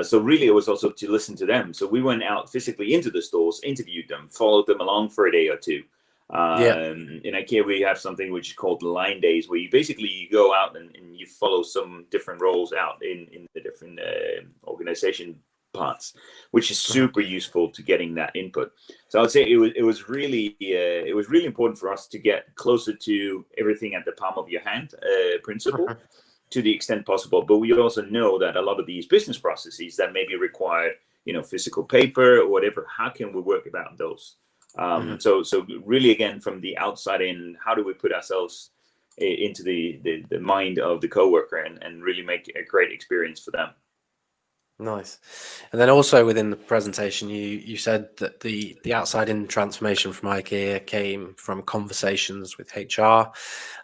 Speaker 8: So really, it was also to listen to them. So we went out physically into the stores, interviewed them, followed them along for a day or two. In IKEA, we have something which is called line days, where you basically go out and you follow some different roles out in the different organization parts, which is super useful to getting that input. So I would say it was really important for us to get closer to everything at the palm of your hand principle to the extent possible. But we also know that a lot of these business processes that maybe require physical paper or whatever, how can we work about those? So really, again, from the outside in, how do we put ourselves into the mind of the coworker and really make a great experience for them?
Speaker 1: Nice. And then also within the presentation, you said that the outside-in transformation from IKEA came from conversations with HR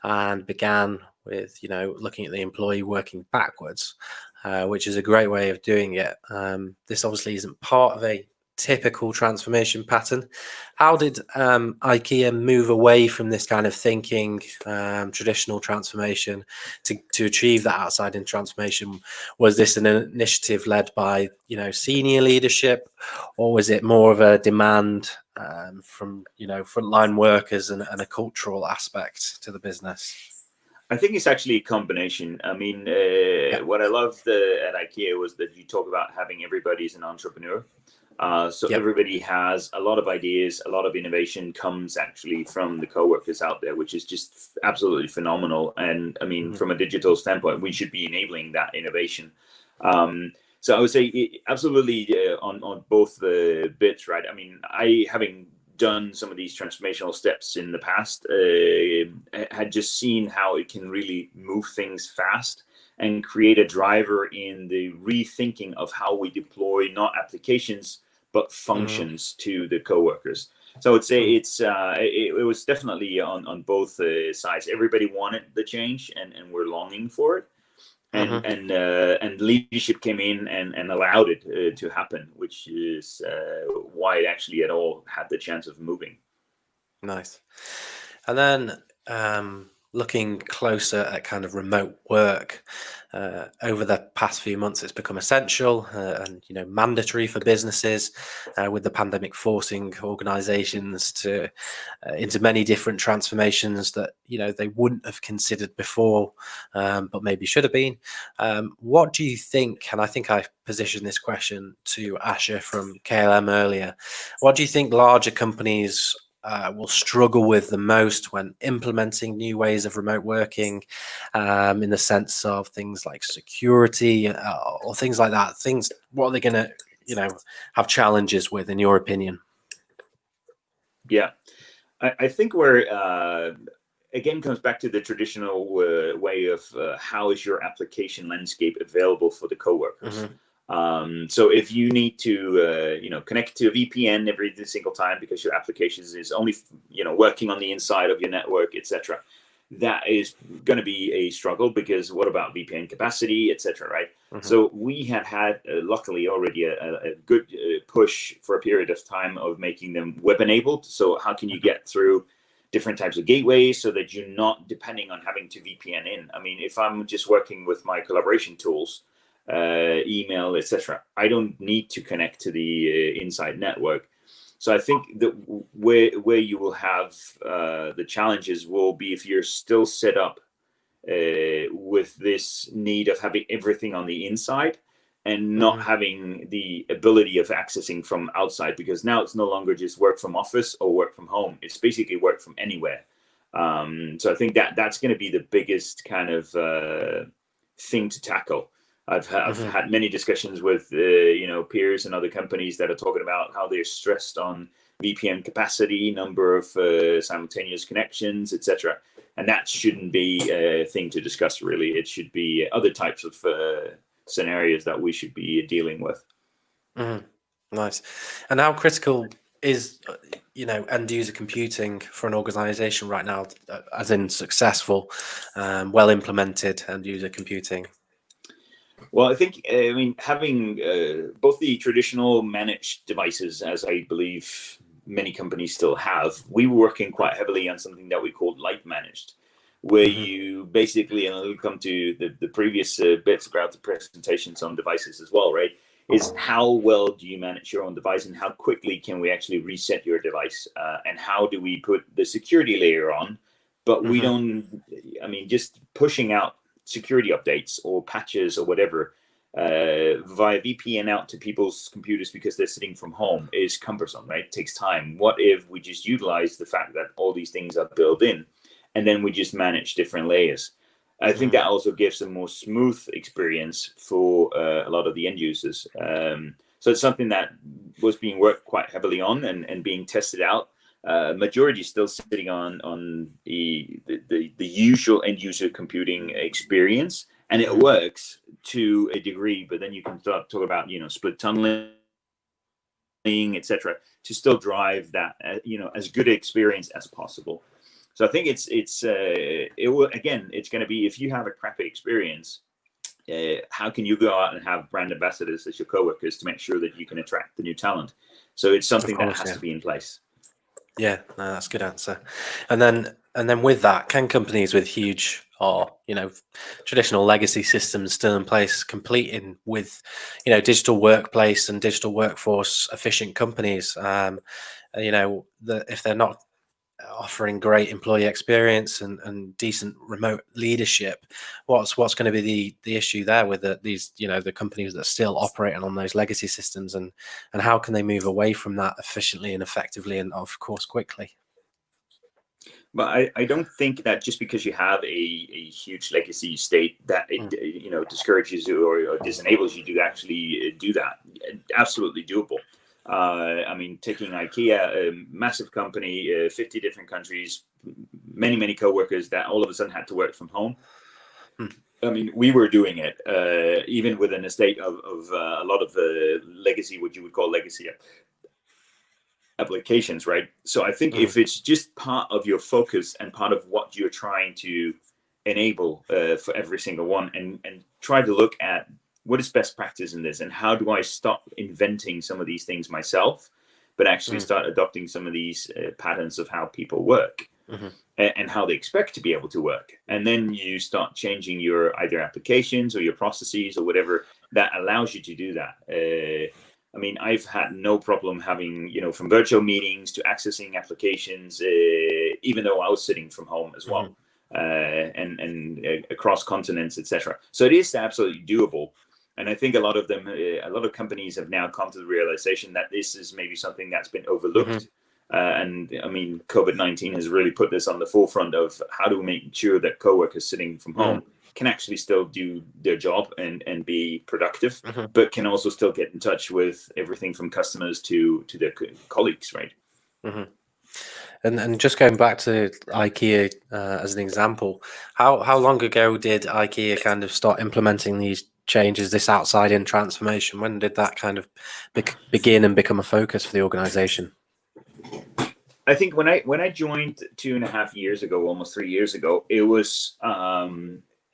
Speaker 1: and began with, looking at the employee working backwards, which is a great way of doing it. This obviously isn't part of a typical transformation pattern. How did IKEA move away from this kind of thinking, traditional transformation, to achieve that outside in transformation? Was this an initiative led by senior leadership, or was it more of a demand from frontline workers and a cultural aspect to the business?
Speaker 8: I think it's actually a combination. I mean, what I loved at IKEA was that you talk about having everybody as an entrepreneur. Everybody has a lot of ideas, a lot of innovation comes actually from the coworkers out there, which is just absolutely phenomenal. And I mean, from a digital standpoint, we should be enabling that innovation. So I would say absolutely on both the bits, right? I mean, having done some of these transformational steps in the past, had just seen how it can really move things fast and create a driver in the rethinking of how we deploy not applications but functions to the coworkers. So I would say it was definitely on both sides. Everybody wanted the change and we're longing for it, and leadership came in and allowed it to happen, which is why it actually at all had the chance of moving.
Speaker 1: Nice. And then looking closer at kind of remote work, over the past few months, it's become essential and mandatory for businesses, with the pandemic forcing organizations to into many different transformations that they wouldn't have considered before, but maybe should have been. What do you think? And I think I positioned this question to Asher from KLM earlier. What do you think larger companies will struggle with the most when implementing new ways of remote working, in the sense of things like security or things like that? What are they going to, have challenges with, in your opinion?
Speaker 8: Yeah, I think we're again comes back to the traditional way of how is your application landscape available for the coworkers. So if you need to, connect to a VPN every single time because your applications is only, working on the inside of your network, etc., that is going to be a struggle, because what about VPN capacity, etc., right? So we had luckily already a good push for a period of time of making them web enabled. So how can you get through different types of gateways so that you're not depending on having to VPN in? I mean, if I'm just working with my collaboration tools, email, etc., I don't need to connect to the inside network. So I think that where you will have the challenges will be if you're still set up with this need of having everything on the inside and not having the ability of accessing from outside, because now it's no longer just work from office or work from home. It's basically work from anywhere. So I think that's going to be the biggest kind of thing to tackle. I've had many discussions with peers and other companies that are talking about how they're stressed on VPN capacity, number of simultaneous connections, etc. And that shouldn't be a thing to discuss, really. It should be other types of scenarios that we should be dealing with.
Speaker 1: Nice. And how critical is end user computing for an organization right now, as in successful, well implemented end user computing?
Speaker 8: Well, I think, having both the traditional managed devices, as I believe many companies still have, we were working quite heavily on something that we called light managed, where you basically, and we'll come to the previous bits about the presentations on devices as well, right? Is how well do you manage your own device and how quickly can we actually reset your device? And how do we put the security layer on? But we don't, just pushing out security updates or patches or whatever via VPN out to people's computers because they're sitting from home is cumbersome, right? It takes time. What if we just utilize the fact that all these things are built in and then we just manage different layers? I think that also gives a more smooth experience for a lot of the end users. So it's something that was being worked quite heavily on and being tested out. Majority is still sitting on the usual end user computing experience, and it works to a degree. But then you can talk about split tunneling, etc., to still drive that as good an experience as possible. So I think it's going to be, if you have a crappy experience, how can you go out and have brand ambassadors as your coworkers to make sure that you can attract the new talent? So it's something that has to be in place.
Speaker 1: Yeah, no, that's a good answer. And then with that, can companies with huge or traditional legacy systems still in place competing with digital workplace and digital workforce efficient companies? If they're not offering great employee experience and decent remote leadership, what's going to be the issue there with these the companies that are still operating on those legacy systems, and how can they move away from that efficiently and effectively and of course quickly?
Speaker 8: But I don't think that just because you have a huge legacy state that it discourages you or disenables you to actually do that. Absolutely doable. Taking IKEA, a massive company, 50 different countries, many co-workers that all of a sudden had to work from home. We were doing it, even with an estate of a lot of legacy, what you would call legacy applications, right? So I think if it's just part of your focus and part of what you're trying to enable for every single one, and try to look at what is best practice in this and how do I stop inventing some of these things myself, but actually start adopting some of these patterns of how people work and how they expect to be able to work. And then you start changing your either applications or your processes or whatever that allows you to do that. I've had no problem having, from virtual meetings to accessing applications, even though I was sitting from home as well, and across continents, etc. So it is absolutely doable. And I think a lot of companies have now come to the realization that this is maybe something that's been overlooked. COVID-19 has really put this on the forefront of how do we make sure that coworkers sitting from home can actually still do their job and be productive, but can also still get in touch with everything from customers to their colleagues, right?
Speaker 1: And just going back to IKEA as an example, how long ago did IKEA kind of start implementing these changes, this outside-in transformation? When did that kind of begin and become a focus for the organization?
Speaker 8: I think when I joined 2.5 years ago, almost 3 years ago, it was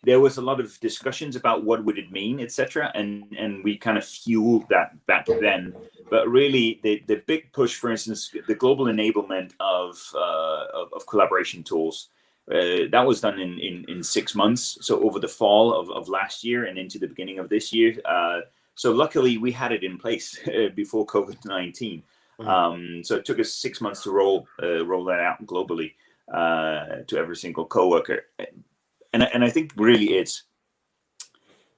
Speaker 8: there was a lot of discussions about what would it mean, etc., and we kind of fueled that back then. But really, the big push, for instance, the global enablement of collaboration tools, that was done in 6 months. So over the fall of last year and into the beginning of this year. So luckily, we had it in place before COVID-19. So it took us 6 months to roll that out globally to every single coworker. And I think really it's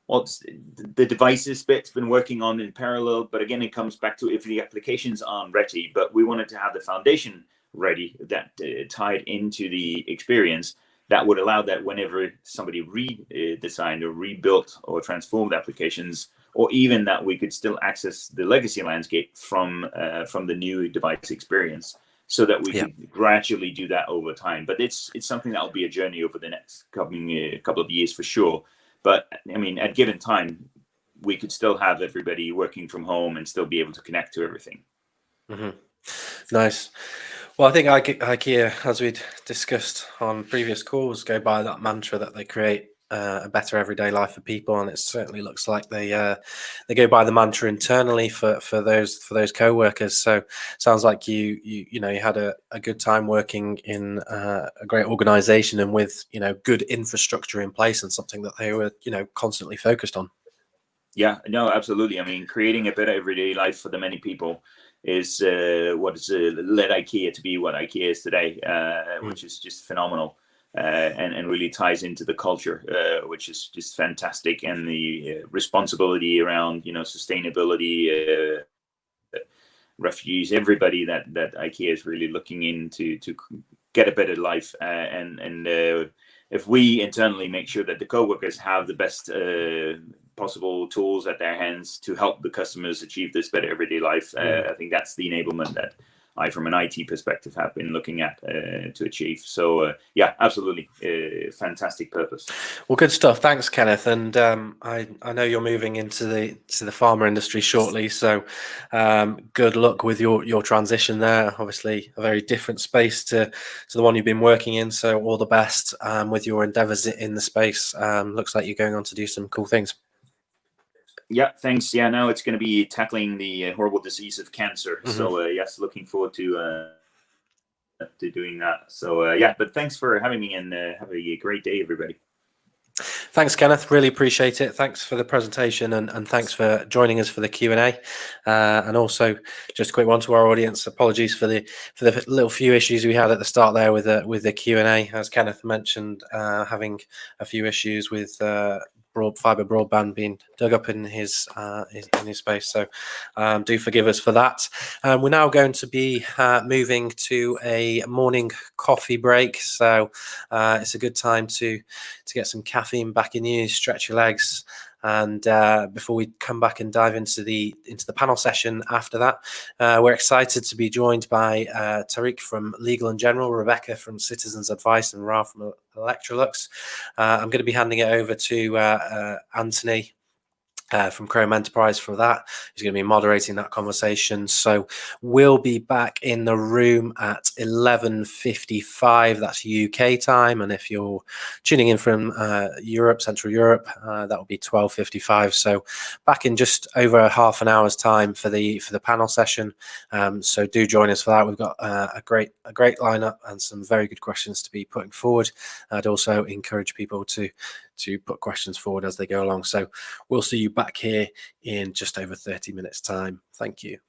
Speaker 8: the devices bit's been working on in parallel, but again, it comes back to if the applications aren't ready, but we wanted to have the foundation ready that tied into the experience that would allow that whenever somebody redesigned or rebuilt or transformed applications, or even that we could still access the legacy landscape from the new device experience, so that we could gradually do that over time. But it's something that will be a journey over the next couple of years for sure. But I mean, at given time, we could still have everybody working from home and still be able to connect to everything.
Speaker 1: Nice. Well, I think IKEA, as we'd discussed on previous calls, go by that mantra that they create a better everyday life for people, and it certainly looks like they go by the mantra internally for those co-workers. So sounds like you had a good time working in a great organization and with good infrastructure in place, and something that they were constantly focused on.
Speaker 8: Yeah, no, absolutely. I mean, creating a better everyday life for the many people is what has led IKEA to be what IKEA is today, which is just phenomenal. And really ties into the culture, which is just fantastic, and the responsibility around sustainability, refugees, everybody that IKEA is really looking into to get a better life. And if we internally make sure that the co-workers have the best possible tools at their hands to help the customers achieve this better everyday life, I think that's the enablement that I, from an IT perspective, have been looking at to achieve. So yeah, absolutely, fantastic purpose.
Speaker 1: Well, good stuff. Thanks, Kenneth. And I know you're moving into the pharma industry shortly, so good luck with your transition there. Obviously, a very different space to the one you've been working in. So all the best with your endeavors in the space. Looks like you're going on to do some cool things.
Speaker 8: Yeah, thanks. Yeah, now it's going to be tackling the horrible disease of cancer. So yes, looking forward to doing that. So yeah, but thanks for having me, and have a great day, everybody.
Speaker 1: Thanks, Kenneth. Really appreciate it. Thanks for the presentation, and thanks for joining us for the Q&A. And also, just a quick one to our audience. Apologies for the little few issues we had at the start there with the Q&A. As Kenneth mentioned, having a few issues with fiber broadband being dug up in his space. So do forgive us for that. We're now going to be moving to a morning coffee break. So it's a good time to get some caffeine back in you, stretch your legs. And before we come back and dive into the panel session after that, we're excited to be joined by Tariq from Legal and General, Rebecca from Citizens Advice, and Ralph from Electrolux. I'm going to be handing it over to Anthony from Chrome Enterprise for that. He's going to be moderating that conversation. So we'll be back in the room at 11:55. That's UK time. And if you're tuning in from Europe, Central Europe, that will be 12:55. So back in just over half an hour's time for the panel session. So do join us for that. We've got a great lineup and some very good questions to be putting forward. I'd also encourage people to put questions forward as they go along. So we'll see you back here in just over 30 minutes time. Thank you.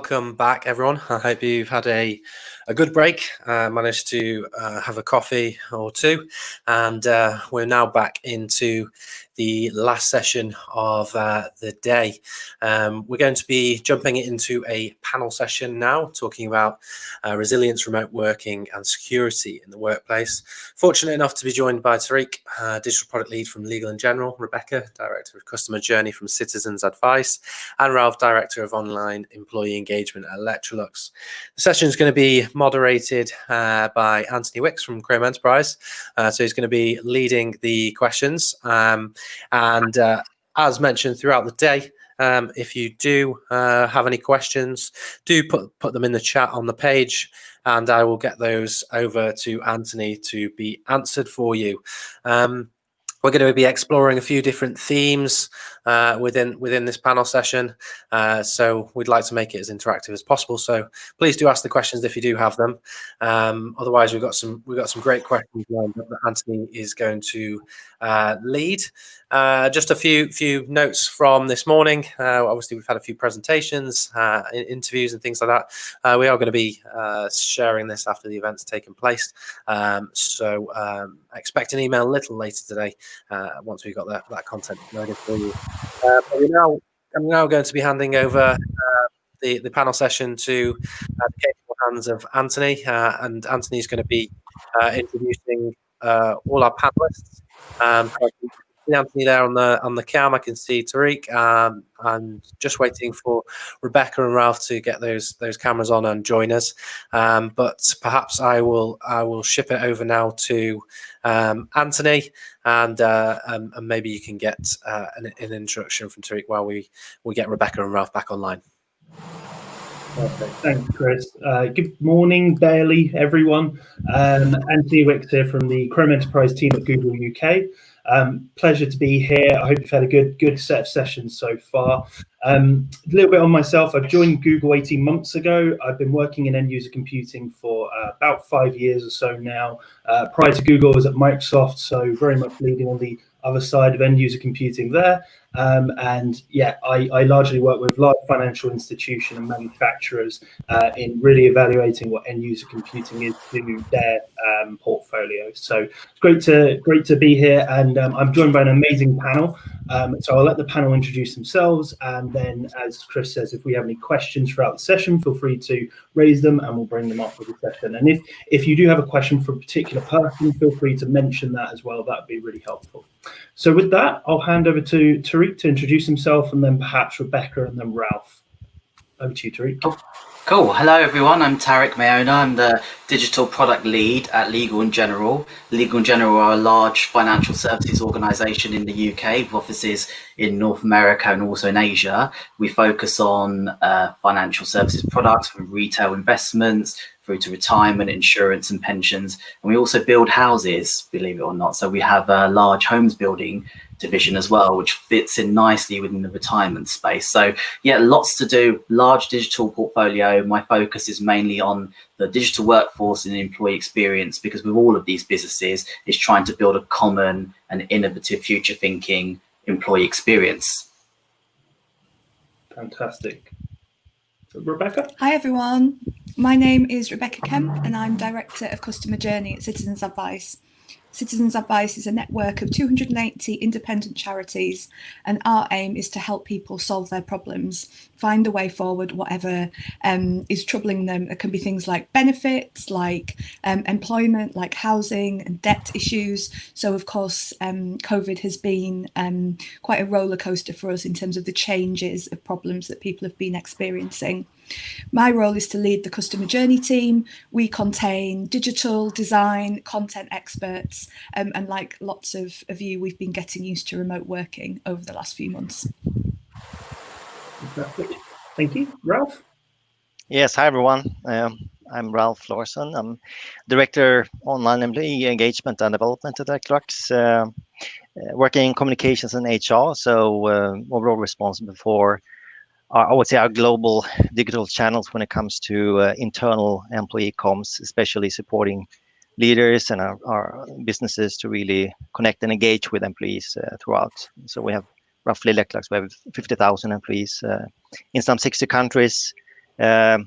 Speaker 1: Welcome back, everyone. I hope you've had a good break, managed to have a coffee or two, and we're now back into the last session of the day. We're going to be jumping into a panel session now, talking about resilience, remote working, and security in the workplace. Fortunate enough to be joined by Tariq, Digital Product Lead from Legal & General, Rebecca, Director of Customer Journey from Citizens Advice, and Ralph, Director of Online Employee Engagement at Electrolux. The session is going to be moderated by Anthony Wicks from Chrome Enterprise. So he's going to be leading the questions. And as mentioned throughout the day, if you do have any questions, do put them in the chat on the page, and I will get those over to Anthony to be answered for you. We're going to be exploring a few different themes within this panel session, so we'd like to make it as interactive as possible. So please do ask the questions if you do have them. Otherwise, we've got some great questions lined up that Anthony is going to lead. Just a few notes from this morning. Obviously, we've had a few presentations, interviews, and things like that. We are going to be sharing this after the event's taken place. So expect an email a little later today once we've got that content loaded for you. But I'm now going to be handing over the panel session to the capable hands of Anthony, and Anthony's going to be introducing all our panelists. So I can see Anthony there on the cam. I can see Tariq. I'm just waiting for Rebecca and Ralph to get those cameras on and join us. But perhaps I will ship it over now to Anthony, and maybe you can get an introduction from Tariq while we get Rebecca and Ralph back online.
Speaker 9: Perfect. Thanks, Chris. Good morning, barely everyone. Anthony Wicks here from the Chrome Enterprise team at Google UK. Pleasure to be here. I hope you've had a good set of sessions so far. A little bit on myself. I've joined Google 18 months ago. I've been working in end-user computing for about 5 years or so now. Prior to Google, I was at Microsoft, so very much leading on the other side of end-user computing there. And yeah, I largely work with large financial institutions and manufacturers in really evaluating what end-user computing is to their portfolio. So it's great to be here, and I'm joined by an amazing panel. So I'll let the panel introduce themselves, and then, as Chris says, if we have any questions throughout the session, feel free to raise them, and we'll bring them up for the session. And if you do have a question for a particular person, feel free to mention that as well. That would be really helpful. So with that, I'll hand over to Tariq to introduce himself, and then perhaps Rebecca, and then Ralph. Over to you, Tariq.
Speaker 10: Cool. Hello, everyone. I'm Tariq Mayona. I'm the Digital Product Lead at Legal & General. Legal & General are a large financial services organisation in the UK with offices in North America and also in Asia. We focus on financial services products from retail investments through to retirement, insurance and pensions. And we also build houses, believe it or not. So we have a large homes building division as well, which fits in nicely within the retirement space. So yeah, lots to do, large digital portfolio. My focus is mainly on the digital workforce and employee experience, because with all of these businesses is trying to build a common and innovative future thinking employee experience.
Speaker 9: Fantastic. So Rebecca?
Speaker 11: Hi everyone, my name is Rebecca Kemp and I'm Director of Customer Journey at Citizens Advice. Citizens Advice is a network of 280 independent charities, and our aim is to help people solve their problems, find a way forward, whatever is troubling them. It can be things like benefits, like employment, like housing and debt issues. So of course, COVID has been quite a roller coaster for us in terms of the changes of problems that people have been experiencing. My role is to lead the customer journey team. We contain digital, design, content experts, and like lots of you, we've been getting used to remote working over the last few months.
Speaker 9: Thank you. Ralph?
Speaker 12: Yes, hi everyone. I'm Ralph Larsson. I'm Director Online Employee Engagement and Development at Electrolux, working in communications and HR, so overall responsible for I would say our global digital channels when it comes to internal employee comms, especially supporting leaders and our businesses to really connect and engage with employees throughout. So we have roughly Electrolux, we have 50,000 employees in some 60 countries, And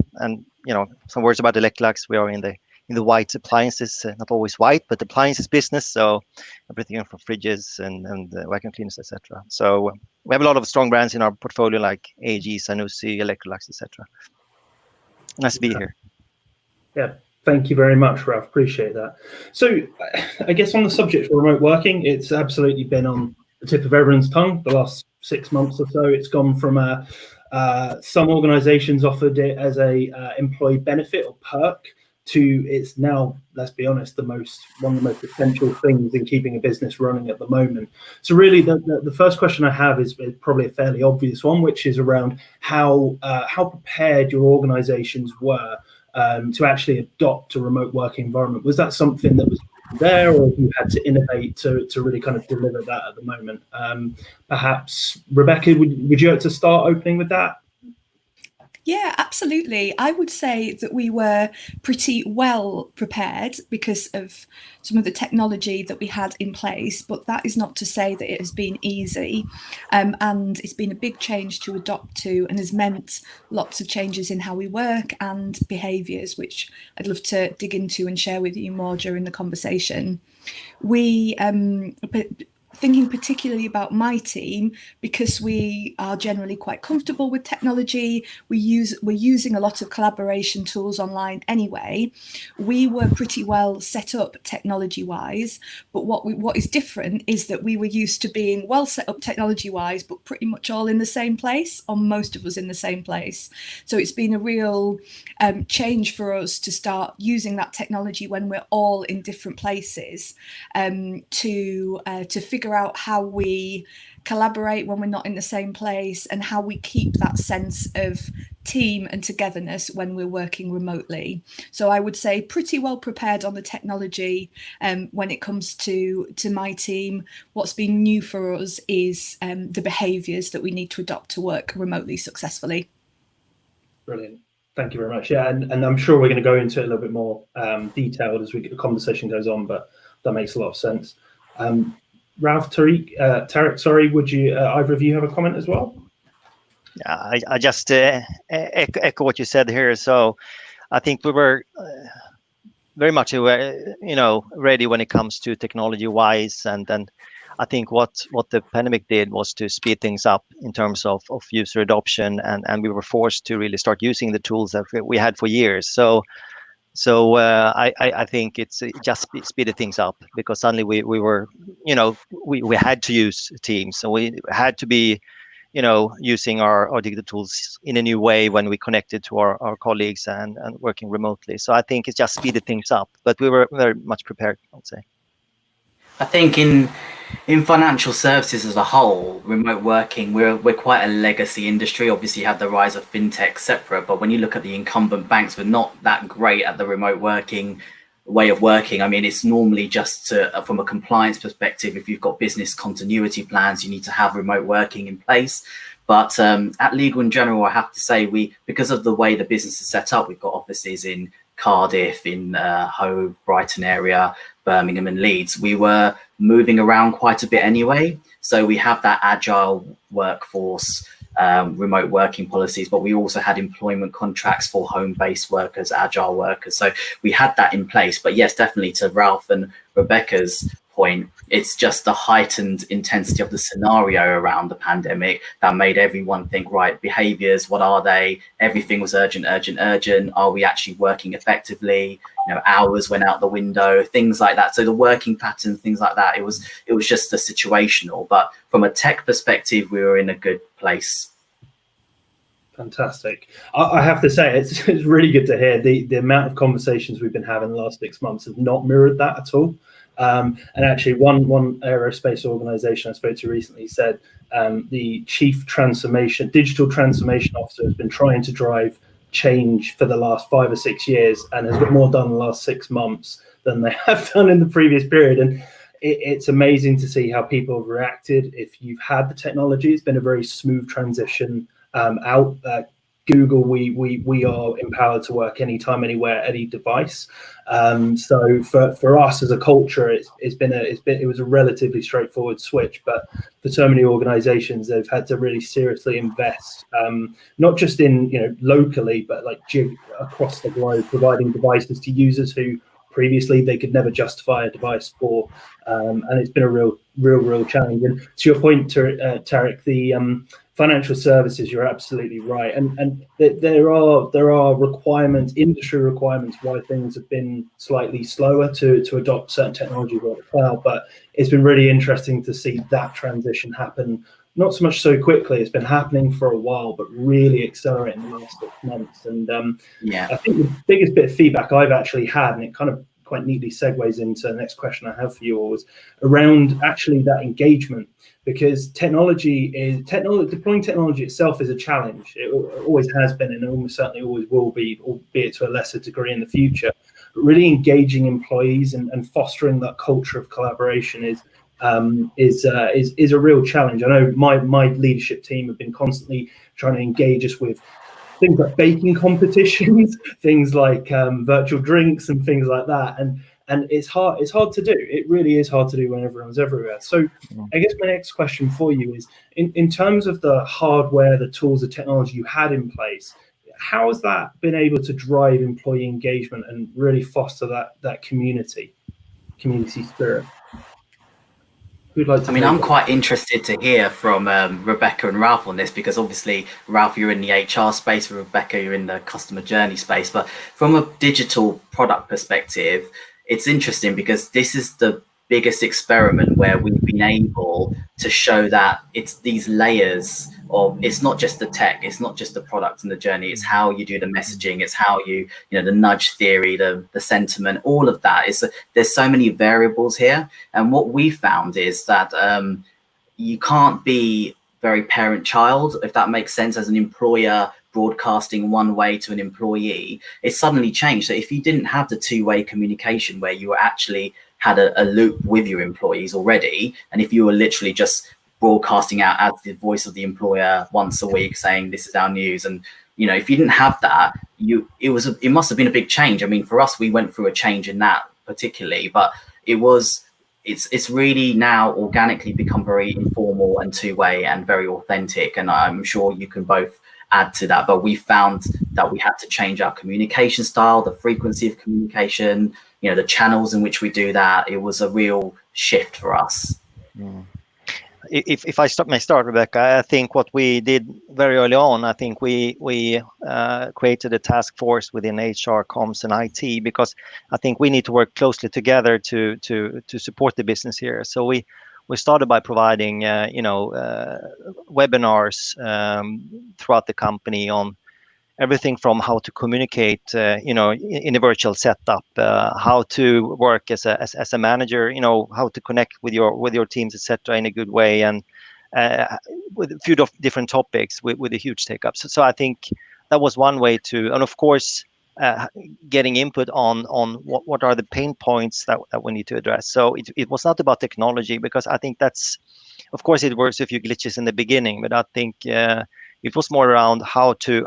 Speaker 12: some words about Electrolux. We are in the white appliances, not always white, but appliances business. So everything from fridges and vacuum cleaners, etc. So we have a lot of strong brands in our portfolio like AEG, Zanussi, Electrolux, etc. Nice to be here.
Speaker 9: Yeah, thank you very much, Ralph. Appreciate that. So I guess on the subject of remote working, it's absolutely been on the tip of everyone's tongue the last 6 months or so. It's gone from some organizations offered it as a employee benefit or perk to it's now, let's be honest, one of the most essential things in keeping a business running at the moment. So really the first question I have is probably a fairly obvious one, which is around how prepared your organizations were to actually adopt a remote working environment. Was that something that was there, or you had to innovate to really kind of deliver that at the moment? Perhaps, Rebecca, would you like to start opening with that?
Speaker 11: Yeah, absolutely. I would say that we were pretty well prepared because of some of the technology that we had in place, but that is not to say that it has been easy. And it's been a big change to adopt to, and has meant lots of changes in how we work and behaviours, which I'd love to dig into and share with you more during the conversation. Thinking particularly about my team, because we are generally quite comfortable with technology, we're using a lot of collaboration tools online anyway. We were pretty well set up technology-wise, but what is different is that we were used to being well set up technology-wise, but pretty much all in the same place, or most of us in the same place. So it's been a real change for us to start using that technology when we're all in different places, to figure out how we collaborate when we're not in the same place, and how we keep that sense of team and togetherness when we're working remotely. So I would say pretty well prepared on the technology. When it comes to my team, what's been new for us is the behaviours that we need to adopt to work remotely successfully.
Speaker 9: Brilliant. Thank you very much. Yeah, and I'm sure we're going to go into it a little bit more detailed as the conversation goes on, but that makes a lot of sense. Ralph, Tarek, sorry, would you either of you have a comment as well?
Speaker 12: I just echo what you said here. So I think we were very much ready when it comes to technology-wise, and then I think what the pandemic did was to speed things up in terms of user adoption, and we were forced to really start using the tools that we had for years. So I think it just speeded things up, because suddenly we were, we had to use Teams, so we had to be, using our digital tools in a new way when we connected to our colleagues and working remotely. So I think it just speeded things up, but we were very much prepared, I would say.
Speaker 10: I think in financial services as a whole, remote working, we're quite a legacy industry. Obviously, you have the rise of fintech separate, but when you look at the incumbent banks, we're not that great at the remote working way of working. I mean, it's normally just from a compliance perspective, if you've got business continuity plans, you need to have remote working in place. But at Legal & General, I have to say, because of the way the business is set up, we've got offices in Cardiff, in Hove, Brighton area, Birmingham and Leeds. We were moving around quite a bit anyway. So we have that agile workforce, remote working policies, but we also had employment contracts for home-based workers, agile workers. So we had that in place. But yes, definitely to Ralph and Rebecca's point, it's just the heightened intensity of the scenario around the pandemic that made everyone think, right, behaviors, what are they? Everything was urgent. Are we actually working effectively? Hours went out the window, things like that. So the working patterns, things like that, it was just a situational. But from a tech perspective, we were in a good place.
Speaker 9: Fantastic. I have to say, it's really good to hear the amount of conversations we've been having the last 6 months have not mirrored that at all. And actually, one aerospace organization I spoke to recently said the chief digital transformation officer has been trying to drive change for the last 5 or 6 years and has got more done in the last 6 months than they have done in the previous period. And it's amazing to see how people have reacted. If you've had the technology, it's been a very smooth transition out. Google, we are empowered to work anytime, anywhere, any device. So for us as a culture, it was a relatively straightforward switch. But for so many organisations, they've had to really seriously invest, not just in locally, but like across the globe, providing devices to users who previously they could never justify a device for, and it's been a real challenge. And to your point, Tarek, the financial services, you're absolutely right, and there are requirements, industry requirements, why things have been slightly slower to adopt certain technologies like the cloud. But it's been really interesting to see that transition happen. Not so much so quickly, it's been happening for a while, but really accelerating in the last 6 months. And I think the biggest bit of feedback I've actually had, and it kind of quite neatly segues into the next question I have for you all, is around actually that engagement, because deploying technology itself is a challenge. It always has been, and almost certainly always will be, albeit to a lesser degree in the future. But really engaging employees and fostering that culture of collaboration is a real challenge. I know my leadership team have been constantly trying to engage us with things like baking competitions, things like virtual drinks and things like that, and it's hard to do. It really is hard to do when everyone's everywhere. So I guess my next question for you is, in terms of the hardware, the tools, the technology you had in place, how has that been able to drive employee engagement and really foster that community spirit?
Speaker 10: I'm quite interested to hear from Rebecca and Ralph on this, because obviously, Ralph, you're in the HR space, Rebecca, you're in the customer journey space. But from a digital product perspective, it's interesting because this is the biggest experiment where we've been able to show that it's these layers of, it's not just the tech, it's not just the product and the journey, it's how you do the messaging, it's how the nudge theory, the sentiment, all of that. There's so many variables here. And what we found is that you can't be very parent-child, if that makes sense, as an employer broadcasting one way to an employee. It's suddenly changed. So if you didn't have the two-way communication where you actually had a loop with your employees already, and if you were literally just broadcasting out as the voice of the employer once a week saying this is our news, and if you didn't have that, it must have been a big change. I mean, for us, we went through a change in that particularly, but it's really now organically become very informal and two-way and very authentic, and I'm sure you can both add to that. But we found that we had to change our communication style, the frequency of communication, the channels in which we do that. It was a real shift for us.
Speaker 12: If I may start, Rebecca, I think what we did very early on, I think we created a task force within HR, comms, and IT, because I think we need to work closely together to support the business here. So we started by providing webinars throughout the company on everything from how to communicate, in a virtual setup, how to work as a manager, how to connect with your teams, etc., in a good way, and with a few different topics with a huge take up. So I think that was one way to, and of course, getting input on what are the pain points that we need to address. So it was not about technology, because I think that's, of course, it works a few glitches in the beginning, but I think it was more around how to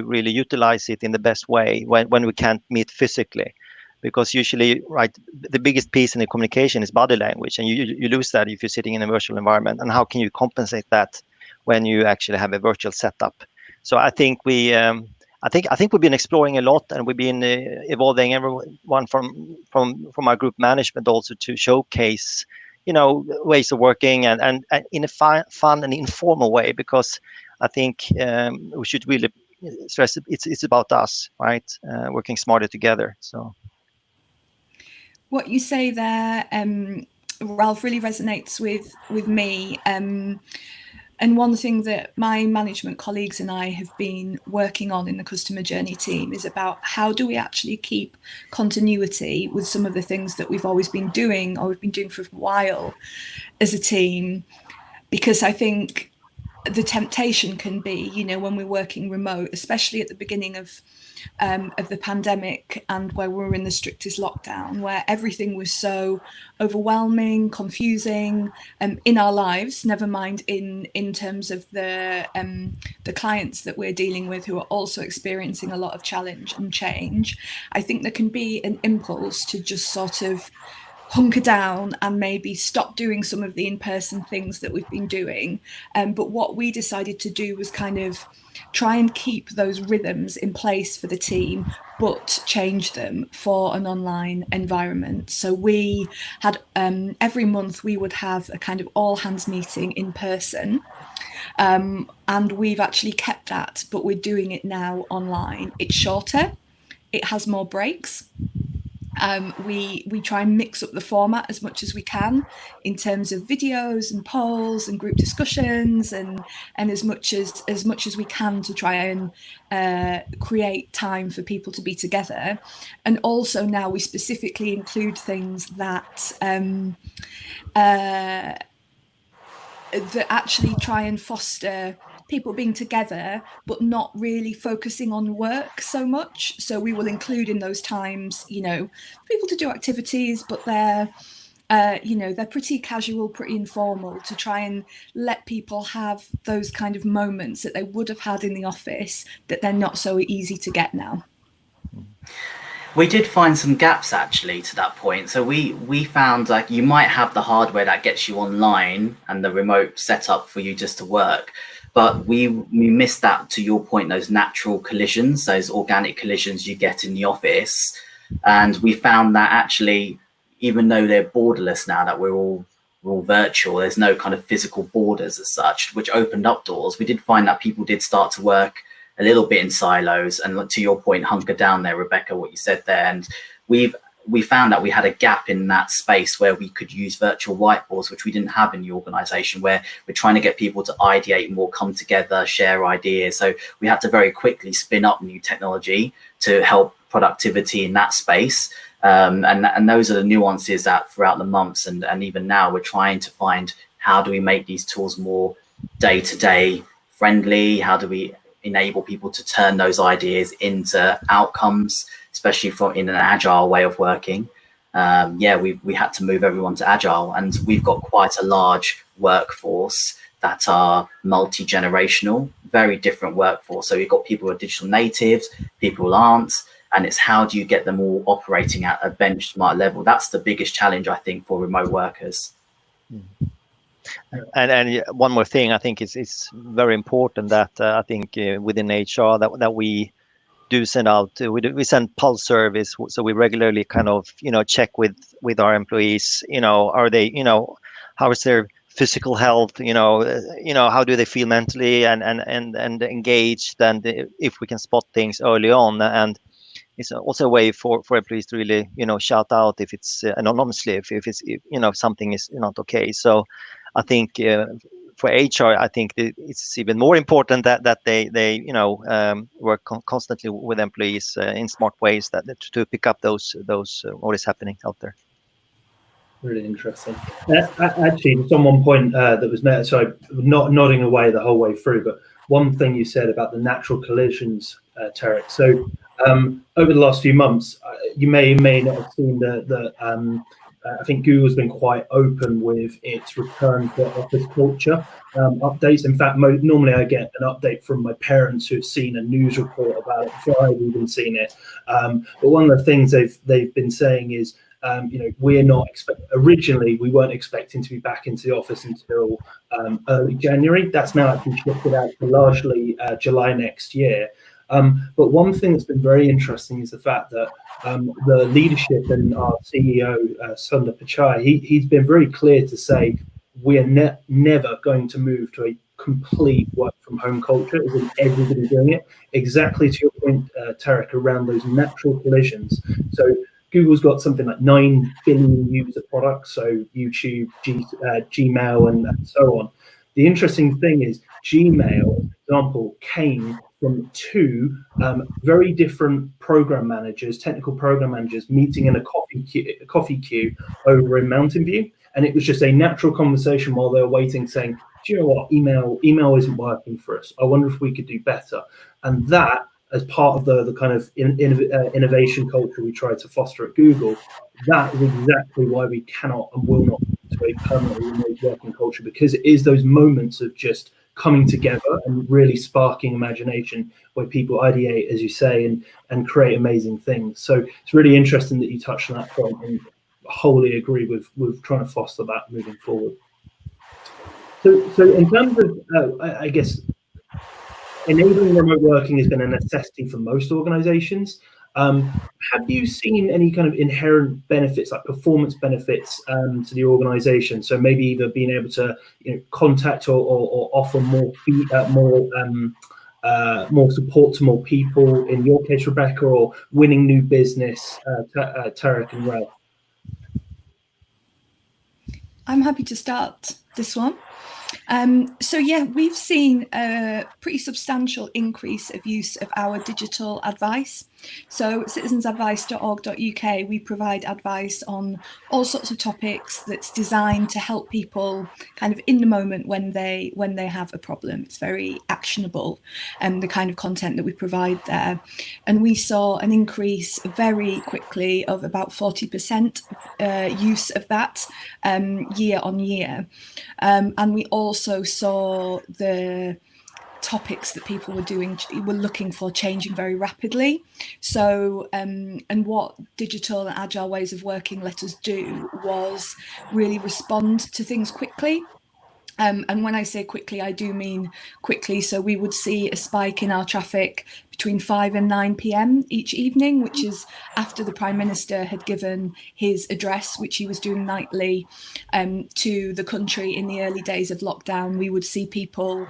Speaker 12: really utilize it in the best way when we can't meet physically, because usually, right, the biggest piece in the communication is body language, and you lose that if you're sitting in a virtual environment. And how can you compensate that when you actually have a virtual setup? So I think I think we've been exploring a lot, and we've been evolving everyone from our group management also to showcase, ways of working and in a fun and informal way, because I think we should really stress it's about us, right? Working smarter together. So
Speaker 11: what you say there, Ralph, really resonates with me. And one thing that my management colleagues and I have been working on in the customer journey team is about how do we actually keep continuity with some of the things that we've always been doing, or we've been doing for a while as a team. Because I think the temptation can be, you know, when we're working remote, especially at the beginning of the pandemic and where we were in the strictest lockdown, where everything was so overwhelming, confusing in our lives, never mind in terms of the clients that we're dealing with who are also experiencing a lot of challenge and change. I think there can be an impulse to just sort of hunker down and maybe stop doing some of the in-person things that we've been doing. But what we decided to do was kind of try and keep those rhythms in place for the team, but change them for an online environment. So we had every month we would have a kind of all hands meeting in person. And we've actually kept that, but we're doing it now online. It's shorter, it has more breaks. We try and mix up the format as much as we can in terms of videos and polls and group discussions and as much as we can to try and create time for people to be together. And also now we specifically include things that that actually try and foster people being together, but not really focusing on work so much. So we will include in those times, you know, people to do activities, but they're, you know, they're pretty casual, pretty informal, to try and let people have those kind of moments that they would have had in the office that they're not so easy to get now.
Speaker 10: We did find some gaps actually to that point. So we found like you might have the hardware that gets you online and the remote setup for you just to work. But we missed that, to your point, those natural collisions, those organic collisions you get in the office. And we found that actually, even though they're borderless now, that we're all virtual, there's no kind of physical borders as such, which opened up doors. We did find that people did start to work a little bit in silos, and to your point, hunker down there, Rebecca, what you said there. And we found that we had a gap in that space where we could use virtual whiteboards, which we didn't have in the organization, where we're trying to get people to ideate more, come together, share ideas. So we had to very quickly spin up new technology to help productivity in that space. And those are the nuances that throughout the months and even now we're trying to find, how do we make these tools more day-to-day friendly? How do we enable people to turn those ideas into outcomes, especially in an agile way of working? We had to move everyone to agile, and we've got quite a large workforce that are multi-generational, very different workforce. So we've got people who are digital natives, people who aren't, and it's how do you get them all operating at a benchmark level? That's the biggest challenge, I think, for remote workers.
Speaker 12: And one more thing, I think it's very important that I think within HR that we do send out, we send pulse surveys, so we regularly kind of, you know, check with our employees, you know, are they, you know, how is their physical health, you know, how do they feel mentally and engaged, and if we can spot things early on. And it's also a way for employees to really, you know, shout out if it's anonymously, if you know, something is not okay. So I think for HR, I think it's even more important that they you know, work constantly with employees in smart ways to pick up those what is happening out there.
Speaker 9: Really interesting. Actually, on one point that was made, so not nodding away the whole way through, but one thing you said about the natural collisions, Tarek. So over the last few months, you may not have seen I think Google's been quite open with its return to office culture updates. In fact, normally I get an update from my parents who've seen a news report about it before I've even seen it. But one of the things they've been saying is, you know, originally we weren't expecting to be back into the office until early January. That's now actually shifted out to largely July next year. But one thing that's been very interesting is the fact that the leadership and our CEO, Sundar Pichai, he's been very clear to say we are never going to move to a complete work from home culture, as in everybody doing it. Exactly to your point, Tarek, around those natural collisions. So Google's got something like 9 billion user products, so YouTube, Gmail, and so on. The interesting thing is Gmail, for example, came from 2 very different program managers, technical program managers, meeting in a coffee queue over in Mountain View. And it was just a natural conversation while they were waiting, saying, do you know what, email isn't working for us. I wonder if we could do better. And that, as part of the kind of innovation culture we try to foster at Google, that is exactly why we cannot and will not to a permanently remote working culture, because it is those moments of just coming together and really sparking imagination where people ideate, as you say, and create amazing things. So it's really interesting that you touched on that point, and wholly agree with trying to foster that moving forward. So in terms of, I guess, enabling remote working has been a necessity for most organizations. Have you seen any kind of inherent benefits, like performance benefits, to the organization? So maybe either being able to, contact or offer more support to more people, in your case, Rebecca, or winning new business, Tarek and Ralph?
Speaker 11: I'm happy to start this one. So yeah, we've seen a pretty substantial increase of use of our digital advice. So citizensadvice.org.uk, we provide advice on all sorts of topics that's designed to help people kind of in the moment when they have a problem. It's very actionable, the kind of content that we provide there. And we saw an increase very quickly of about 40% use of that year on year. And we also saw the topics that people were looking for changing very rapidly. So and what digital and agile ways of working let us do was really respond to things quickly. And when I say quickly, I do mean quickly. So we would see a spike in our traffic between 5 and 9 p.m. each evening, which is after the Prime Minister had given his address, which he was doing nightly to the country in the early days of lockdown. We would see people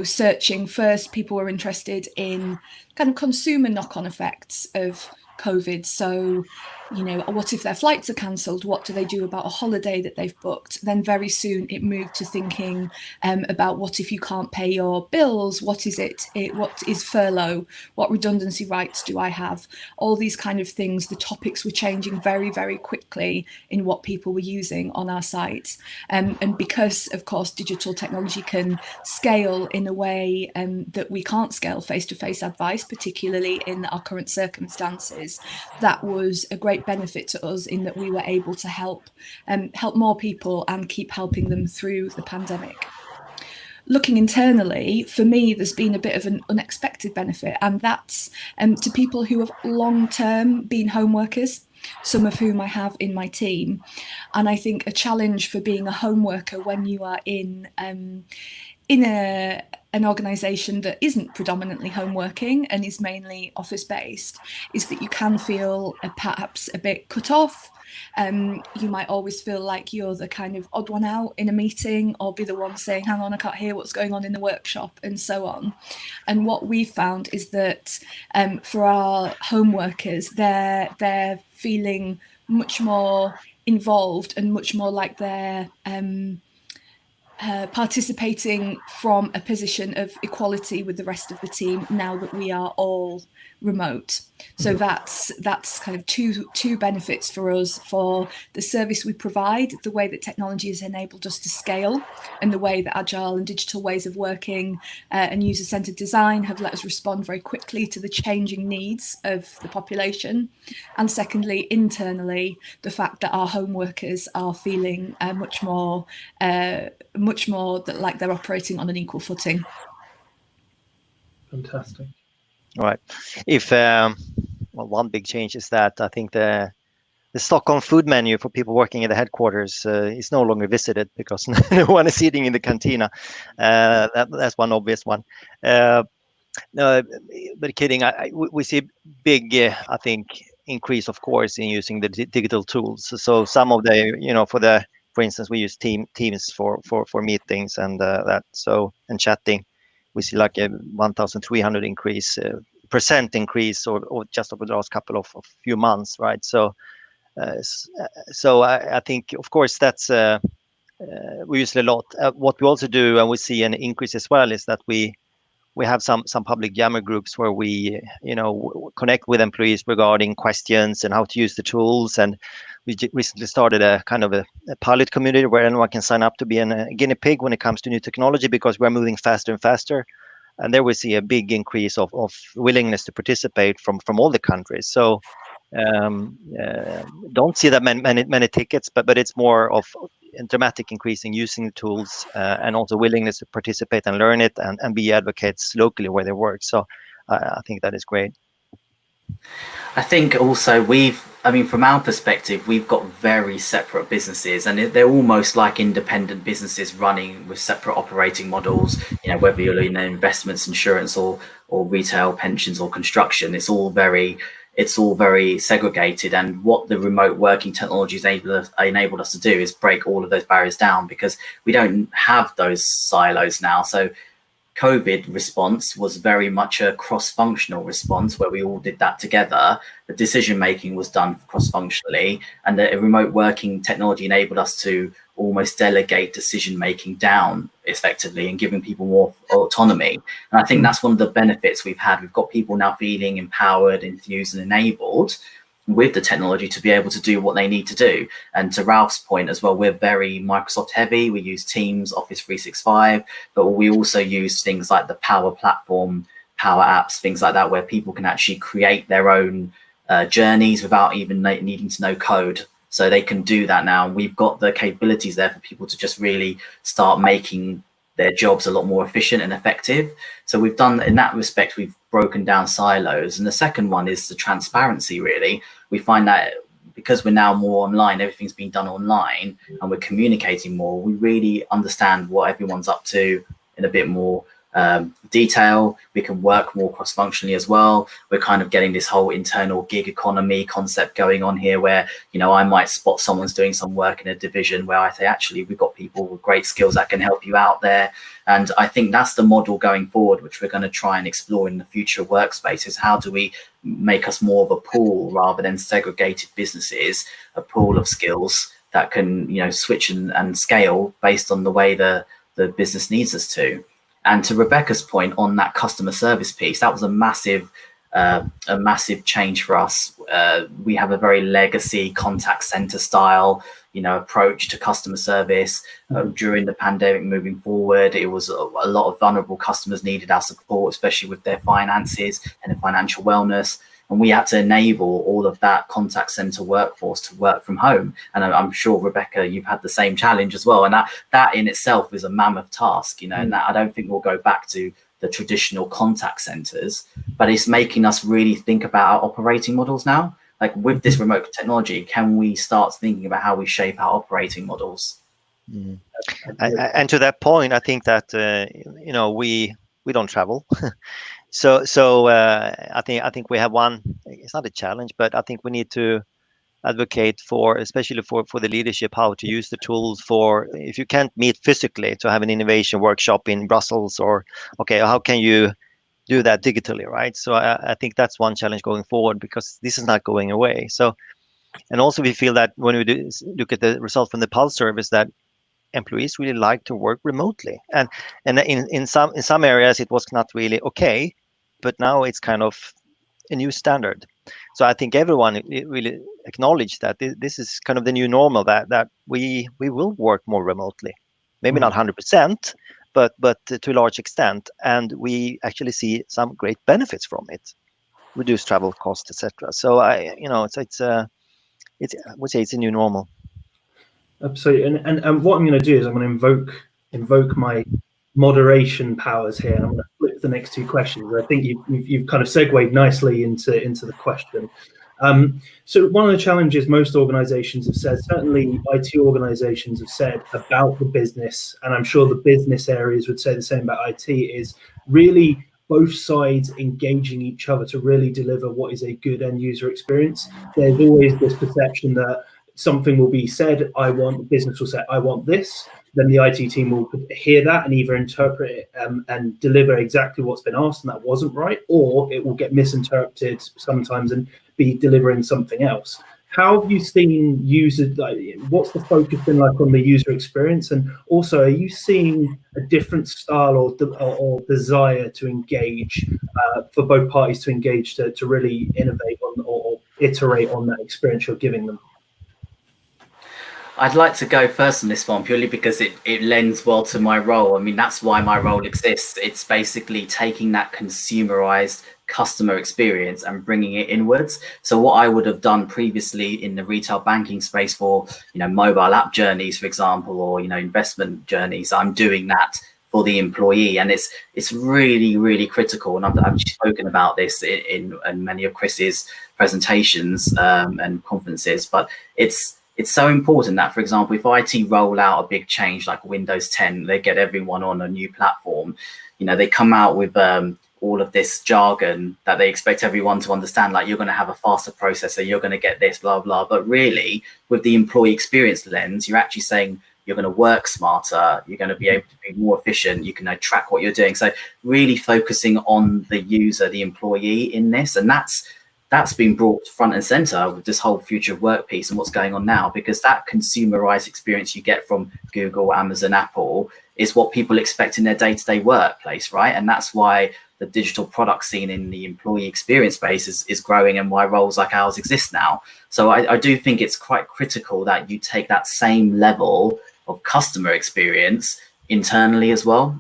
Speaker 11: searching. First, people were interested in kind of consumer knock-on effects of COVID. So, what if their flights are cancelled? What do they do about a holiday that they've booked? Then very soon it moved to thinking about what if you can't pay your bills? What is what is furlough? What redundancy rights do I have? All these kind of things. The topics were changing very, very quickly in what people were using on our site. And because, of course, digital technology can scale in a way that we can't scale face-to-face advice, particularly in our current circumstances, that was a great benefit to us in that we were able to help more people and keep helping them through the pandemic. Looking internally, for me, there's been a bit of an unexpected benefit, and that's to people who have long-term been home workers, some of whom I have in my team. And I think a challenge for being a home worker when you are in an organisation that isn't predominantly home working and is mainly office based is that you can feel perhaps a bit cut off. You might always feel like you're the kind of odd one out in a meeting, or be the one saying, hang on, I can't hear what's going on in the workshop, and so on. And what we've found is that for our home workers, they're feeling much more involved and much more like they're participating from a position of equality with the rest of the team now that we are all remote. So that's kind of two benefits for us, for the service we provide, the way that technology has enabled us to scale, and the way that agile and digital ways of working and user-centered design have let us respond very quickly to the changing needs of the population. And secondly, internally, the fact that our home workers are feeling much more that like they're operating on an equal footing.
Speaker 9: Fantastic.
Speaker 12: All right. If one big change is that I think the Stockholm food menu for people working at the headquarters is no longer visited because no one is eating in the cantina. That's one obvious one. No, but kidding. We see big, I think, increase, of course, in using the digital tools. So some of the, for instance, we use Teams for meetings and and chatting. We see like a 1,300 percent increase, or just over the last couple of few months, right? So I think, of course, that's we use it a lot. What we also do, and we see an increase as well, is that we have some public Yammer groups where we connect with employees regarding questions and how to use the tools, and we recently started a kind of a pilot community where anyone can sign up to be a guinea pig when it comes to new technology, because we're moving faster and faster. And there we see a big increase of willingness to participate from all the countries. So don't see that many tickets, but it's more of a dramatic increase in using the tools and also willingness to participate and learn it and be advocates locally where they work. So I think that is great.
Speaker 10: I think also from our perspective, we've got very separate businesses, and they're almost like independent businesses running with separate operating models. Whether you're in investments, insurance, or retail, pensions, or construction, it's all very segregated. And what the remote working technologies enabled us to do is break all of those barriers down, because we don't have those silos now. So COVID response was very much a cross-functional response where we all did that together. The decision making was done cross-functionally, and the remote working technology enabled us to almost delegate decision making down effectively and giving people more autonomy. And I think that's one of the benefits we've had. We've got people now feeling empowered, enthused, and enabled with the technology to be able to do what they need to do. And to Ralph's point as well, we're very Microsoft heavy. We use Teams, Office 365, but we also use things like the Power Platform, Power Apps, things like that, where people can actually create their own journeys without even needing to know code. So they can do that now. We've got the capabilities there for people to just really start making their jobs a lot more efficient and effective. So we've done, in that respect, we've broken down silos. And the second one is the transparency, really. We find that because we're now more online, everything's being done online, and we're communicating more, we really understand what everyone's up to in a bit more detail. We can work more cross-functionally as well. We're kind of getting this whole internal gig economy concept going on here, where I might spot someone's doing some work in a division where I say, actually, we've got people with great skills that can help you out there. And I think that's the model going forward, which we're going to try and explore in the future workspaces. How do we make us more of a pool rather than segregated businesses, a pool of skills that can switch and scale based on the way the business needs us to. And to Rebecca's point on that customer service piece, that was a massive change for us. We have a very legacy contact center style, approach to customer service. During the pandemic, moving forward, it was a lot of vulnerable customers needed our support, especially with their finances and their financial wellness. And we had to enable all of that contact center workforce to work from home. And I'm sure, Rebecca, you've had the same challenge as well. And that in itself is a mammoth task, and that I don't think we'll go back to the traditional contact centers, but it's making us really think about our operating models now. Like with this remote technology, can we start thinking about how we shape our operating models?
Speaker 12: And to that point, I think that, we don't travel. So I think we have one, it's not a challenge, but I think we need to advocate for, especially for the leadership, how to use the tools for, if you can't meet physically, to have an innovation workshop in Brussels, or, how can you do that digitally, right? So I think that's one challenge going forward, because this is not going away. So, and also we feel that when we look at the result from the Pulse service, that employees really like to work remotely, and in some areas it was not really okay, but now it's kind of a new standard. So I think everyone really acknowledged that this is kind of the new normal, that we will work more remotely, maybe not 100%, but to a large extent, and we actually see some great benefits from it, reduced travel costs, etc. So I would say it's a new normal.
Speaker 9: Absolutely, and what I'm going to do is I'm going to invoke my moderation powers here. I'm going to flip the next two questions. I think you've kind of segued nicely into the question. So one of the challenges most organizations have said, certainly IT organizations have said about the business, and I'm sure the business areas would say the same about IT, is really both sides engaging each other to really deliver what is a good end user experience. There's always this perception that something will be said, the business will say, I want this. Then the IT team will hear that and either interpret it and deliver exactly what's been asked, and that wasn't right, or it will get misinterpreted sometimes and be delivering something else. How have you seen users, what's the focus been like on the user experience? And also, are you seeing a different style or desire to engage for both parties to engage to really innovate on or iterate on that experience you're giving them?
Speaker 10: I'd like to go first on this one purely because it lends well to my role. I mean, that's why my role exists. It's basically taking that consumerized customer experience and bringing it inwards. So what I would have done previously in the retail banking space for, mobile app journeys, for example, or, investment journeys, I'm doing that for the employee. And it's really, really critical. And I've spoken about this in many of Chris's presentations and conferences, but it's so important that, for example, if IT roll out a big change like Windows 10, they get everyone on a new platform, they come out with all of this jargon that they expect everyone to understand, like you're going to have a faster processor, you're going to get this, blah, blah. But really, with the employee experience lens, you're actually saying you're going to work smarter, you're going to be able to be more efficient, you can track what you're doing. So really focusing on the user, the employee in this, and that's been brought front and center with this whole future of work piece and what's going on now, because that consumerized experience you get from Google, Amazon, Apple is what people expect in their day-to-day workplace, right? And that's why the digital product scene in the employee experience space is growing, and why roles like ours exist now. So I do think it's quite critical that you take that same level of customer experience internally as well.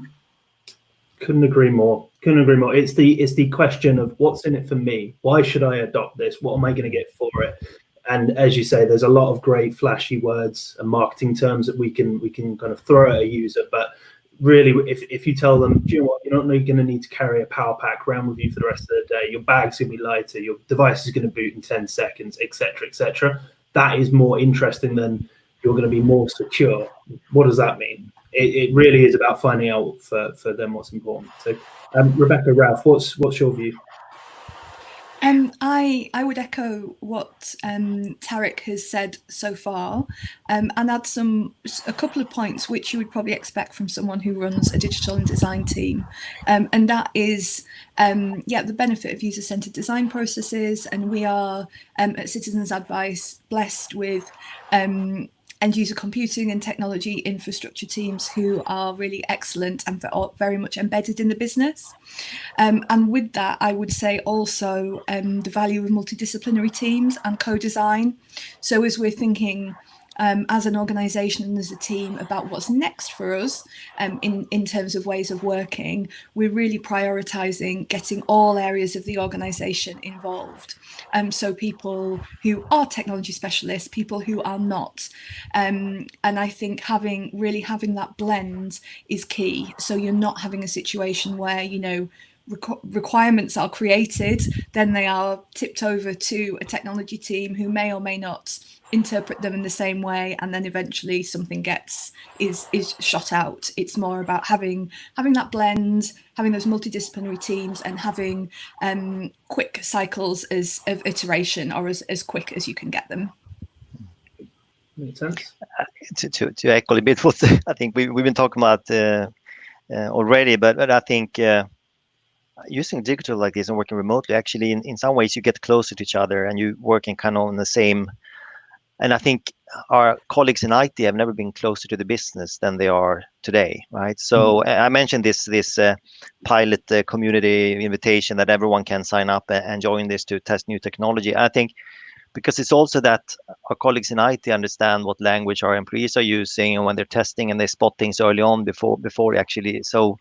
Speaker 9: Couldn't agree more. It's the question of what's in it for me. Why should I adopt this? What am I going to get for it? And as you say, there's a lot of great flashy words and marketing terms that we can kind of throw at a user. But really, if you tell them, do you know what, you're not going to need to carry a power pack around with you for the rest of the day. Your bag's going to be lighter. Your device is going to boot in 10 seconds, etc., etc. That is more interesting than you're going to be more secure. What does that mean? It really is about finding out for them what's important. So, Rebecca, Ralph, what's your view?
Speaker 11: I would echo what Tarek has said so far, and add a couple of points which you would probably expect from someone who runs a digital and design team, and that is the benefit of user-centered design processes. And we are at Citizens Advice blessed with end user computing and technology infrastructure teams who are really excellent and very much embedded in the business. And with that, I would say also the value of multidisciplinary teams and co-design. So as we're thinking as an organisation and as a team about what's next for us in terms of ways of working, we're really prioritising getting all areas of the organisation involved. So people who are technology specialists, people who are not. And I think having that blend is key. So you're not having a situation where, requirements are created, then they are tipped over to a technology team who may or may not interpret them in the same way, and then eventually something is shot out. It's more about having that blend, having those multidisciplinary teams, and having quick cycles of iteration, or as quick as you can get them.
Speaker 9: Makes sense.
Speaker 12: To echo a bit what I think we've been talking about already, but I think using digital like this and working remotely, actually in some ways you get closer to each other and you working kind of on the same. And I think our colleagues in IT have never been closer to the business than they are today, right? So I mentioned this pilot community invitation that everyone can sign up and join this to test new technology. I think because it's also that our colleagues in IT understand what language our employees are using, and when they're testing and they spot things early on before actually. So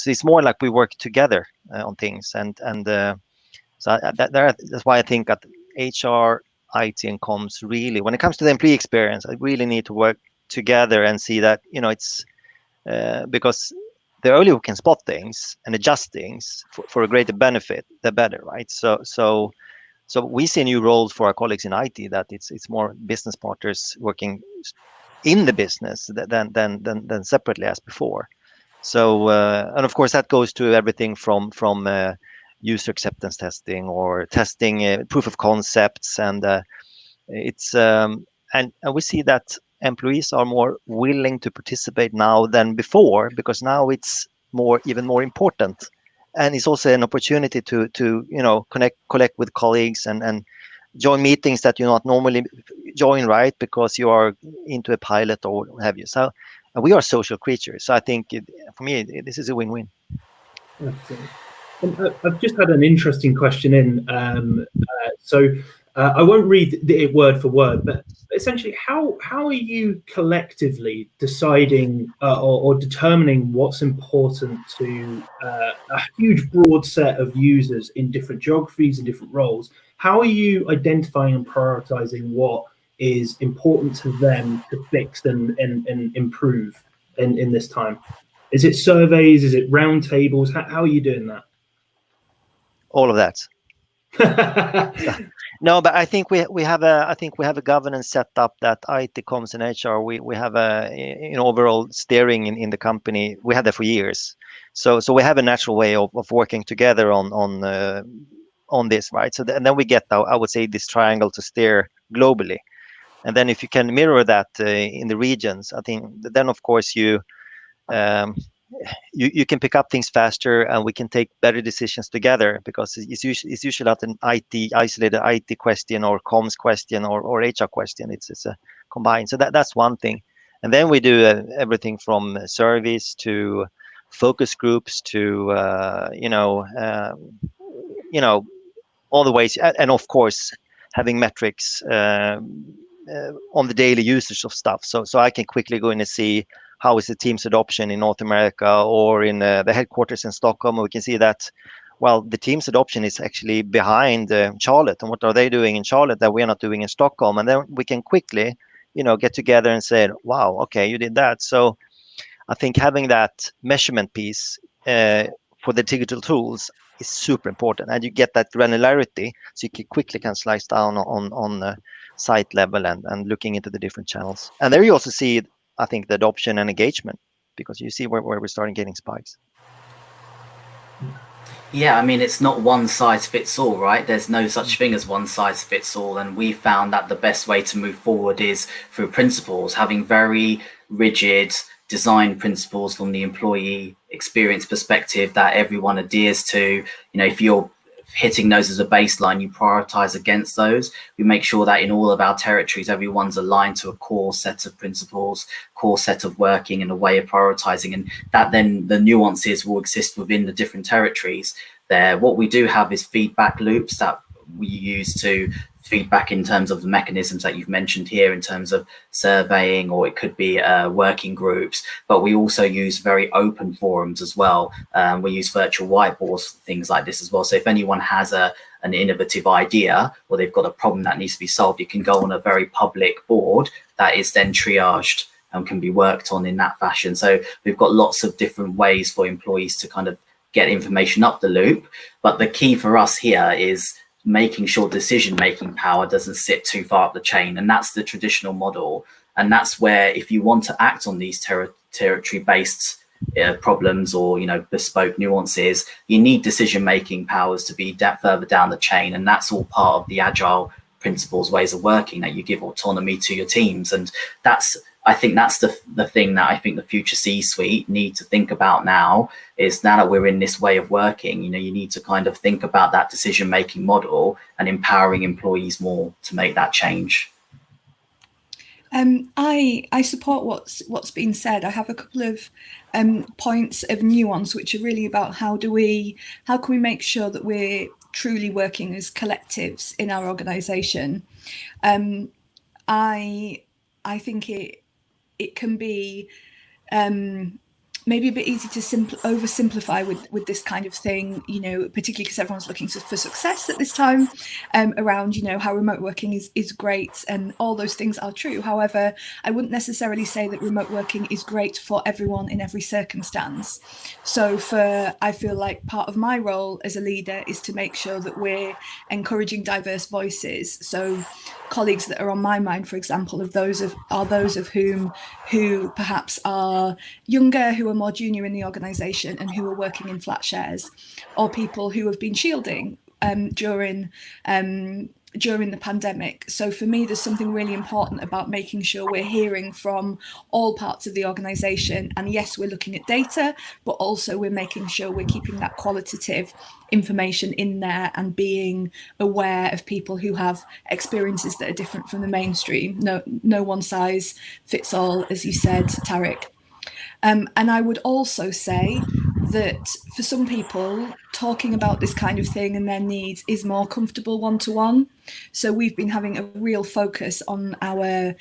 Speaker 12: it's more like we work together on things, so that's why I think that HR, IT, and comms really, when it comes to the employee experience, I really need to work together and see that it's because the earlier we can spot things and adjust things for a greater benefit, the better, right? So we see new roles for our colleagues in IT that it's more business partners working in the business than separately as before. So and of course that goes to everything from user acceptance testing or testing proof of concepts, and it's and we see that employees are more willing to participate now than before, because now it's even more important, and it's also an opportunity to collect with colleagues and join meetings that you not normally join, right? Because you are into a pilot or what have you. So we are social creatures. So I think for me this is a win-win.
Speaker 9: Absolutely. And I've just had an interesting question in. So I won't read it word for word, but essentially, how are you collectively deciding or determining what's important to a huge broad set of users in different geographies and different roles? How are you identifying and prioritizing what is important to them to fix and improve in this time? Is it surveys? Is it roundtables? How are you doing that?
Speaker 12: All of that. No, but I think we have a governance set up that IT, comms, and HR. We have an overall steering in the company. We had that for years, so we have a natural way of working together on this, right? So and then we get, I would say, this triangle to steer globally, and then if you can mirror that in the regions, I think then of course you can pick up things faster, and we can take better decisions together, because it's usually not an isolated IT question or comms question or HR question. It's a combined. So that's one thing. And then we do everything from surveys to focus groups to all the ways, and of course having metrics on the daily usage of stuff. So I can quickly go in and see how is the Teams adoption in North America or in the headquarters in Stockholm. We can see that, well, the Teams adoption is actually behind Charlotte, and what are they doing in Charlotte that we are not doing in Stockholm? And then we can quickly, get together and say, wow, okay, you did that. So I think having that measurement piece for the digital tools is super important, and you get that granularity, so you quickly can slice down on the site level and looking into the different channels. And there you also see, I think, the adoption and engagement, because you see where we're starting getting spikes.
Speaker 10: Yeah, I mean, it's not one size fits all, right? There's no such thing as one size fits all. And we found that the best way to move forward is through principles, having very rigid design principles from the employee experience perspective that everyone adheres to. If you're hitting those as a baseline, you prioritize against those. We make sure that in all of our territories, everyone's aligned to a core set of principles, core set of working, and a way of prioritizing, and that then the nuances will exist within the different territories there. What we do have is feedback loops that we use to feedback in terms of the mechanisms that you've mentioned here, in terms of surveying, or it could be working groups, but we also use very open forums as well. We use virtual whiteboards for things like this as well. So if anyone has an innovative idea, or they've got a problem that needs to be solved, you can go on a very public board that is then triaged and can be worked on in that fashion. So we've got lots of different ways for employees to kind of get information up the loop. But the key for us here is making sure decision-making power doesn't sit too far up the chain. And that's the traditional model. And that's where, if you want to act on these territory-based problems or, bespoke nuances, you need decision-making powers to be further down the chain. And that's all part of the agile principles, ways of working, that you give autonomy to your teams. And I think that's the thing that I think the future C-suite need to think about now, is now that we're in this way of working, you need to kind of think about that decision-making model and empowering employees more to make that change.
Speaker 11: I support what's been said. I have a couple of points of nuance, which are really about how can we make sure that we're truly working as collectives in our organisation. I think it can be maybe a bit easy to oversimplify with this kind of thing, particularly because everyone's looking for success at this time, around, how remote working is great, and all those things are true. However, I wouldn't necessarily say that remote working is great for everyone in every circumstance. So I feel like part of my role as a leader is to make sure that we're encouraging diverse voices. So colleagues that are on my mind, for example, are those of whom who perhaps are younger, who are more junior in the organisation, and who are working in flat shares, or people who have been shielding during the pandemic. So for me, there's something really important about making sure we're hearing from all parts of the organisation. And yes, we're looking at data, but also we're making sure we're keeping that qualitative information in there and being aware of people who have experiences that are different from the mainstream. No one size fits all, as you said, Tarek. And I would also say that for some people, talking about this kind of thing and their needs is more comfortable one-to-one. So we've been having a real focus on our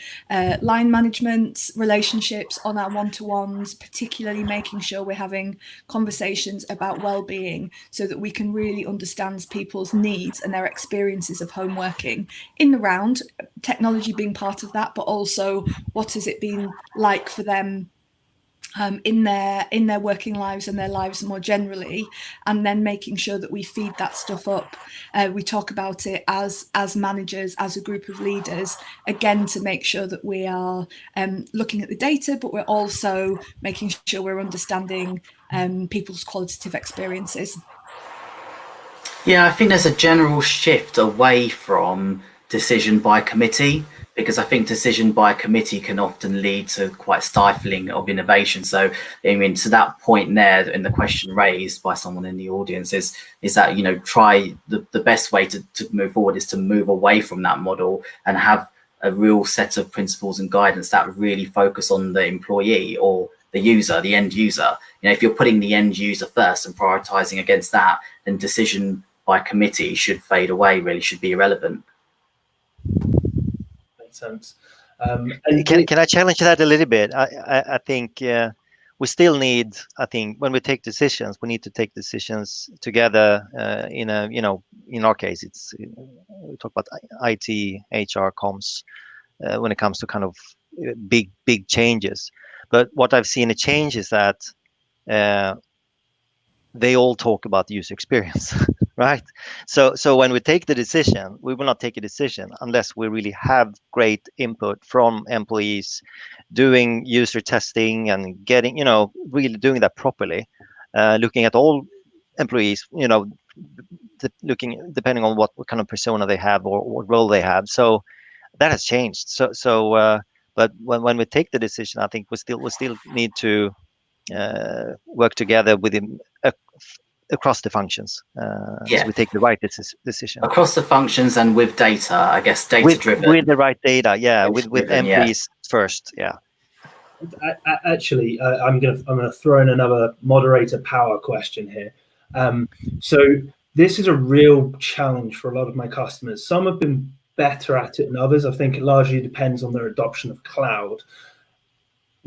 Speaker 11: line management relationships, on our one-to-ones, particularly making sure we're having conversations about well-being so that we can really understand people's needs and their experiences of home working in the round, technology being part of that, but also what has it been like for them in their working lives and their lives more generally, and then making sure that we feed that stuff up. We talk about it as managers, as a group of leaders, again, to make sure that we are looking at the data, but we're also making sure we're understanding people's qualitative experiences.
Speaker 10: Yeah, I think there's a general shift away from decision by committee, because I think decision by committee can often lead to quite stifling of innovation. So, I mean, to that point there, in the question raised by someone in the audience is that, you know, try the best way to move forward is to move away from that model and have a real set of principles and guidance that really focus on the employee or the user, the end user. You know, if you're putting the end user first and prioritizing against that, then decision by committee should fade away, really should be irrelevant.
Speaker 9: Makes sense.
Speaker 12: Can I challenge that a little bit? I think we still need, I think when we take decisions, we need to take decisions together in a, you know, in our case, it's, we talk about IT, HR, comms, when it comes to kind of big changes. But what I've seen a change is that they all talk about the user experience, right? So when we take the decision, we will not take a decision unless we really have great input from employees doing user testing and getting, you know, really doing that properly, looking at all employees, you know, looking depending on what kind of persona they have or what role they have. So that has changed. But when we take the decision, I think we still need to work together within across the functions, so we take the right decision
Speaker 10: across the functions and with data, I guess, data driven
Speaker 12: with the right data. Yeah, with employees first. Yeah.
Speaker 9: Actually, I'm gonna throw in another moderator power question here. So this is a real challenge for a lot of my customers. Some have been better at it than others. I think it largely depends on their adoption of cloud.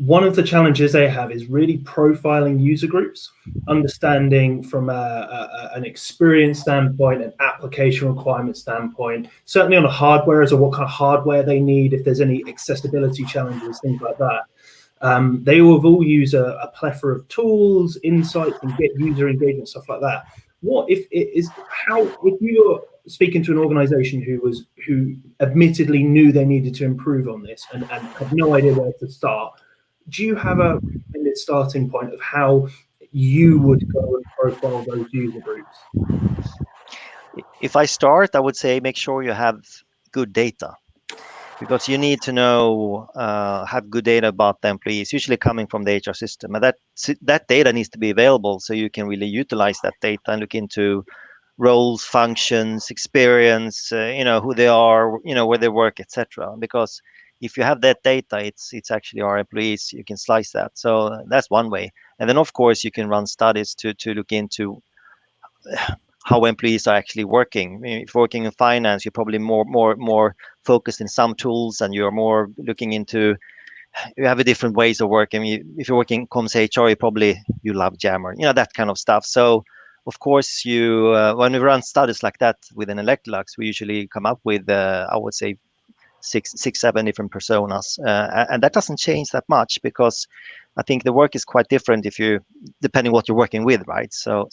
Speaker 9: One of the challenges they have is really profiling user groups, understanding from an experience standpoint, an application requirement standpoint, certainly on the hardware as to what kind of hardware they need, if there's any accessibility challenges, things like that. They will all use a plethora of tools, insights, and get user engagement, stuff like that. What if you were speaking to an organization who admittedly knew they needed to improve on this and had no idea where to start? Do you have a starting point of how you would go and profile those user groups?
Speaker 12: If I start, I would say make sure you have good data, because you need to know, have good data about the employees, usually coming from the HR system. And that data needs to be available so you can really utilize that data and look into roles, functions, experience, you know, who they are, you know, where they work, etc. Because if you have that data, it's actually our employees. You can slice that. So that's one way. And then, of course, you can run studies to look into how employees are actually working. I mean, if you're working in finance, you're probably more focused in some tools, and you're more looking into, you have a different ways of working. If you're working comms HR, you love Jammer, you know, that kind of stuff. So of course, when we run studies like that within Electrolux, we usually come up with, I would say, 6-7 different personas, and that doesn't change that much, because I think the work is quite different depending what you're working with, right? So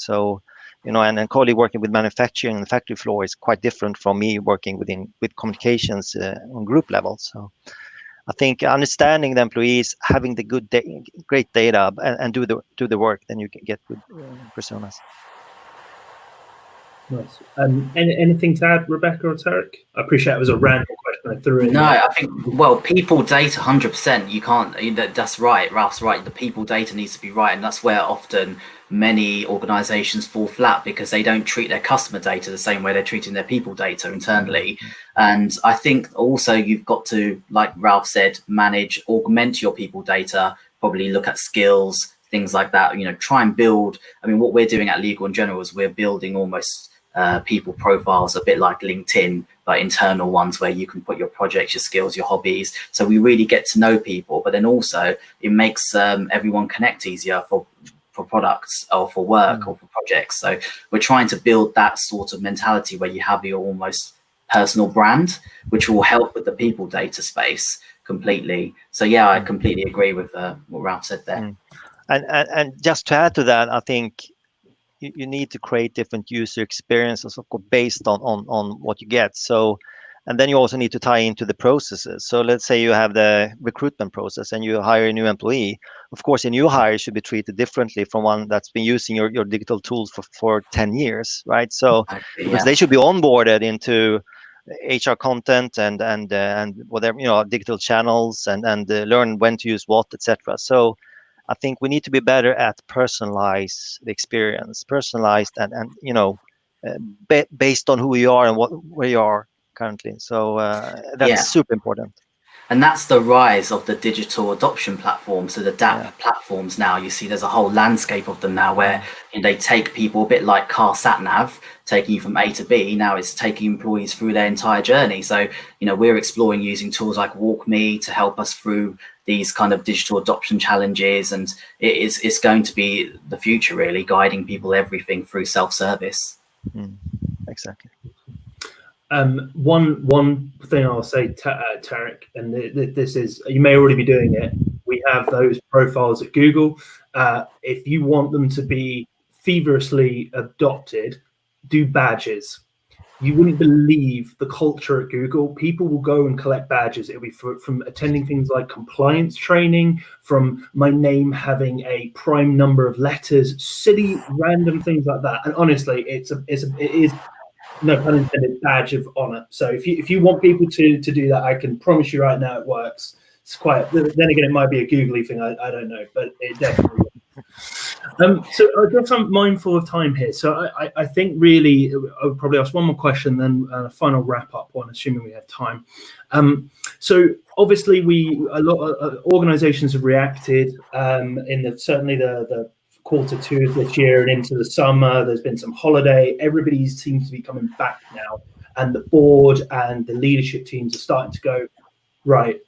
Speaker 12: you know, and Coley working with manufacturing and the factory floor is quite different from me working with communications on group level. So I think understanding the employees, having the great data, and do the work, then you can get good personas.
Speaker 9: Nice. Anything to add, Rebecca or Tarek? I appreciate it was a random question I threw in.
Speaker 10: No, I think, well, people data, 100%. You can't, that's right, Ralph's right. The people data needs to be right. And that's where often many organizations fall flat, because they don't treat their customer data the same way they're treating their people data internally. And I think also you've got to, like Ralph said, augment your people data, probably look at skills, things like that. You know, try and build. I mean, what we're doing at Legal & General is we're building almost people profiles a bit like LinkedIn, but internal ones where you can put your projects, your skills, your hobbies. So we really get to know people, but then also it makes everyone connect easier for products or for work or for projects. So we're trying to build that sort of mentality where you have your almost personal brand, which will help with the people data space completely. So yeah, I completely agree with what Ralph said there.
Speaker 12: And just to add to that, I think you need to create different user experiences, of course, based on what you get. So, and then you also need to tie into the processes. So let's say you have the recruitment process and you hire a new employee. Of course, a new hire should be treated differently from one that's been using your digital tools for 10 years, right? So because they should be onboarded into HR content and whatever, you know, digital channels and learn when to use what, etc. So I think we need to be better at personalize the experience, personalized and you know, based on who you are and where you are currently. So that's super important.
Speaker 10: And that's the rise of the digital adoption platforms. So the DAP platforms now, you see there's a whole landscape of them now where they take people a bit like car sat nav, taking you from A to B. Now it's taking employees through their entire journey. So, you know, we're exploring using tools like WalkMe to help us through these kind of digital adoption challenges. And it's going to be the future, really, guiding people everything through self-service.
Speaker 12: Exactly.
Speaker 9: One thing I'll say, Tarek, and this is, you may already be doing it. We have those profiles at Google. If you want them to be feverishly adopted, do badges. You wouldn't believe the culture at Google. People will go and collect badges. It'll be from attending things like compliance training, from my name having a prime number of letters, silly random things like that. And honestly, it is, no pun intended, badge of honor. So if you want people to do that, I can promise you right now it works. It's quite, then again, it might be a googly thing, I don't know, but it definitely works. So I guess I'm mindful of time here. So I think really I would probably ask one more question, then a final wrap up one, assuming we have time. So obviously a lot of organizations have reacted in certainly the Q2 of this year and into the summer. There's been some holiday. Everybody seems to be coming back now, and the board and the leadership teams are starting to go, right,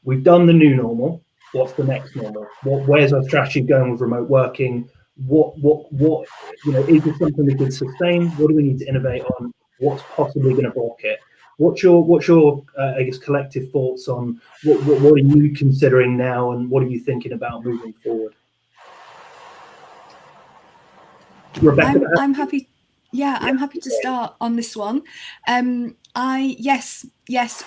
Speaker 9: we've done the new normal. What's the next normal? Where's our strategy going with remote working? What you know, is this something we could sustain? What do we need to innovate on? What's possibly going to block it? What's your I guess collective thoughts on what are you considering now, and what are you thinking about moving forward? Rebecca,
Speaker 11: I'm happy. Yeah, I'm happy to start on this one. Yes,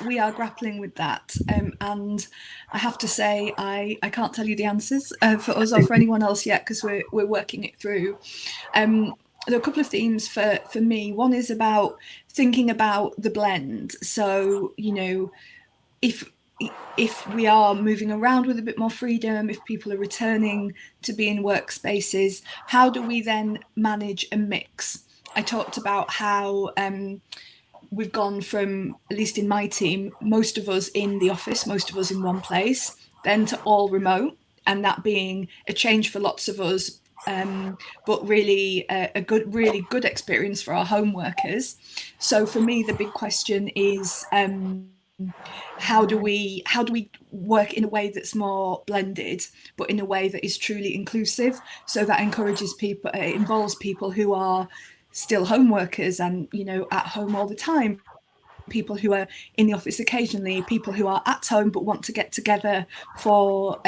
Speaker 11: we are grappling with that, and I have to say I can't tell you the answers for us or for anyone else yet, because we're working it through. There are a couple of themes for me. One is about thinking about the blend. So, you know, if we are moving around with a bit more freedom, if people are returning to be in workspaces, how do we then manage a mix? I talked about how we've gone from, at least in my team, most of us in the office, most of us in one place, then to all remote, and that being a change for lots of us, but really a really good experience for our home workers. So for me, the big question is, how do we work in a way that's more blended, but in a way that is truly inclusive, so that encourages people, involves people who are still home workers and, you know, at home all the time, people who are in the office occasionally, people who are at home but want to get together for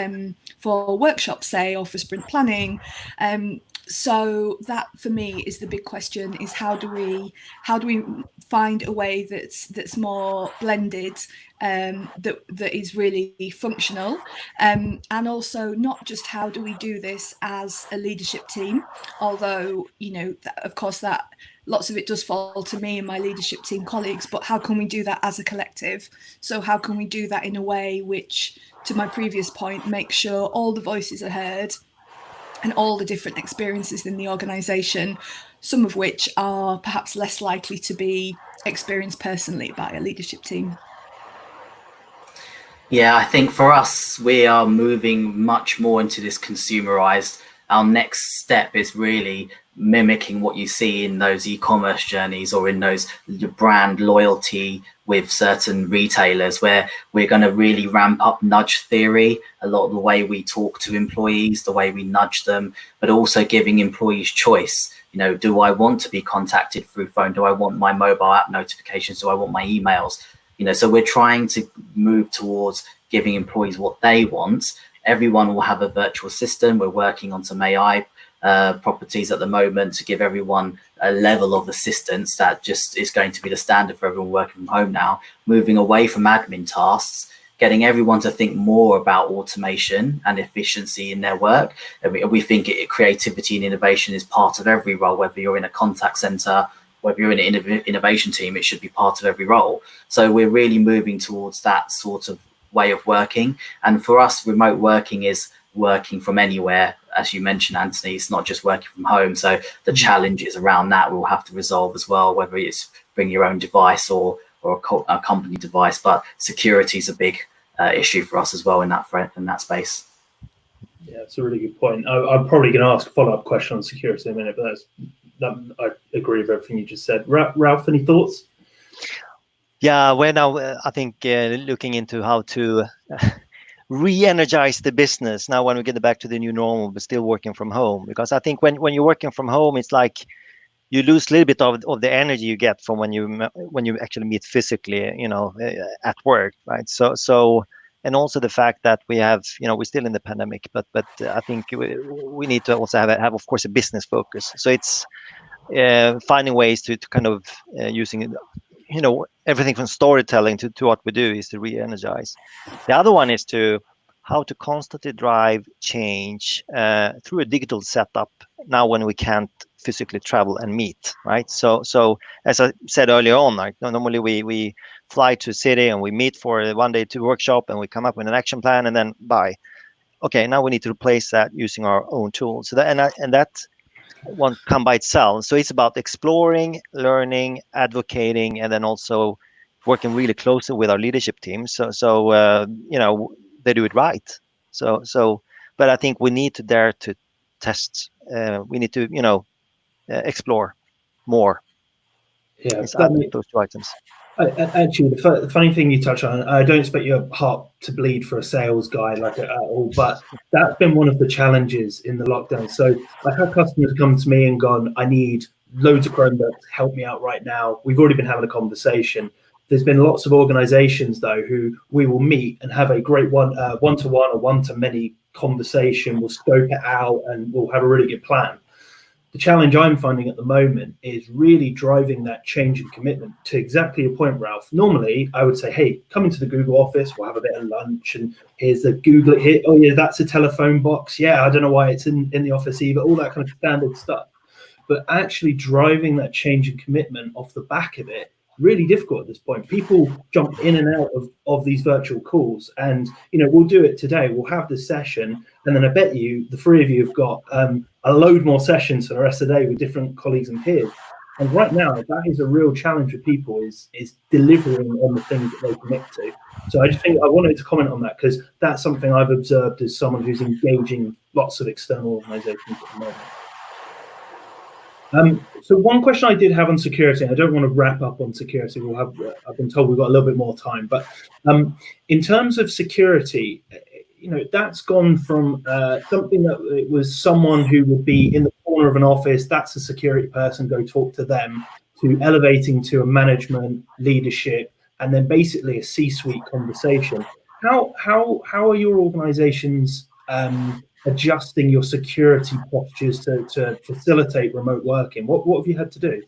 Speaker 11: workshops, say, or for sprint planning. So that for me is the big question: is how do we find a way that's more blended, that is really functional, and also not just how do we do this as a leadership team, although, you know, of course that lots of it does fall to me and my leadership team colleagues, but how can we do that as a collective? So how can we do that in a way which, to my previous point, makes sure all the voices are heard and all the different experiences in the organisation, some of which are perhaps less likely to be experienced personally by a leadership team?
Speaker 10: Yeah, I think for us, we are moving much more into this consumerized our next step is really mimicking what you see in those e-commerce journeys or in those brand loyalty with certain retailers, where we're going to really ramp up nudge theory, a lot of the way we talk to employees, the way we nudge them, but also giving employees choice. You know, do I want to be contacted through phone? Do I want my mobile app notifications? Do I want my emails? You know, so we're trying to move towards giving employees what they want. Everyone will have a virtual assistant. We're working on some AI properties at the moment to give everyone a level of assistance that just is going to be the standard for everyone working from home now, moving away from admin tasks, getting everyone to think more about automation and efficiency in their work. And we think creativity and innovation is part of every role, whether you're in a contact center, whether you're in an innovation team, it should be part of every role. So we're really moving towards that sort of way of working. And for us, remote working is working from anywhere. As you mentioned, Anthony, it's not just working from home. So the challenges around that we'll have to resolve as well, whether it's bring your own device or a company device. But security is a big issue for us as well in that space.
Speaker 9: Yeah, it's a really good point. I'm probably going to ask a follow-up question on security in a minute, but I agree with everything you just said. Ralph, any thoughts?
Speaker 12: Yeah, we're now, I think, looking into how to re-energize the business now when we get back to the new normal, but still working from home. Because I think when you're working from home, it's like you lose a little bit of the energy you get from when you actually meet physically, you know, at work, right? So and also the fact that we have, you know, we're still in the pandemic, but I think we need to also have of course a business focus. So it's finding ways to kind of using, you know, everything from storytelling to what we do is to re-energize. The other one is how to constantly drive change through a digital setup now when we can't physically travel and meet, right? So as I said earlier on, like normally we fly to a city and we meet for 1 day to workshop and we come up with an action plan and then bye. Okay, now we need to replace that using our own tools. So that won't come by itself. So it's about exploring, learning, advocating, and then also working really closely with our leadership team. So you know, they do it right. So but I think we need to dare to test. We need to, you know, explore more.
Speaker 9: Yeah,
Speaker 12: those two items.
Speaker 9: Actually, the funny thing you touch on, I don't expect your heart to bleed for a sales guy like at all, but that's been one of the challenges in the lockdown. So I've had customers come to me and gone, I need loads of Chromebooks, help me out right now. We've already been having a conversation. There's been lots of organizations though who we will meet and have a great one-to-one or one-to-many conversation. We'll scope it out and we'll have a really good plan. The challenge I'm finding at the moment is really driving that change and commitment to exactly your point, Ralph. Normally, I would say, hey, come into the Google office, we'll have a bit of lunch, and here's the Google here. Oh, yeah, that's a telephone box. Yeah, I don't know why it's in the office either, all that kind of standard stuff. But actually driving that change and commitment off the back of it, really difficult at this point. People jump in and out of these virtual calls, and you know, we'll do it today. We'll have this session, and then I bet you the three of you have got a load more sessions for the rest of the day with different colleagues and peers. And right now, that is a real challenge for people is delivering on the things that they commit to. So I just think I wanted to comment on that because that's something I've observed as someone who's engaging lots of external organizations at the moment. So one question I did have on security, and I don't want to wrap up on security. I've been told we've got a little bit more time, but in terms of security, you know, that's gone from something that it was someone who would be in the corner of an office, that's a security person, go talk to them, to elevating to a management leadership, and then basically a C-suite conversation. How are your organizations adjusting your security postures to facilitate remote working? What have you had to do?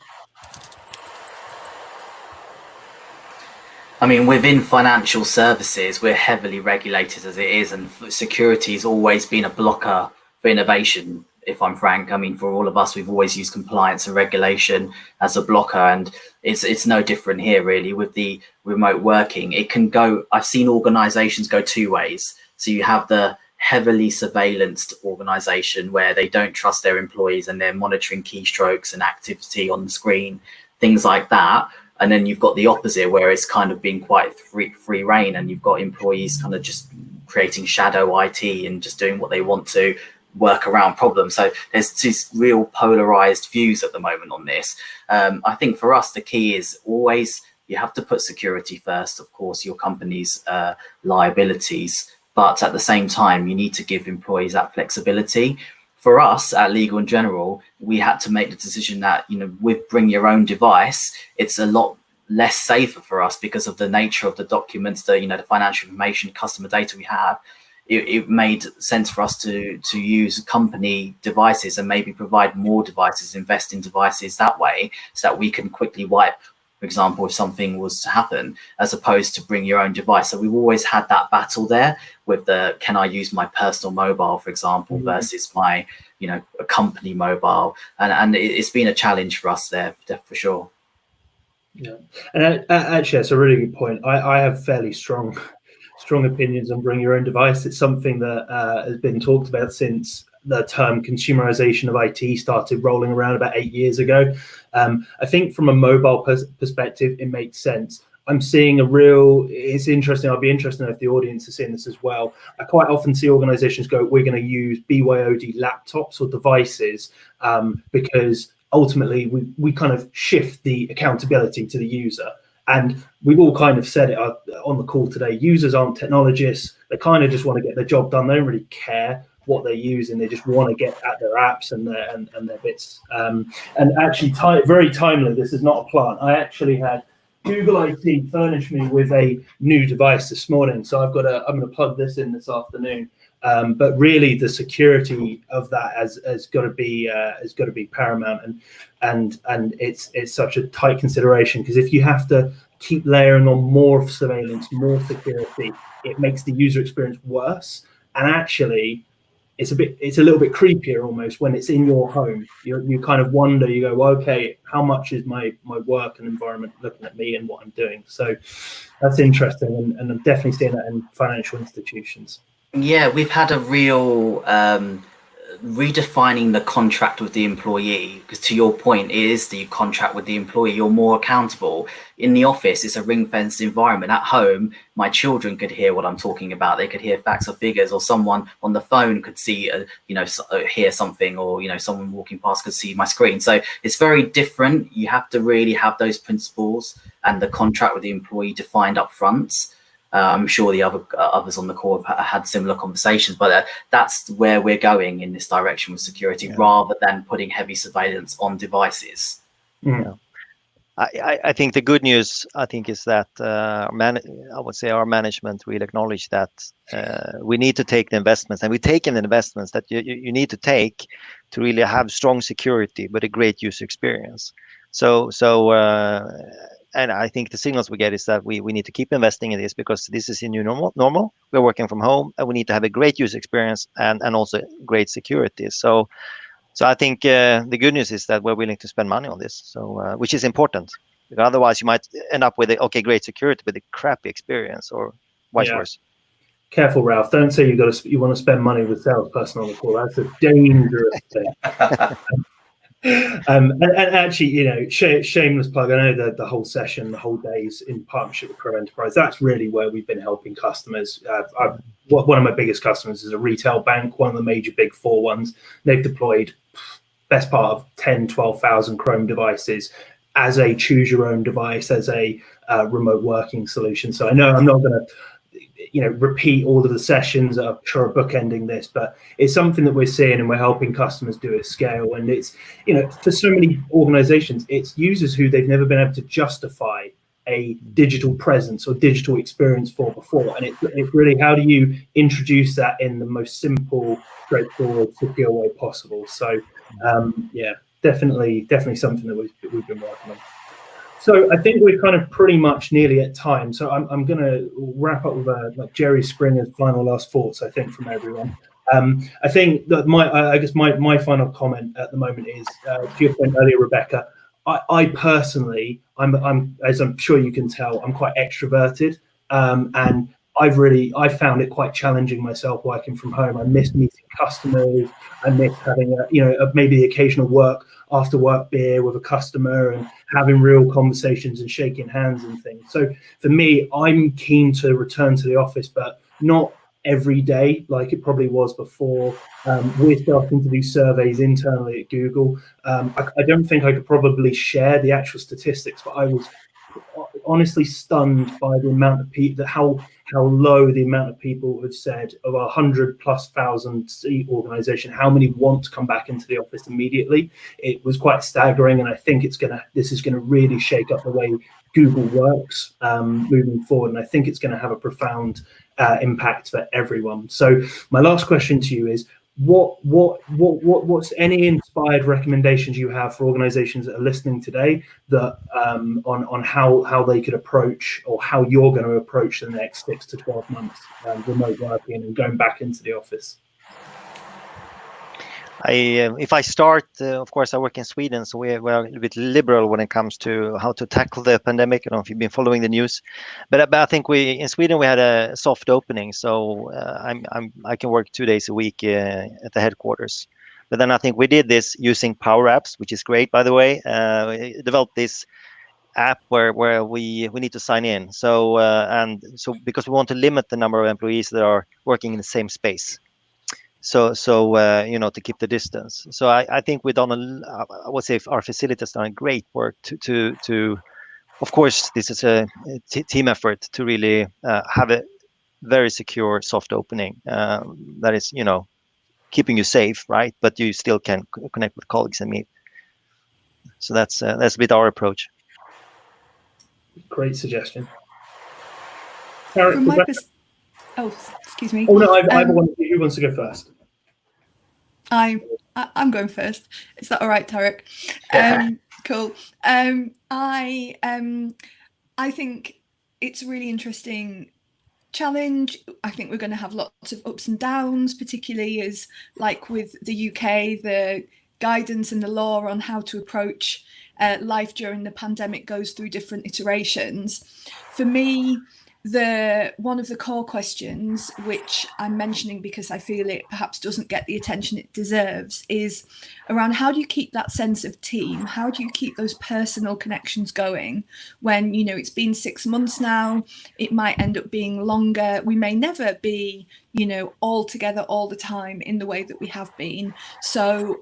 Speaker 10: I mean, within financial services, we're heavily regulated as it is, and security has always been a blocker for innovation, if I'm frank. I mean, for all of us, we've always used compliance and regulation as a blocker, and it's no different here, really, with the remote working. It can go, I've seen organizations go two ways. So you have the heavily surveillanced organization where they don't trust their employees and they're monitoring keystrokes and activity on the screen, things like that. And then you've got the opposite where it's kind of been quite free reign, and you've got employees kind of just creating shadow IT and just doing what they want to work around problems. So there's these real polarized views at the moment on this. I think for us, the key is always you have to put security first, of course, your company's liabilities, but at the same time, you need to give employees that flexibility. For us at Legal & General, we had to make the decision that, with bring your own device, it's a lot less safer for us because of the nature of the documents, the financial information, customer data we have. It made sense for us to use company devices and maybe provide more devices, invest in devices that way, so that we can quickly wipe, for example, if something was to happen, as opposed to bring your own device. So we've always had that battle there with can I use my personal mobile, for example, versus my, a company mobile. And it's been a challenge for us there, for sure.
Speaker 9: Yeah, and actually, that's a really good point. I have fairly strong opinions on bring your own device. It's something that has been talked about since the term consumerization of IT started rolling around about 8 years ago. I think from a mobile perspective, it makes sense. I'm seeing it's interesting. I'll be interested if the audience is seeing this as well. I quite often see organizations go, we're going to use BYOD laptops or devices because ultimately we kind of shift the accountability to the user. And we've all kind of said it on the call today. Users aren't technologists. They kind of just want to get their job done. They don't really care what they're using. They just want to get at their apps and their bits. And actually, very timely, this is not a plant. I actually had Google IT furnish me with a new device this morning. So I'm going to plug this in this afternoon. But really, the security of that has got to be paramount, and it's such a tight consideration, because if you have to keep layering on more surveillance, more security, it makes the user experience worse. And actually, it's a little bit creepier almost when it's in your home. You kind of wonder, you go, well, okay, how much is my work and environment looking at me and what I'm doing? So that's interesting, and I'm definitely seeing that in financial institutions.
Speaker 10: Yeah, we've had a real redefining the contract with the employee, because to your point, it is the contract with the employee. You're more accountable. In the office, it's a ring-fenced environment. At home, my children could hear what I'm talking about. They could hear facts or figures, or someone on the phone could see, hear something, or, someone walking past could see my screen. So it's very different. You have to really have those principles and the contract with the employee defined up front. I'm sure the others on the call have had similar conversations, but that's where we're going in this direction with security, rather than putting heavy surveillance on devices.
Speaker 12: Yeah. I think the good news, is that I would say our management will acknowledge that we need to take the investments, and we're taking the investments that you need to take to really have strong security but a great user experience. And I think the signals we get is that we need to keep investing in this, because this is a new normal. We're working from home, and we need to have a great user experience and also great security. So I think the good news is that we're willing to spend money on this, so which is important. Because otherwise, you might end up with great security with a crappy experience, or vice versa.
Speaker 9: Careful, Ralph. Don't say you want to spend money with a salesperson on the call. That's a dangerous thing. And actually, shameless plug. I know that the whole session, the whole days in partnership with Cro Enterprise, that's really where we've been helping customers. One of my biggest customers is a retail bank, one of the major big four ones. They've deployed best part of 12,000 Chrome devices as a choose your own device, as a remote working solution. So I know I'm not going to repeat all of the sessions. I'm sure bookending this, but it's something that we're seeing, and we're helping customers do at scale. And it's, for so many organizations, it's users who they've never been able to justify a digital presence or digital experience for before. And it's really, how do you introduce that in the most simple, straightforward, secure way possible? So definitely something that we've been working on. So I think we're kind of pretty much nearly at time. So I'm going to wrap up with like Jerry Springer's final last thoughts, I think, from everyone. I think that my final comment at the moment is, to your point earlier, Rebecca, I personally, I'm as I'm sure you can tell, I'm quite extroverted, and I found it quite challenging myself working from home. I miss meeting customers. I miss having maybe the occasional after work beer with a customer and having real conversations and shaking hands and things. So for me, I'm keen to return to the office, but not every day like it probably was before. We're starting to do surveys internally at Google. I don't think I could probably share the actual statistics, but I was honestly stunned by the amount of people, how low the amount of people have said of 100,000+ seat organization, how many want to come back into the office immediately. It was quite staggering, and I think this is gonna really shake up the way Google works moving forward, and I think it's going to have a profound impact for everyone. So my last question to you is, what's any inspired recommendations you have for organizations that are listening today that on how they could approach, or how you're going to approach the next 6 to 12 months remote working and going back into the office?
Speaker 12: If I start, of course, I work in Sweden, so we're a little bit liberal when it comes to how to tackle the pandemic. I don't know if you've been following the news, but I think in Sweden we had a soft opening, so I can work 2 days a week at the headquarters. But then I think we did this using Power Apps, which is great, by the way. We developed this app where we need to sign in. So because we want to limit the number of employees that are working in the same space. So to keep the distance. So I think we've done I would say our facilities done great work to of course, this is a team effort to really have a very secure soft opening that is, keeping you safe, right? But you still can connect with colleagues and meet. So that's a bit our approach.
Speaker 9: Great suggestion.
Speaker 11: From my excuse me.
Speaker 9: Oh no, who wants to go first?
Speaker 11: I'm going first. Is that all right, Tarek? Cool. I think it's a really interesting challenge. I think we're going to have lots of ups and downs, particularly as like with the UK, the guidance and the law on how to approach life during the pandemic goes through different iterations. For me, one of the core questions, which I'm mentioning because I feel it perhaps doesn't get the attention it deserves, is around how do you keep that sense of team? How do you keep those personal connections going when, it's been 6 months now, it might end up being longer. We may never be, all together all the time in the way that we have been. So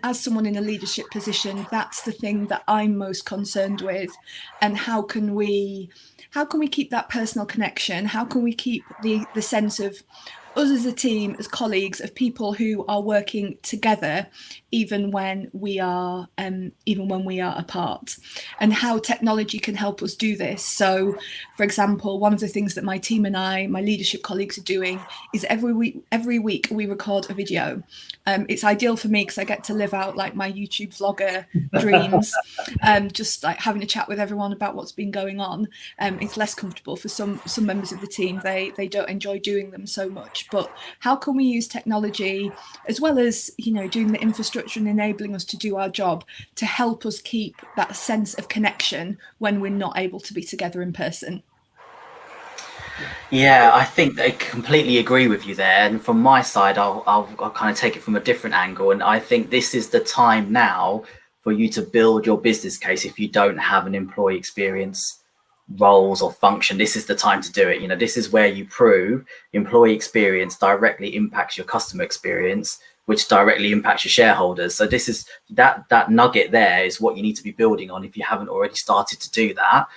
Speaker 11: as someone in a leadership position, that's the thing that I'm most concerned with. And how can we keep that personal connection? How can we keep the sense of us as a team, as colleagues, of people who are working together, even when we are apart, and how technology can help us do this? So, for example, one of the things that my team and my leadership colleagues are doing is every week we record a video. It's ideal for me because I get to live out like my YouTube vlogger dreams, just like having a chat with everyone about what's been going on. It's less comfortable for some members of the team. They don't enjoy doing them so much. But how can we use technology, as well as doing the infrastructure and enabling us to do our job, to help us keep that sense of connection when we're not able to be together in person?
Speaker 10: Yeah, I think I completely agree with you there. And from my side, I'll kind of take it from a different angle. And I think this is the time now for you to build your business case. If you don't have an employee experience roles or function, this is the time to do it. This is where you prove employee experience directly impacts your customer experience, which directly impacts your shareholders. So this is that nugget there is what you need to be building on if you haven't already started to do that.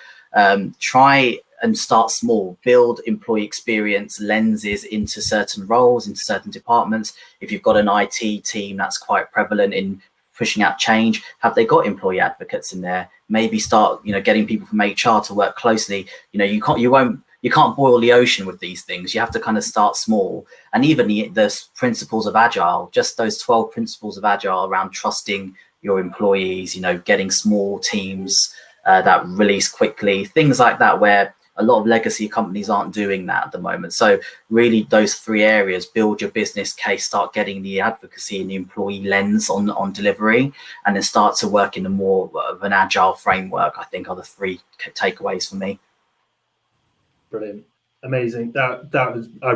Speaker 10: Try and start small, build employee experience lenses into certain roles, into certain departments. If you've got an IT team that's quite prevalent in pushing out change, have they got employee advocates in there? Maybe start, getting people from HR to work closely. You can't boil the ocean with these things. You have to kind of start small. And even the principles of Agile, just those 12 principles of Agile around trusting your employees, getting small teams that release quickly, things like that, where a lot of legacy companies aren't doing that at the moment. So really those 3 areas: build your business case, start getting the advocacy and the employee lens on delivery, and then start to work in a more of an agile framework, I think are the 3 takeaways for me.
Speaker 9: Brilliant. Amazing. That was I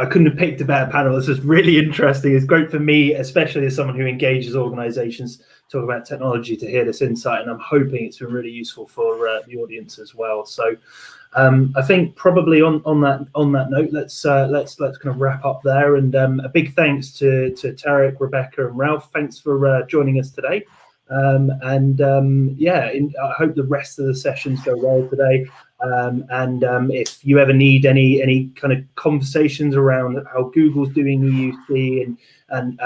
Speaker 9: couldn't have picked a better panel. This was really interesting. It's great for me, especially as someone who engages organizations, talk about technology, to hear this insight, and I'm hoping it's been really useful for the audience as well. So I think probably on that note, let's kind of wrap up there. And a big thanks to Tarek, Rebecca, and Ralph. Thanks for joining us today. I hope the rest of the sessions go well today. If you ever need any kind of conversations around how Google's doing EUC and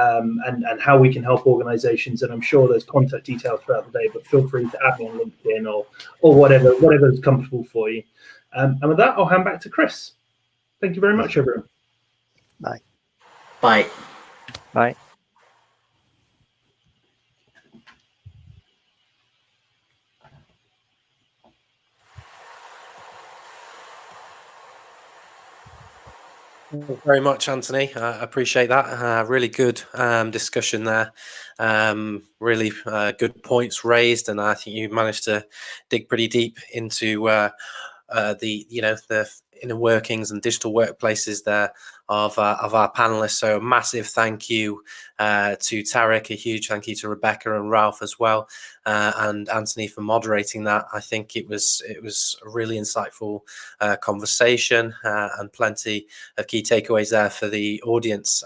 Speaker 9: how we can help organizations, and I'm sure there's contact details throughout the day, but feel free to add me on LinkedIn or whatever is comfortable for you. And with that, I'll hand back to Chris. Thank you very much, everyone.
Speaker 12: Bye.
Speaker 10: Bye.
Speaker 12: Bye.
Speaker 1: Thank you very much, Anthony. I appreciate that. Really good discussion there. Really good points raised, and I think you managed to dig pretty deep into the inner workings and digital workplaces there of our panelists. So a massive thank you to Tarek, a huge thank you to Rebecca and Ralph as well, and Anthony for moderating that. I think it was a really insightful conversation and plenty of key takeaways there for the audience.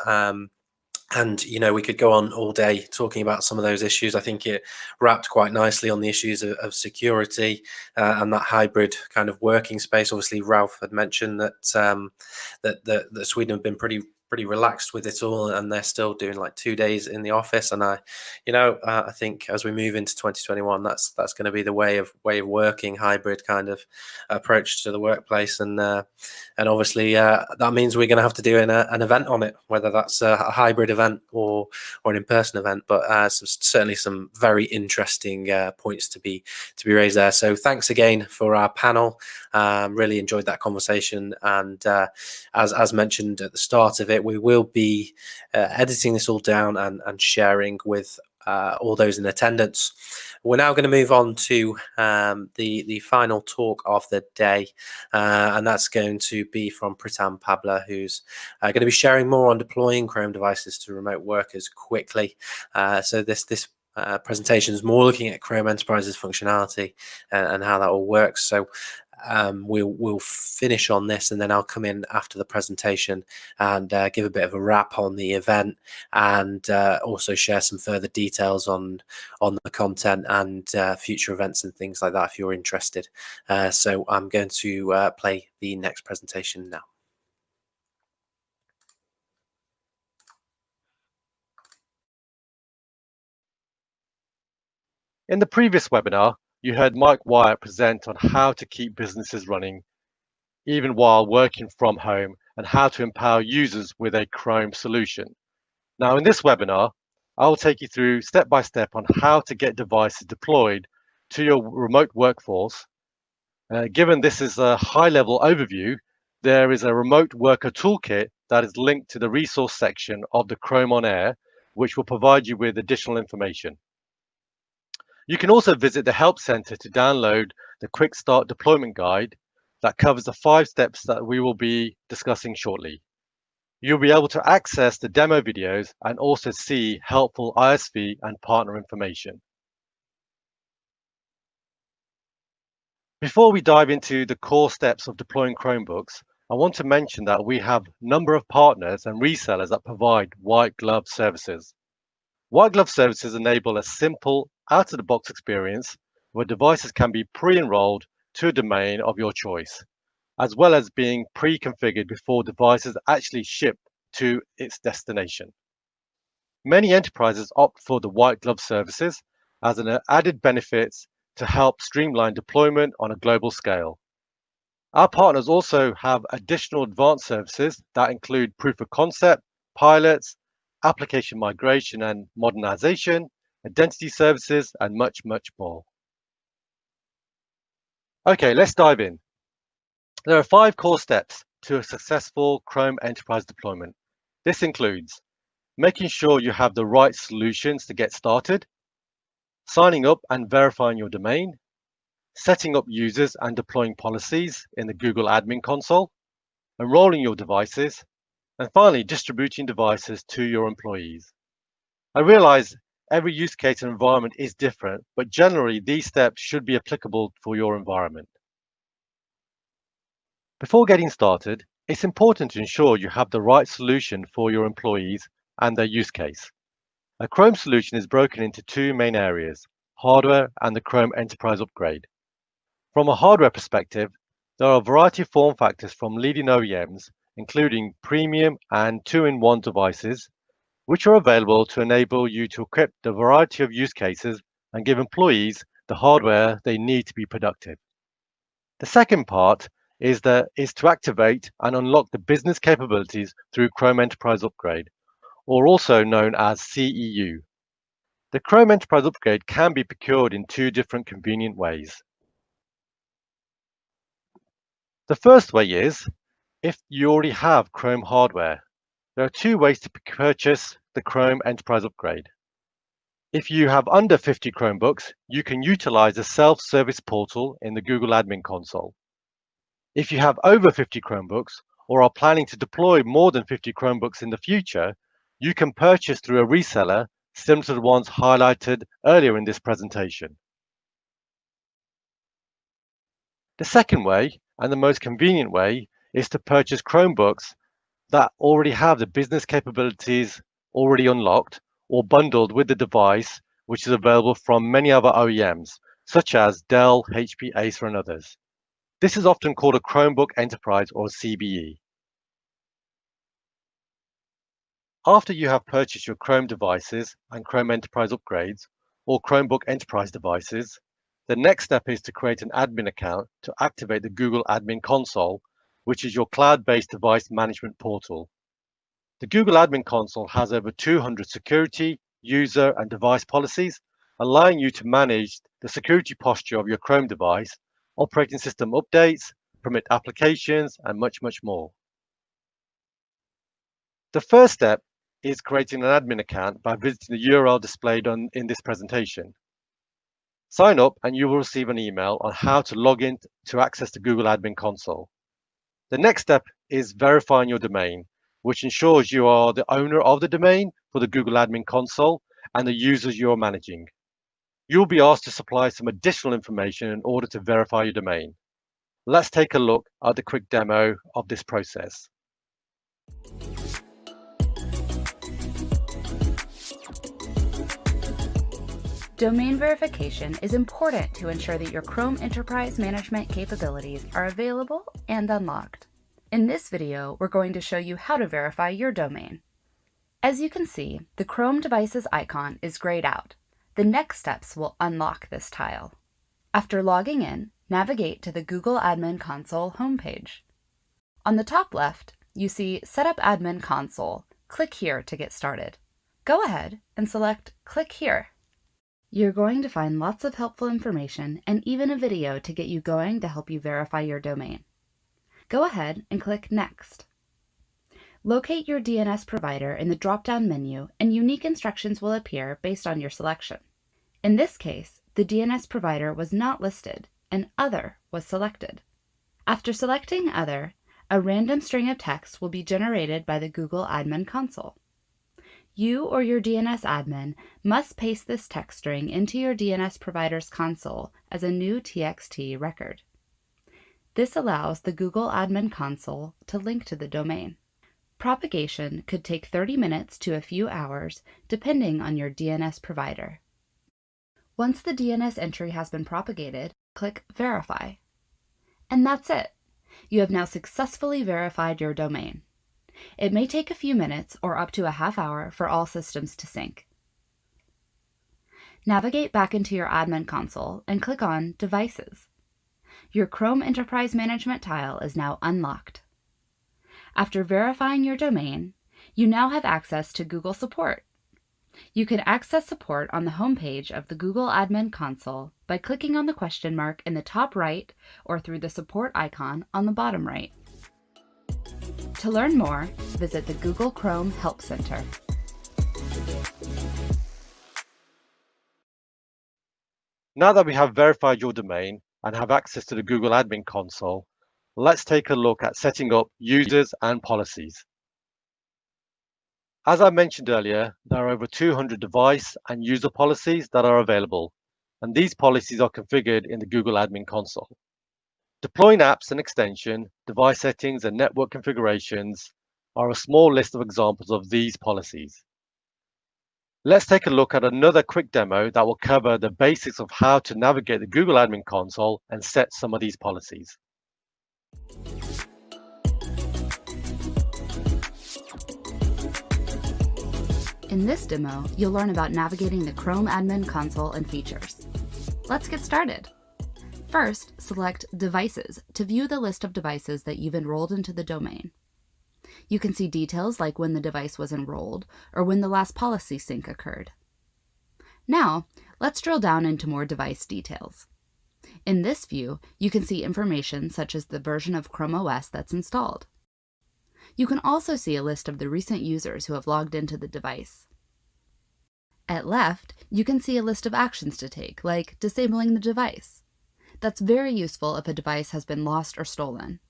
Speaker 1: And, we could go on all day talking about some of those issues. I think it wrapped quite nicely on the issues of security and that hybrid kind of working space. Obviously, Ralph had mentioned that that Sweden have been pretty relaxed with it all, and they're still doing like 2 days in the office. And I think as we move into 2021, that's going to be the way of working, hybrid kind of approach to the workplace. And obviously that means we're going to have to do an event on it, whether that's a hybrid event or an in-person event. But certainly some very interesting points to be raised there. So thanks again for our panel. Really enjoyed that conversation. And as mentioned at the start of it, we will be editing this all down and sharing with all those in attendance. We're now going to move on to the final talk of the day, and that's going to be from Pritam Pabla, who's going to be sharing more on deploying Chrome devices to remote workers quickly. So this presentation is more looking at Chrome Enterprise's functionality and how that all works. So we'll finish on this, and then I'll come in after the presentation and give a bit of a wrap on the event, and also share some further details on the content and future events and things like that if you're interested. So I'm going to play the next presentation now.
Speaker 13: In the previous webinar, you heard Mike Wyatt present on how to keep businesses running even while working from home and how to empower users with a Chrome solution. Now, in this webinar, I will take you through step by step on how to get devices deployed to your remote workforce. Given this is a high-level overview, there is a remote worker toolkit that is linked to the resource section of the Chrome On Air, which will provide you with additional information. You can also visit the Help Center to download the Quick Start Deployment Guide that covers the 5 steps that we will be discussing shortly. You'll be able to access the demo videos and also see helpful ISV and partner information. Before we dive into the core steps of deploying Chromebooks, I want to mention that we have a number of partners and resellers that provide white glove services. White glove services enable a simple, out-of-the-box experience where devices can be pre-enrolled to a domain of your choice, as well as being pre-configured before devices actually ship to its destination. Many enterprises opt for the white glove services as an added benefit to help streamline deployment on a global scale. Our partners also have additional advanced services that include proof of concept, pilots, application migration and modernization, identity services, and much, much more. Okay, let's dive in. There are 5 core steps to a successful Chrome Enterprise deployment. This includes making sure you have the right solutions to get started, signing up and verifying your domain, setting up users and deploying policies in the Google Admin Console, enrolling your devices, and finally distributing devices to your employees. I realize every use case and environment is different, but generally these steps should be applicable for your environment. Before getting started, it's important to ensure you have the right solution for your employees and their use case. A Chrome solution is broken into two main areas, hardware and the Chrome Enterprise Upgrade. From a hardware perspective, there are a variety of form factors from leading OEMs, including premium and 2-in-1 devices, which are available to enable you to equip the variety of use cases and give employees the hardware they need to be productive. The second part is to activate and unlock the business capabilities through Chrome Enterprise Upgrade, or also known as CEU. The Chrome Enterprise Upgrade can be procured in two different convenient ways. The first way is if you already have Chrome hardware. There are two ways to purchase the Chrome Enterprise Upgrade. If you have under 50 Chromebooks, you can utilize the self-service portal in the Google Admin Console. If you have over 50 Chromebooks or are planning to deploy more than 50 Chromebooks in the future, you can purchase through a reseller similar to the ones highlighted earlier in this presentation. The second way, and the most convenient way, is to purchase Chromebooks that already have the business capabilities already unlocked or bundled with the device, which is available from many other OEMs, such as Dell, HP, Acer, and others. This is often called a Chromebook Enterprise or CBE. After you have purchased your Chrome devices and Chrome Enterprise upgrades, or Chromebook Enterprise devices, the next step is to create an admin account to activate the Google Admin Console, which is your cloud-based device management portal. The Google Admin Console has over 200 security, user, and device policies, allowing you to manage the security posture of your Chrome device, operating system updates, permit applications, and much, much more. The first step is creating an admin account by visiting the URL displayed in this presentation. Sign up and you will receive an email on how to log in to access the Google Admin Console. The next step is verifying your domain, which ensures you are the owner of the domain for the Google Admin Console and the users you are managing. You'll be asked to supply some additional information in order to verify your domain. Let's take a look at the quick demo of this process.
Speaker 14: Domain verification is important to ensure that your Chrome Enterprise Management capabilities are available and unlocked. In this video, we're going to show you how to verify your domain. As you can see, the Chrome devices icon is grayed out. The next steps will unlock this tile. After logging in, navigate to the Google Admin Console homepage. On the top left, you see Set up Admin Console. Click here to get started. Go ahead and select Click here. You're going to find lots of helpful information and even a video to get you going to help you verify your domain. Go ahead and click Next. Locate your DNS provider in the drop-down menu and unique instructions will appear based on your selection. In this case, the DNS provider was not listed and Other was selected. After selecting Other, a random string of text will be generated by the Google Admin Console. You or your DNS admin must paste this text string into your DNS provider's console as a new TXT record. This allows the Google Admin Console to link to the domain. Propagation could take 30 minutes to a few hours, depending on your DNS provider. Once the DNS entry has been propagated, click Verify. And that's it. You have now successfully verified your domain. It may take a few minutes or up to a half hour for all systems to sync. Navigate back into your admin console and click on Devices. Your Chrome Enterprise Management tile is now unlocked. After verifying your domain, you now have access to Google Support. You can access support on the homepage of the Google Admin Console by clicking on the question mark in the top right or through the support icon on the bottom right. To learn more, visit the Google Chrome Help Center.
Speaker 13: Now that we have verified your domain and have access to the Google Admin Console, let's take a look at setting up users and policies. As I mentioned earlier, there are over 200 device and user policies that are available, and these policies are configured in the Google Admin Console. Deploying apps and extension, device settings, and network configurations are a small list of examples of these policies. Let's take a look at another quick demo that will cover the basics of how to navigate the Google Admin Console and set some of these policies.
Speaker 14: In this demo, you'll learn about navigating the Chrome Admin Console and features. Let's get started. First, select Devices to view the list of devices that you've enrolled into the domain. You can see details like when the device was enrolled or when the last policy sync occurred. Now, let's drill down into more device details. In this view, you can see information such as the version of Chrome OS that's installed. You can also see a list of the recent users who have logged into the device. At left, you can see a list of actions to take, like disabling the device. That's very useful if a device has been lost or stolen.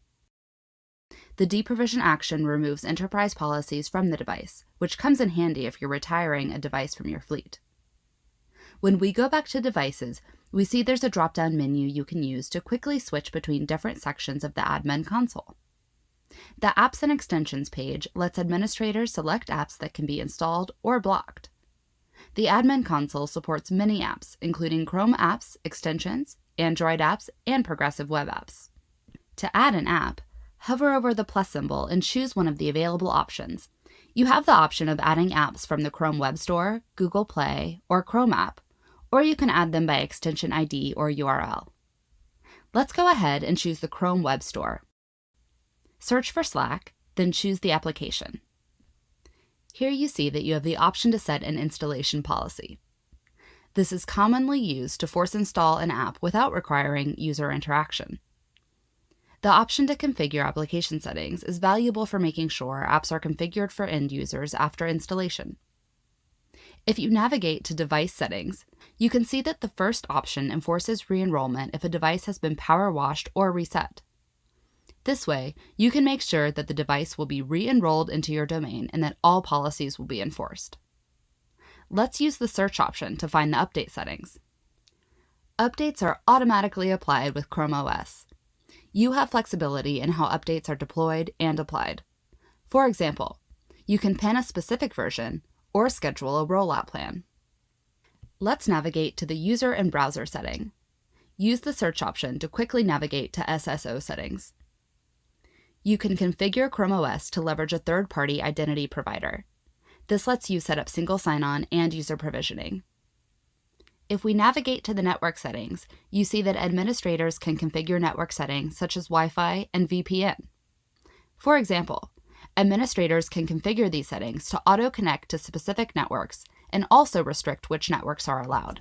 Speaker 14: The deprovision action removes enterprise policies from the device, which comes in handy if you're retiring a device from your fleet. When we go back to devices, we see there's a drop-down menu you can use to quickly switch between different sections of the admin console. The Apps and Extensions page lets administrators select apps that can be installed or blocked. The admin console supports many apps, including Chrome apps, extensions, Android apps, and progressive web apps. To add an app, hover over the plus symbol and choose one of the available options. You have the option of adding apps from the Chrome Web Store, Google Play, or Chrome app, or you can add them by extension ID or URL. Let's go ahead and choose the Chrome Web Store. Search for Slack, then choose the application. Here you see that you have the option to set an installation policy. This is commonly used to force install an app without requiring user interaction. The option to configure application settings is valuable for making sure apps are configured for end users after installation. If you navigate to Device Settings, you can see that the first option enforces re-enrollment if a device has been power washed or reset. This way, you can make sure that the device will be re-enrolled into your domain and that all policies will be enforced. Let's use the search option to find the update settings. Updates are automatically applied with Chrome OS. You have flexibility in how updates are deployed and applied. For example, you can pin a specific version or schedule a rollout plan. Let's navigate to the User and Browser setting. Use the search option to quickly navigate to SSO settings. You can configure Chrome OS to leverage a third-party identity provider. This lets you set up single sign-on and user provisioning. If we navigate to the network settings, you see that administrators can configure network settings such as Wi-Fi and VPN. For example, administrators can configure these settings to auto-connect to specific networks and also restrict which networks are allowed.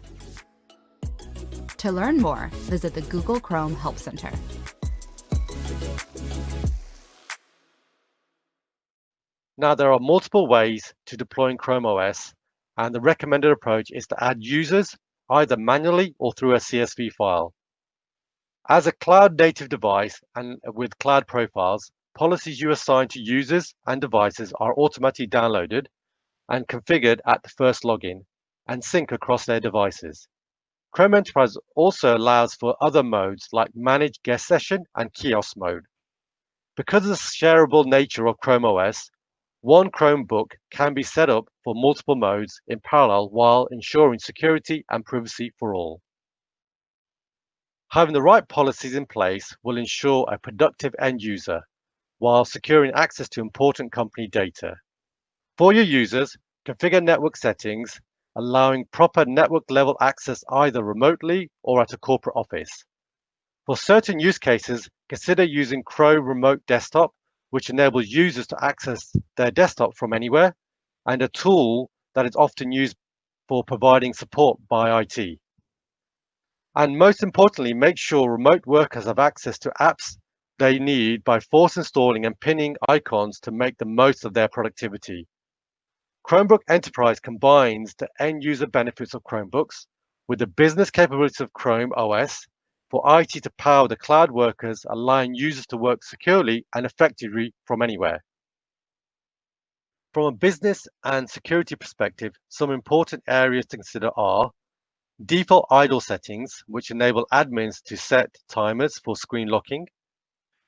Speaker 14: To learn more, visit the Google Chrome Help Center.
Speaker 13: Now, there are multiple ways to deploying Chrome OS, and the recommended approach is to add users either manually or through a CSV file. As a cloud-native device and with cloud profiles, policies you assign to users and devices are automatically downloaded and configured at the first login and sync across their devices. Chrome Enterprise also allows for other modes like Manage Guest Session and Kiosk mode. Because of the shareable nature of Chrome OS, one Chromebook can be set up for multiple modes in parallel while ensuring security and privacy for all. Having the right policies in place will ensure a productive end user while securing access to important company data. For your users, configure network settings, allowing proper network level access either remotely or at a corporate office. For certain use cases, consider using Chrome Remote Desktop, which enables users to access their desktop from anywhere, and a tool that is often used for providing support by IT. And most importantly, make sure remote workers have access to apps they need by force installing and pinning icons to make the most of their productivity. Chromebook Enterprise combines the end user benefits of Chromebooks with the business capabilities of Chrome OS for IT to power the cloud workers, allowing users to work securely and effectively from anywhere. From a business and security perspective, some important areas to consider are default idle settings, which enable admins to set timers for screen locking,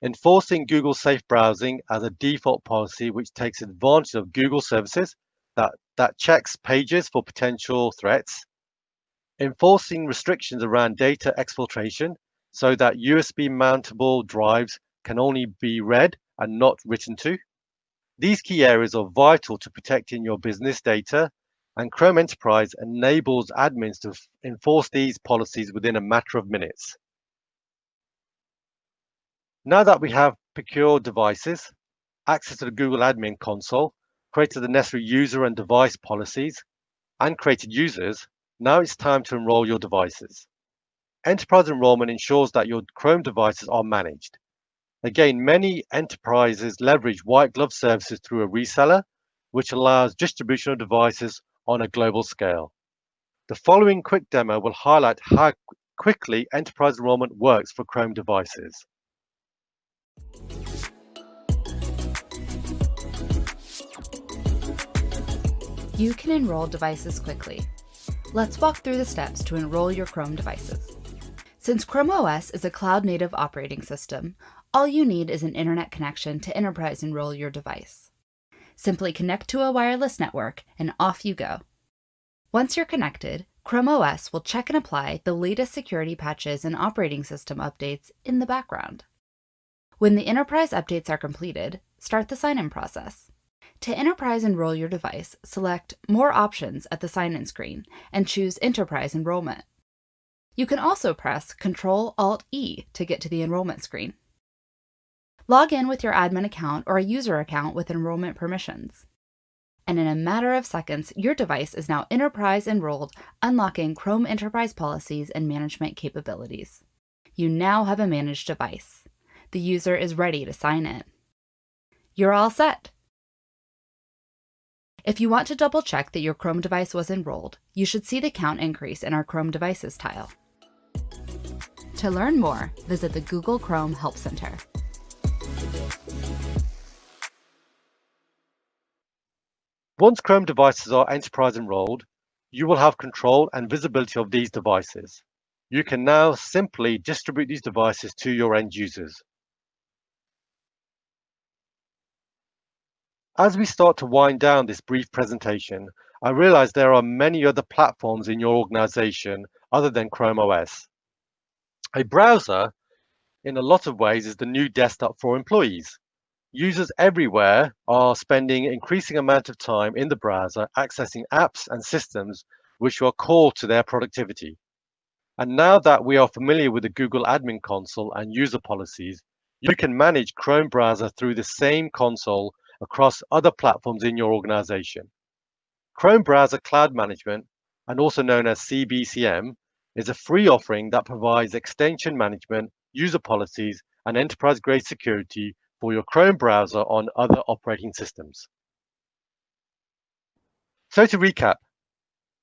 Speaker 13: enforcing Google Safe Browsing as a default policy, which takes advantage of Google services that checks pages for potential threats, enforcing restrictions around data exfiltration so that USB mountable drives can only be read and not written to. These key areas are vital to protecting your business data, and Chrome Enterprise enables admins to enforce these policies within a matter of minutes. Now that we have procured devices, access to the Google Admin Console, created the necessary user and device policies, and created users, now it's time to enroll your devices. Enterprise enrollment ensures that your Chrome devices are managed. Again, many enterprises leverage white glove services through a reseller, which allows distribution of devices on a global scale. The following quick demo will highlight how quickly enterprise enrollment works for Chrome devices.
Speaker 14: You can enroll devices quickly. Let's walk through the steps to enroll your Chrome devices. Since Chrome OS is a cloud-native operating system, all you need is an internet connection to Enterprise enroll your device. Simply connect to a wireless network and off you go. Once you're connected, Chrome OS will check and apply the latest security patches and operating system updates in the background. When the Enterprise updates are completed, start the sign-in process. To Enterprise enroll your device, select More Options at the sign-in screen and choose Enterprise Enrollment. You can also press Ctrl-Alt-E to get to the enrollment screen. Log in with your admin account or a user account with enrollment permissions. And in a matter of seconds, your device is now Enterprise enrolled, unlocking Chrome Enterprise policies and management capabilities. You now have a managed device. The user is ready to sign in. You're all set. If you want to double check that your Chrome device was enrolled, you should see the count increase in our Chrome devices tile. To learn more, visit the Google Chrome Help Center.
Speaker 13: Once Chrome devices are enterprise enrolled, you will have control and visibility of these devices. You can now simply distribute these devices to your end users. As we start to wind down this brief presentation, I realize there are many other platforms in your organization other than Chrome OS. A browser, in a lot of ways, is the new desktop for employees. Users everywhere are spending increasing amount of time in the browser accessing apps and systems which are core to their productivity. And now that we are familiar with the Google Admin Console and user policies, you can manage Chrome browser through the same console across other platforms in your organization. Chrome Browser Cloud Management, and also known as CBCM, is a free offering that provides extension management, user policies, and enterprise-grade security for your Chrome browser on other operating systems. So to recap,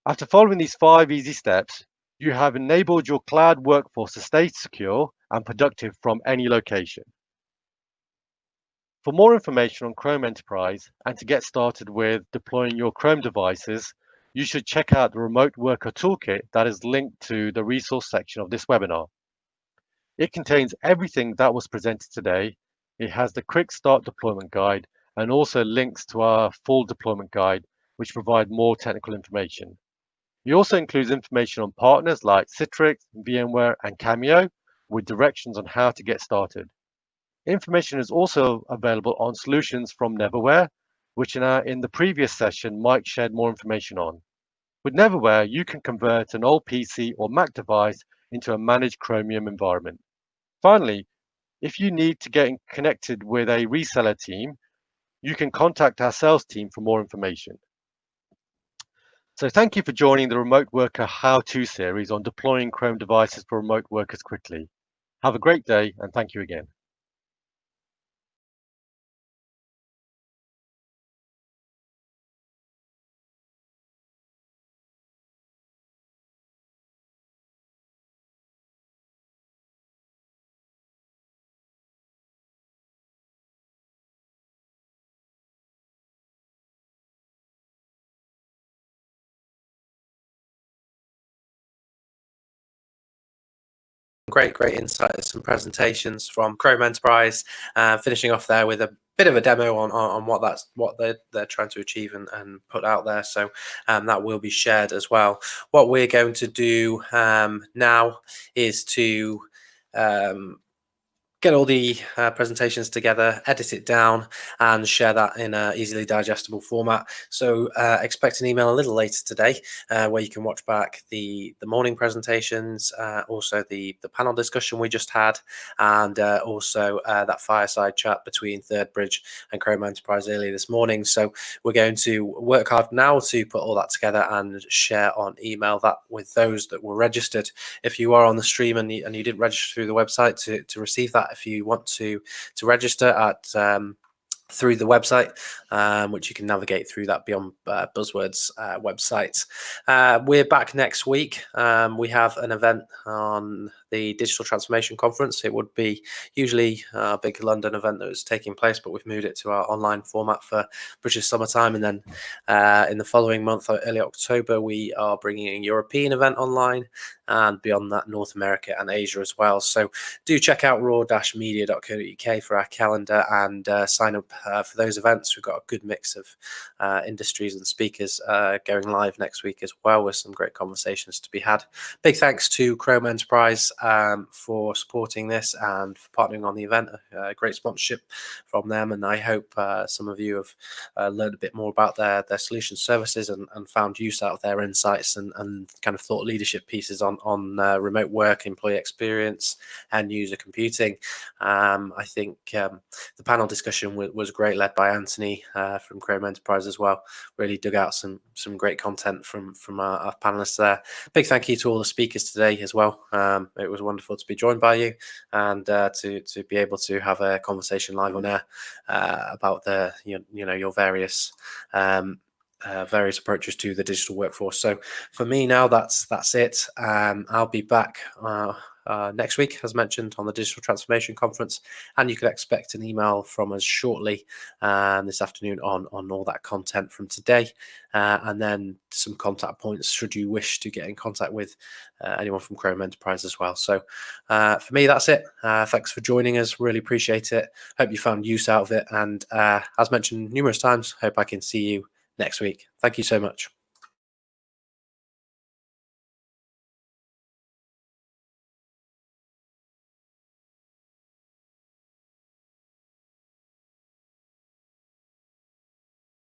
Speaker 13: after following these 5 easy steps, you have enabled your cloud workforce to stay secure and productive from any location. For more information on Chrome Enterprise and to get started with deploying your Chrome devices, you should check out the Remote Worker Toolkit that is linked to the resource section of this webinar. It contains everything that was presented today. It has the Quick Start Deployment Guide and also links to our full deployment guide, which provide more technical information. It also includes information on partners like Citrix, VMware, and Cameo, with directions on how to get started. Information is also available on solutions from Neverware, which in the previous session, Mike shared more information on. With Neverware, you can convert an old PC or Mac device into a managed Chromium environment. Finally, if you need to get connected with a reseller team, you can contact our sales team for more information. So thank you for joining the Remote Worker How-To series on deploying Chrome devices for remote workers quickly. Have a great day, and thank you again.
Speaker 1: great insights and presentations from Chrome Enterprise, finishing off there with a bit of a demo on what they're trying to achieve and put out there. So that will be shared as well. What we're going to do now is to get all the presentations together, edit it down, and share that in an easily digestible format. So expect an email a little later today where you can watch back the morning presentations, also the panel discussion we just had, and also that fireside chat between ThirdBridge and Chrome Enterprise earlier this morning. So we're going to work hard now to put all that together and share on email that with those that were registered. If you are on the stream and you didn't register through the website to receive that, if you want to register at through the website, which you can navigate through that Beyond Buzzwords website. We're back next week. We have an event on the Digital Transformation Conference. It would be usually a big London event that was taking place, but we've moved it to our online format for British summertime. And then in the following month, early October, we are bringing a European event online, and beyond that, North America and Asia as well. So do check out raw-media.co.uk for our calendar and sign up for those events. We've got a good mix of industries and speakers going live next week as well, with some great conversations to be had. Big thanks to Chrome Enterprise for supporting this and for partnering on the event. Great sponsorship from them, and I hope some of you have learned a bit more about their solution services and found use out of their insights and kind of thought leadership pieces on remote work, employee experience, and user computing. I think the panel discussion was great, led by Anthony from Chrome Enterprise as well. Really dug out some great content from our panelists there. Big thank you to all the speakers today as well. It was wonderful to be joined by you and to be able to have a conversation live on air about your various various approaches to the digital workforce. So for me now, that's it. I'll be back next week, as mentioned, on the Digital Transformation Conference, and you can expect an email from us shortly this afternoon on all that content from today, and then some contact points should you wish to get in contact with anyone from Chrome Enterprise as well. So for me, that's it. Thanks for joining us. Really appreciate it. Hope you found use out of it, and as mentioned numerous times, hope I can see you next week. Thank you so much.